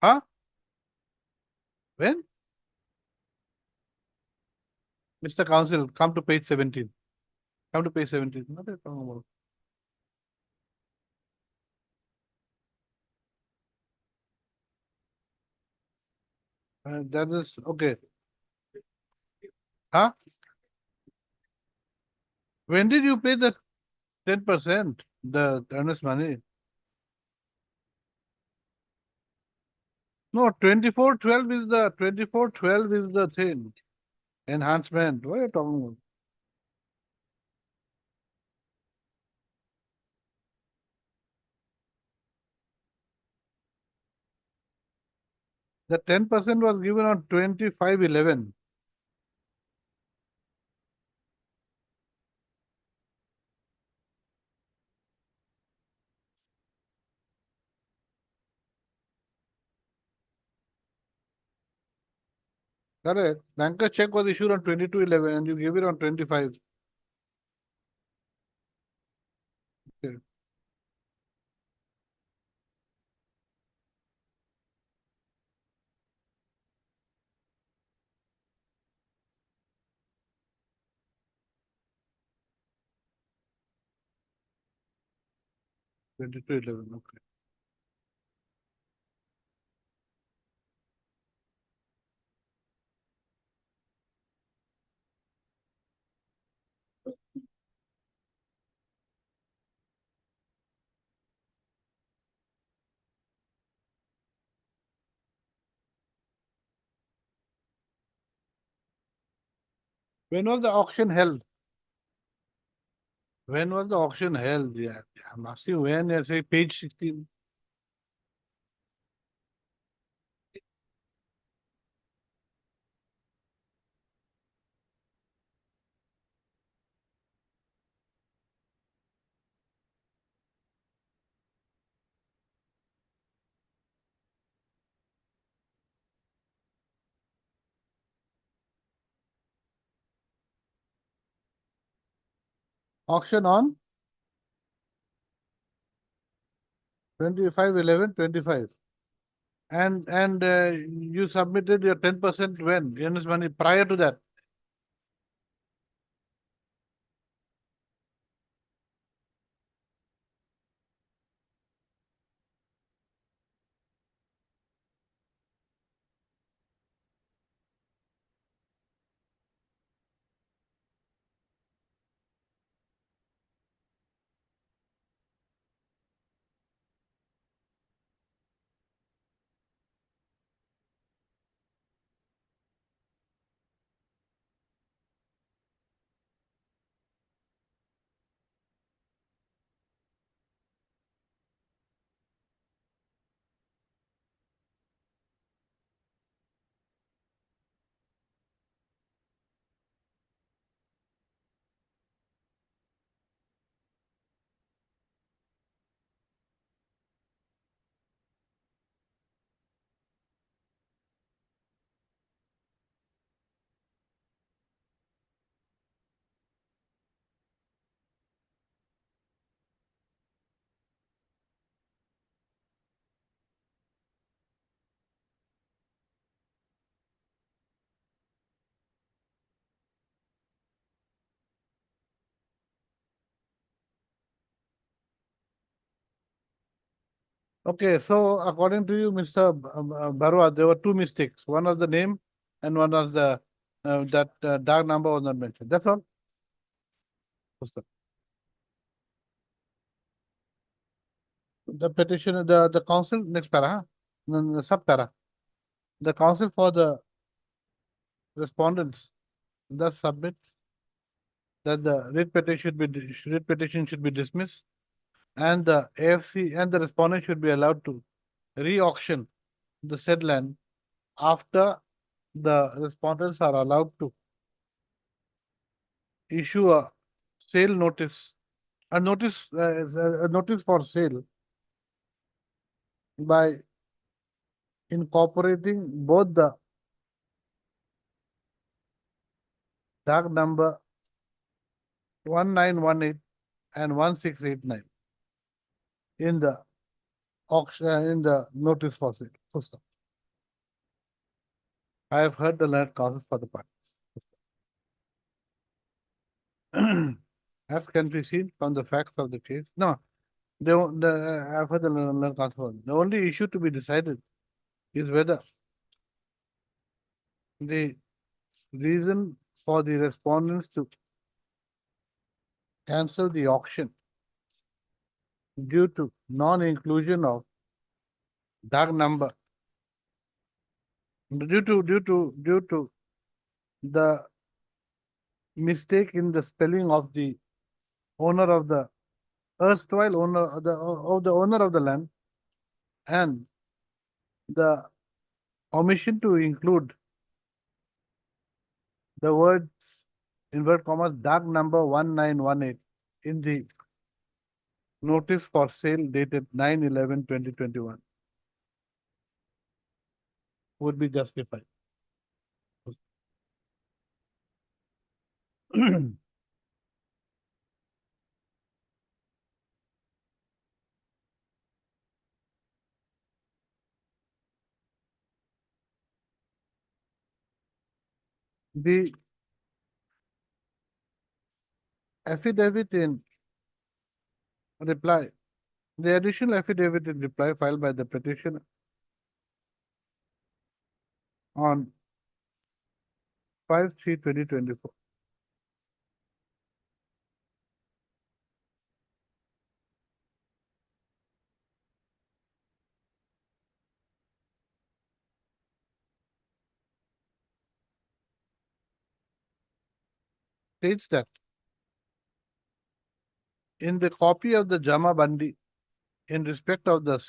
Huh? When? Mr. Council, come to page 17. Come to page 17. What are you talking about? That is okay. Huh? When did you pay the 10%, the earnest money? No, 24/12 is the thing. Enhancement. What are you talking about? The 10% was given on 25/11. Correct. Banker check was issued on 22/11 and you gave it on 25. Okay. 22/11. Okay. When was the auction held? When was the auction held? Yeah, I'm asking when. I say page 16. Auction on 25/11/25. And you submitted your 10% when? Earnest money prior to that. Okay, so according to you, Mr. Barua, there were two mistakes. One was the name and one was the that dark number was not mentioned. That's all. Pusta. The petition, the council, next para, huh? Sub para. The council for the respondents thus submits that the writ petition should be dismissed, and the AFC and the respondent should be allowed to re-auction the said land after the respondents are allowed to issue a sale notice, a notice for sale by incorporating both the dark number 1918 and 1689 in the auction in the notice for sale. Full stop. I have heard the learned causes for the parties. As can be seen from the facts of the case. No, I've heard the learned causes for the only issue to be decided is whether the reason for the respondents to cancel the auction due to non-inclusion of dark number due to the mistake in the spelling of the owner of the erstwhile owner of the owner of the land and the omission to include the words invert commas dark number 1918 in the notice for sale dated 9/11/2021 would be justified. The affidavit in reply, the additional affidavit in reply filed by the petitioner on 5/3/2024 states that in the copy of the Jama Bandi in respect of the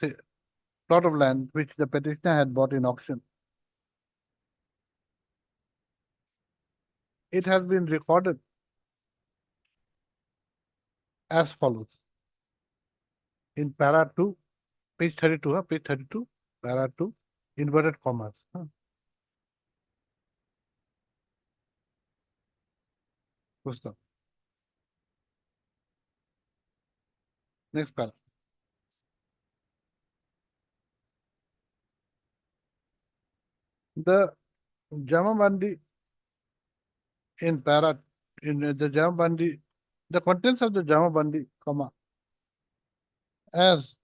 plot of land which the petitioner had bought in auction, it has been recorded as follows. In para 2, page 32, page 32, para 2, inverted commas. Question. Next para. The Jama Bandi in para, in the Jama Bandi, the contents of the Jama Bandi, comma, as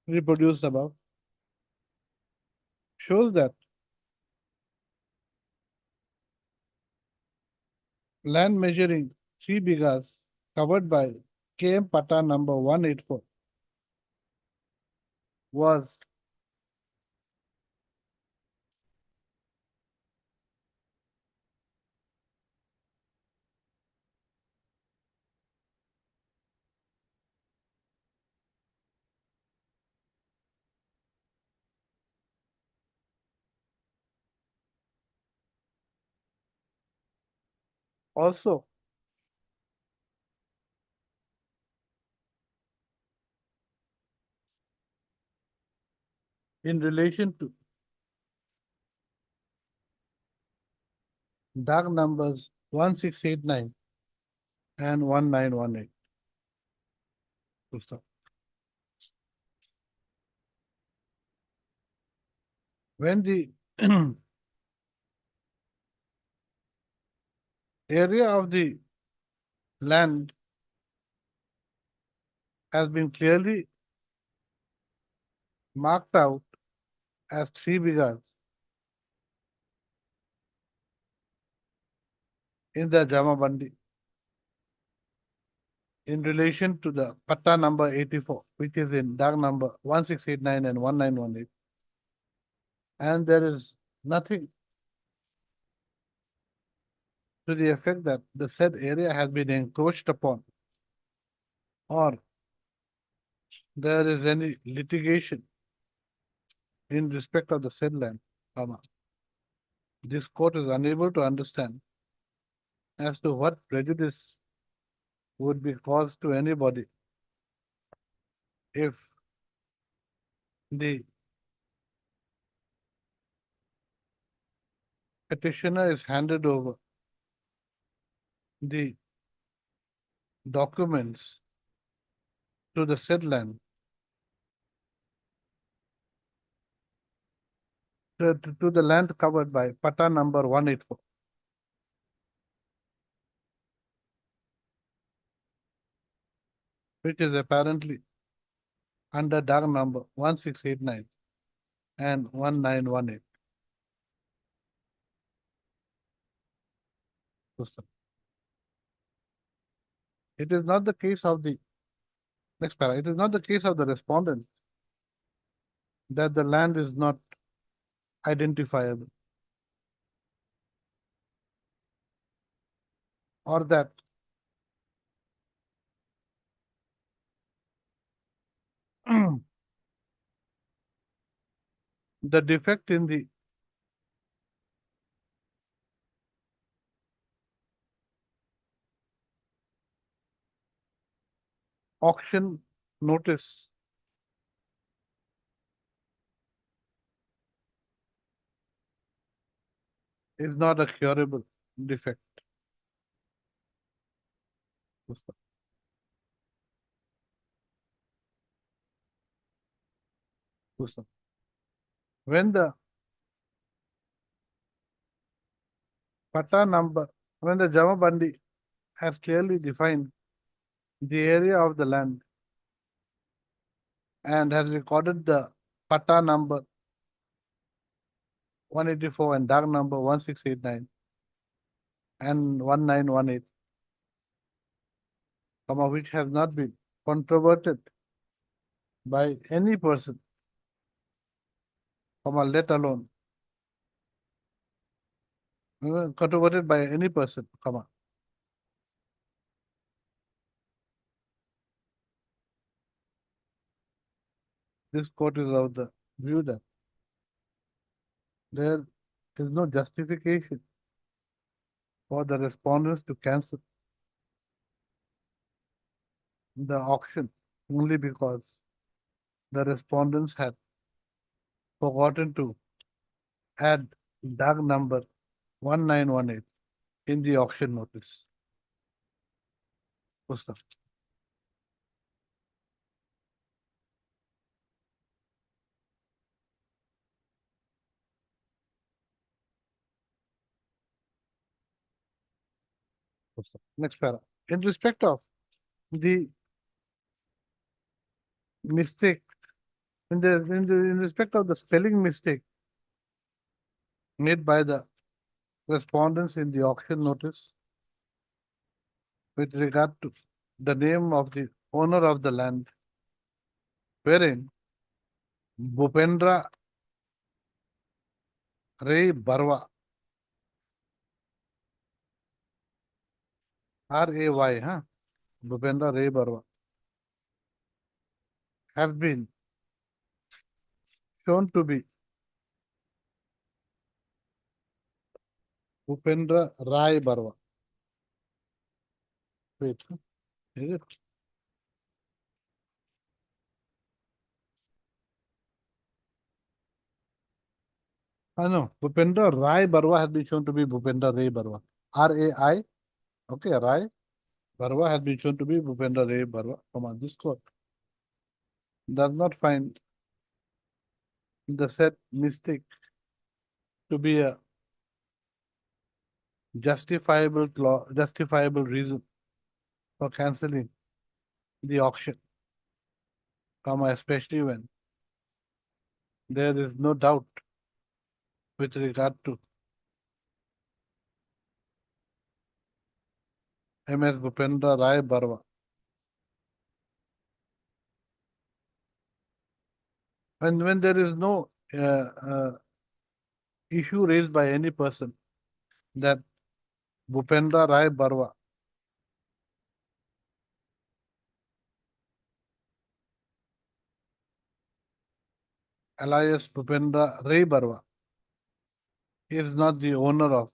reproduced above, shows that land measuring 3 bighas covered by KM Pata number 184 was also in relation to dark numbers 1689 and 1918. Full stop. When the area of the land has been clearly marked out as 3 bighas in the Jamabandi in relation to the Patta number 84, which is in dark number 1689 and 1918. And there is nothing to the effect that the said area has been encroached upon or there is any litigation in respect of the said land, comma. This court is unable to understand as to what prejudice would be caused to anybody if the petitioner is handed over the documents to the said land to the land covered by Pata number 184, which is apparently under dark number 1689 and 1918. System. It is not the case of the next para. It is not the case of the respondent that the land is not identifiable or that the defect in the auction notice is not a curable defect. When the Pata number, when the Jamabandi has clearly defined the area of the land and has recorded the Pata number 184 and dark number 1689 and 1918, which has not been controverted by any person, let alone controverted by any person, this court is of the view that there is no justification for the respondents to cancel the auction only because the respondents had forgotten to add dark number 1918 in the auction notice. Pusta. Next para. In respect of the mistake, in respect of the spelling mistake made by the respondents in the auction notice with regard to the name of the owner of the land, wherein Bhupendra Ray Barwa, R-A-Y, Bhupendra Ray Barwa, has been shown to be Bhupendra Rai Barwa. Wait, is it? No, Bhupendra Rai Barwa has been shown to be Bhupendra Ray Barwa. R-A-I, okay, Rai Barwa has been shown to be Bhupendra Ray Barwa. This court does not find the said mistake to be a justifiable reason for cancelling the auction. especially when there is no doubt with regard to MS Bhupendra Rai Barwa. And when there is no issue raised by any person that Bhupendra Rai Barwa alias Bhupendra Rai Barwa is not the owner of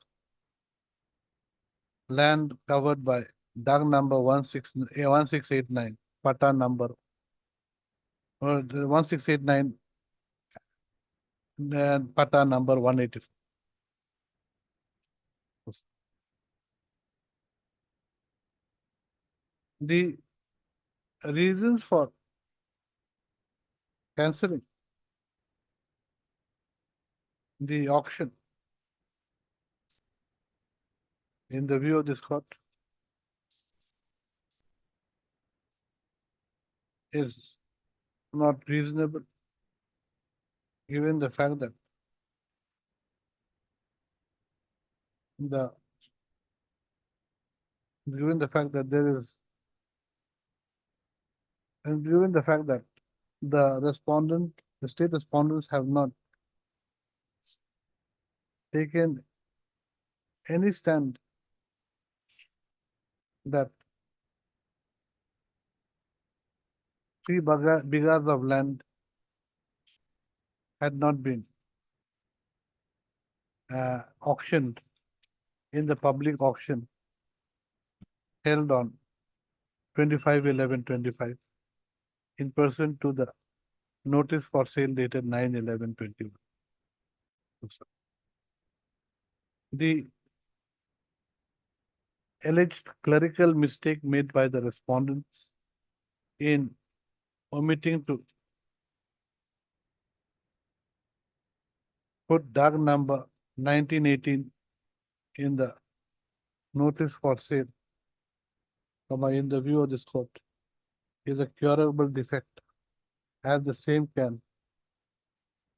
land covered by DAG number 1689, Pata number 1689, and Pata number 184. The reasons for cancelling the auction in the view of this court is not reasonable given the fact that the given the fact that there is and given the fact that the state respondents have not taken any stand that 3 bighas of land had not been auctioned in the public auction held on 25/11/25 in pursuant to the notice for sale dated 9/11/21. The alleged clerical mistake made by the respondents in omitting to put DAG number 1918 in the notice for sale, in the view of this court, is a curable defect, as the same can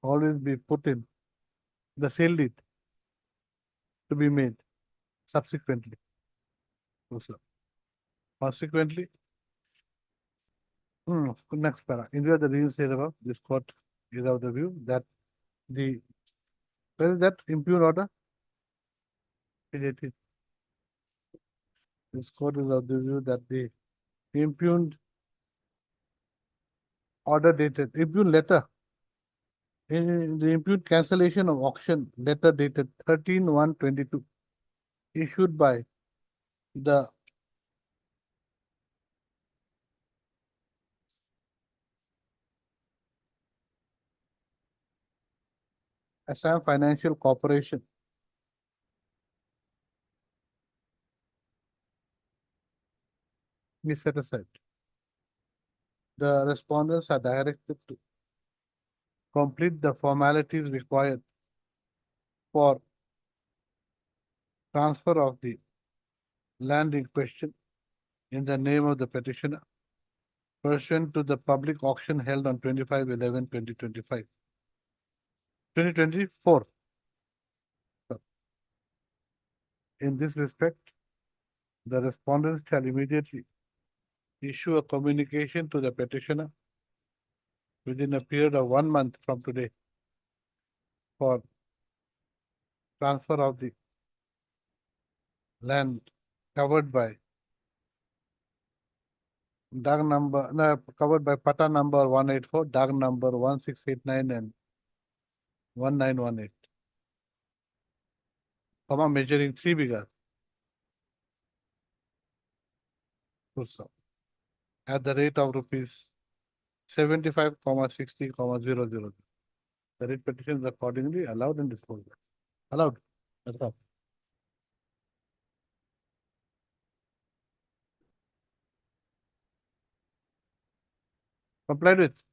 always be put in the sale deed to be made subsequently. Consequently, next para. In view of the reasons said above, this court is of the view that where is that impugned order? Page 18. This court is of the view that the impugned impugned letter, in the impugned cancellation of auction letter dated 13/1/22, issued by the Assam Financial Corporation is set aside. The respondents are directed to complete the formalities required for transfer of the land in question in the name of the petitioner pursuant to the public auction held on 25/11/2025. 2024. In this respect, the respondents shall immediately issue a communication to the petitioner within a period of 1 month from today for transfer of the land covered by DAG number, covered by Pata number 184, DAG number 1689 and 1918, measuring 3 bighas. At the rate of rupees 75, 60, 000. The rate petition is accordingly allowed and disposed of. Allowed. That's all. Complied with.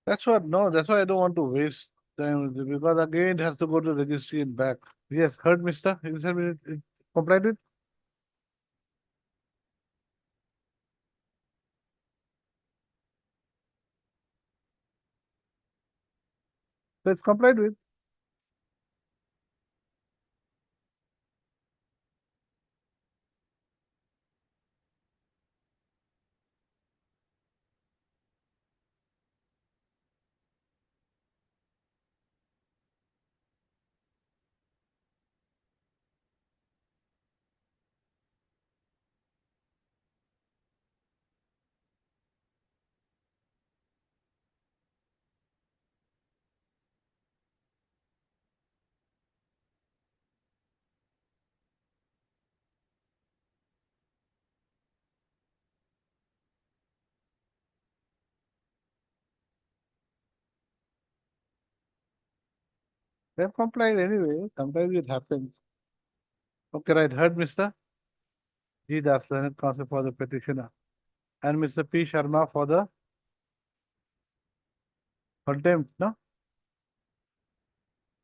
That's what, no, that's why I don't want to waste Then, because again it has to go to registry and back. Yes, heard, mister? You said it complied with? So it's complied with. They've complied anyway. Sometimes it happens. Okay, right. Heard, Mr. G. Das, Learned Counsel for the petitioner. And Mr. P. Sharma for the contempt, no?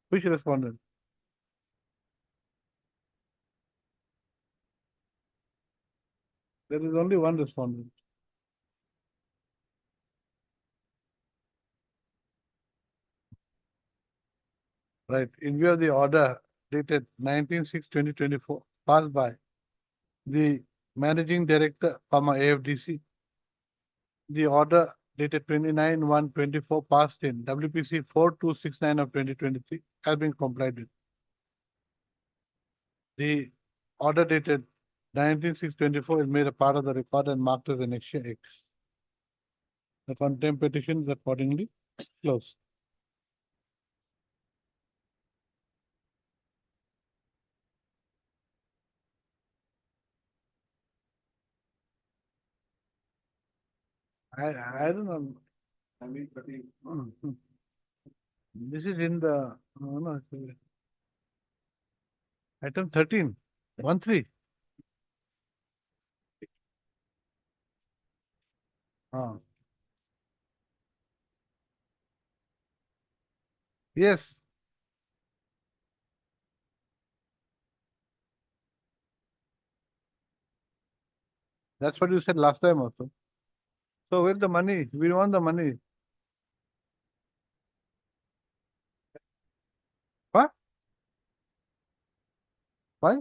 Which respondent? There is only one respondent. Right. In view of the order dated 19/6/2024, passed by the Managing Director, AFDC, the order dated 29/1/24 passed in WPC 4269 of 2023 has been complied with. The order dated 19/6/24 is made a part of the record and marked as an X. The contempt petition is accordingly closed. I don't know. I mean, but This is in the no, item 13. 1-3. Ah. Yes. That's what you said last time also. So where's the money? We want the money. What? Why?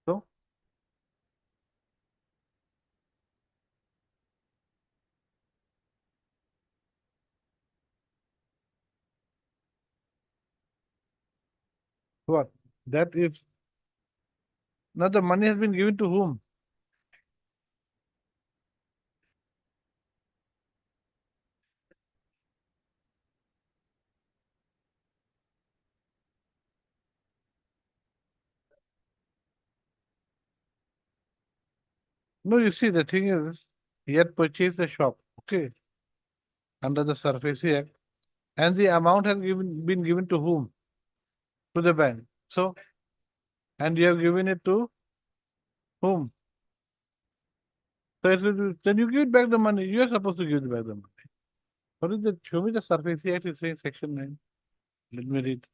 So what? That if now the money has been given to whom? No, you see, the thing is, he had purchased the shop, okay, under the SARFAESI Act, and the amount has been given to whom? To the bank. So, and you have given it to whom? So then you give it back the money. You are supposed to give it back the money. What is the show me the SARFAESI Act is saying section 9. Let me read.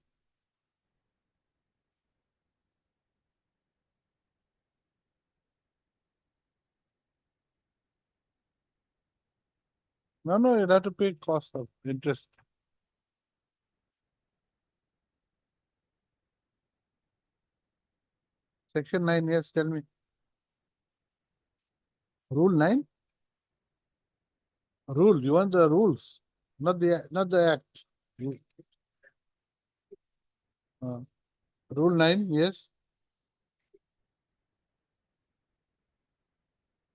No, you have to pay cost of interest. Section 9, yes, tell me. Rule 9? Rule, you want the rules, not the act. Uh, Rule 9, yes.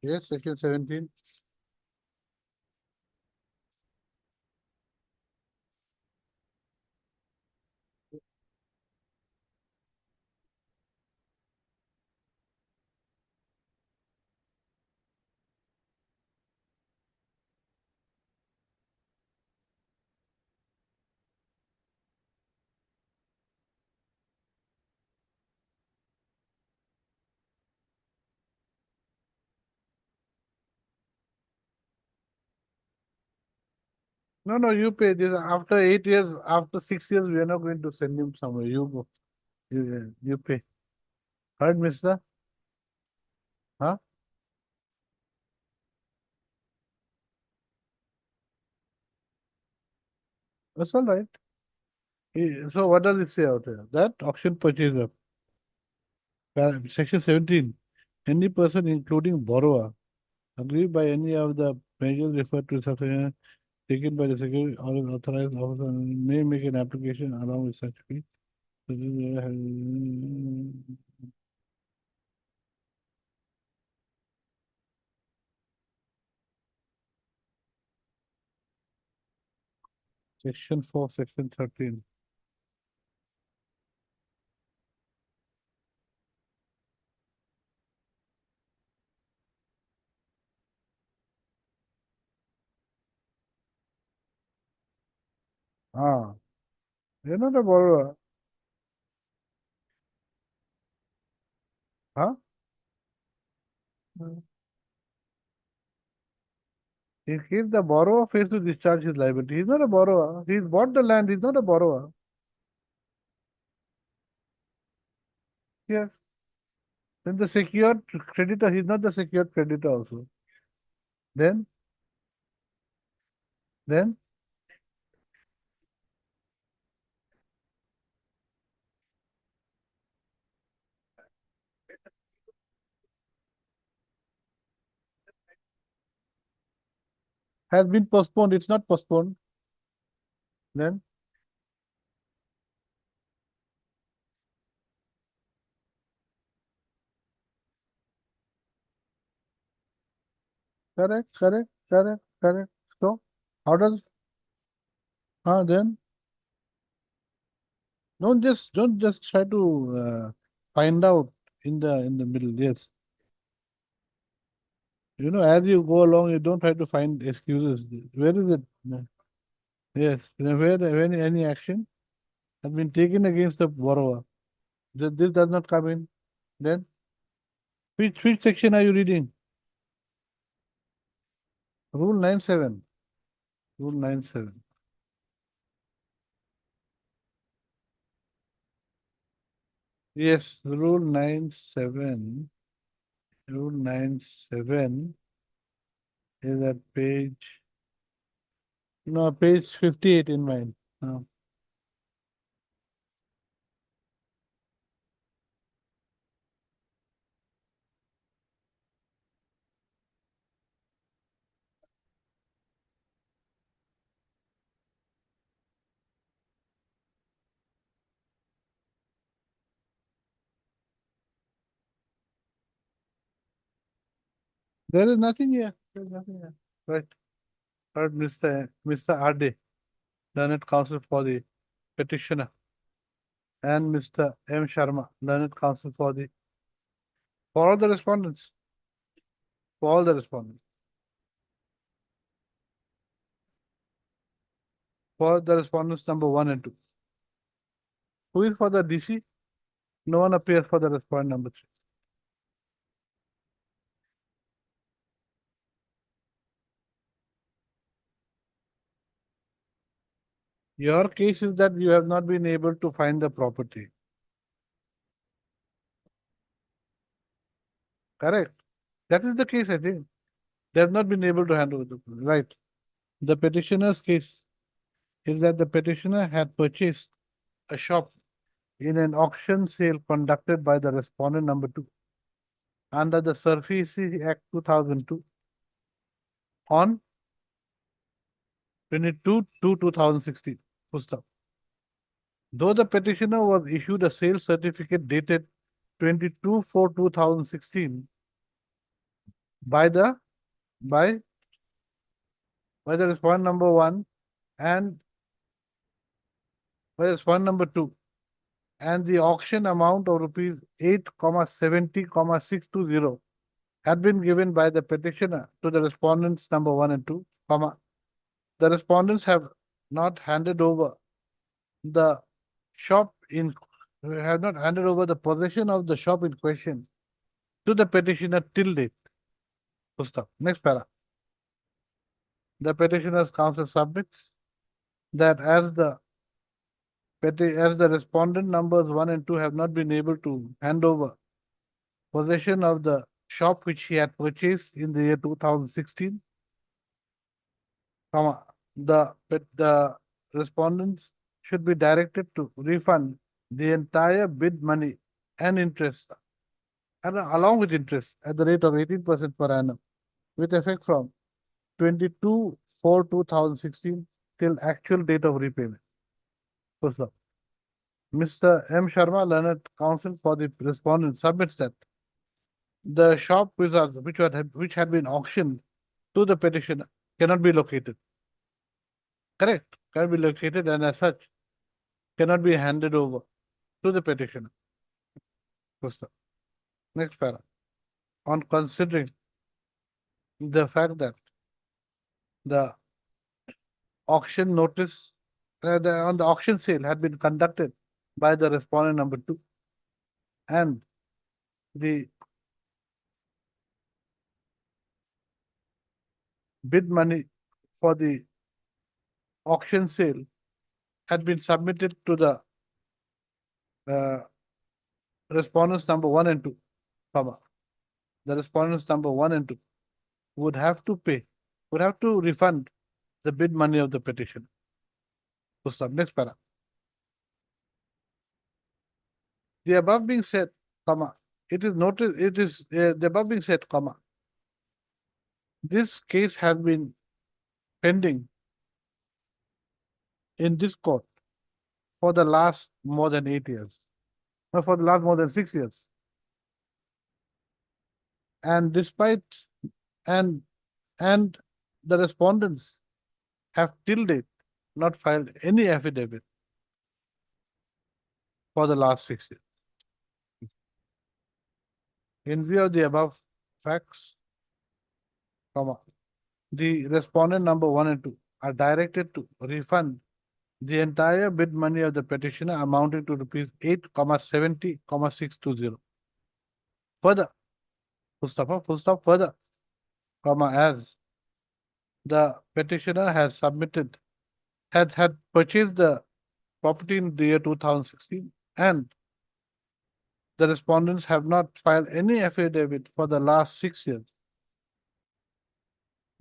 Yes, section 17. No, no, you pay this after 8 years, after 6 years, we are not going to send him somewhere. You go. You pay. Heard, mister? Huh? That's all right. So what does it say out here? That auction purchaser, section 17. Any person, including borrower, aggrieved by any of the measures referred to section taken by the secretary or an authorized officer may make an application along with such fee. Section 4, section 13. Ah, you're not a borrower. Huh? He's the borrower faced to discharge his liability. He's not a borrower. He's bought the land. He's not a borrower. Yes. Then the secured creditor, he's not the secured creditor also. Then, then has been postponed. It's not postponed. Then, correct, correct, correct, correct. So, how does, then, don't just try to find out in the middle. Yes. As you go along, you don't try to find excuses. Where is it? Yes. Where any action has been taken against the borrower. This does not come in. Then, which section are you reading? Rule 9.7. Rule 9.7. Yes, Rule 9.7. Rule 9.7 is at page 58 in mine. No. There is nothing here. There is nothing here. Right. Heard Mr. R.D., learned counsel for the petitioner, and Mr. M. Sharma, learned counsel for all the respondents. For all the respondents. For the respondents number 1 and 2. Who is for the DC? No one appears for the respondent number 3. Your case is that you have not been able to find the property. Correct. That is the case, I think. They have not been able to hand over the property. Right. The petitioner's case is that the petitioner had purchased a shop in an auction sale conducted by the respondent number 2 under the SARFAESI Act 2002 on 22/2/2016. Full stop. Though the petitioner was issued a sales certificate dated 22/4/2016 by the by by the respondent number 1 and by the respondent number 2, and the auction amount of rupees 8,70,620 had been given by the petitioner to the respondents number 1 and 2, the respondents have not handed over the shop in have not handed over the possession of the shop in question to the petitioner till date. Full stop. Next para. The petitioner's counsel submits that as the respondent numbers 1 and 2 have not been able to hand over possession of the shop which he had purchased in the year 2016, the respondents should be directed to refund the entire bid money and interest, and along with interest at the rate of 18% per annum, with effect from 22/4/2016 till actual date of repayment. First up, Mr. M. Sharma, learned counsel for the respondent, submits that the shop which had been auctioned to the petitioner cannot be located. Correct? Cannot be located, and as such cannot be handed over to the petitioner. First up. Next para. On considering the fact that the auction notice on the auction sale had been conducted by the respondent number 2, and the bid money for the auction sale had been submitted to the respondents number 1 and 2, comma. The respondents number 1 and 2 would have to refund the bid money of the petition. Next para. The above being said, comma, it is the above being said, comma, this case has been pending in this court for the last more than 8 years, for the last more than 6 years. And despite, and the respondents have till date not filed any affidavit for the last 6 years. In view of the above facts, comma, the respondent number 1 and 2 are directed to refund the entire bid money of the petitioner amounting to rupees 8,70,620. Further, full stop, further, comma, as the petitioner has had purchased the property in the year 2016, and the respondents have not filed any affidavit for the last 6 years,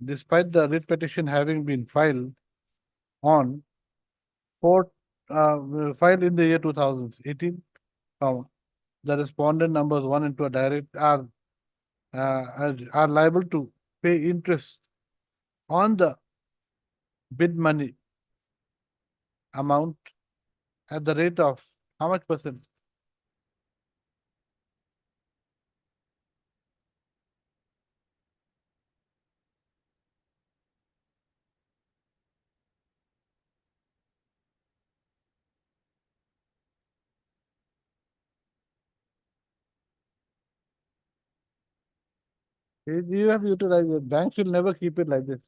despite the writ petition having been filed on filed in the year 2018, the respondent numbers 1 and 2 are liable to pay interest on the bid money amount at the rate of how much percent? You have utilized it. Banks will never keep it like this.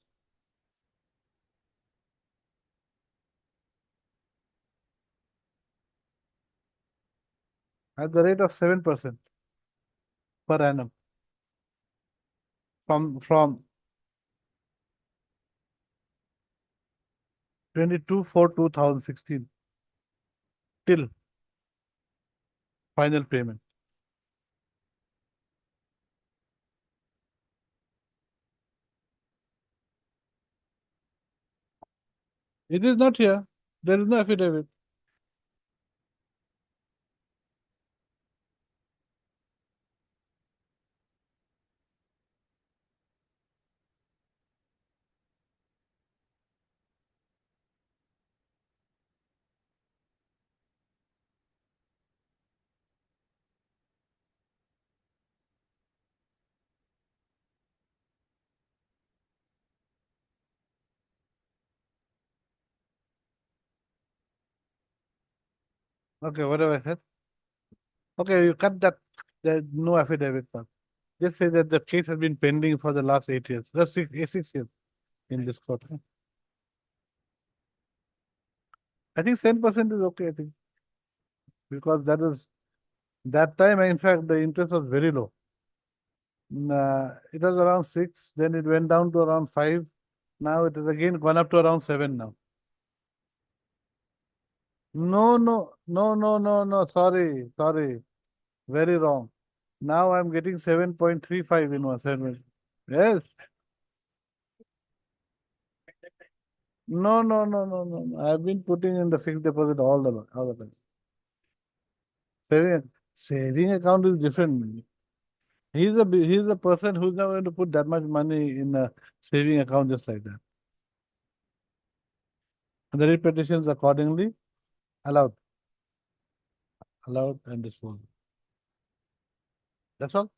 At the rate of 7% per annum from 22/4/2016 till final payment. It is not here. There is no affidavit. Okay, whatever I said. Okay, you cut that. There's no affidavit part. Just say that the case has been pending for the last 8 years. That's 6 years in this court. I think 7% is okay, I think. Because that time, in fact, the interest was very low. It was around 6, then it went down to around 5. Now it has again gone up to around 7 now. No. Sorry. Very wrong. Now I'm getting 7.35 in one assignment. Yes. No. I've been putting in the fixed deposit all the time. Saving account is different. He's the person who's not going to put that much money in a saving account just like that. And the repetitions accordingly allowed and disposed. That's all.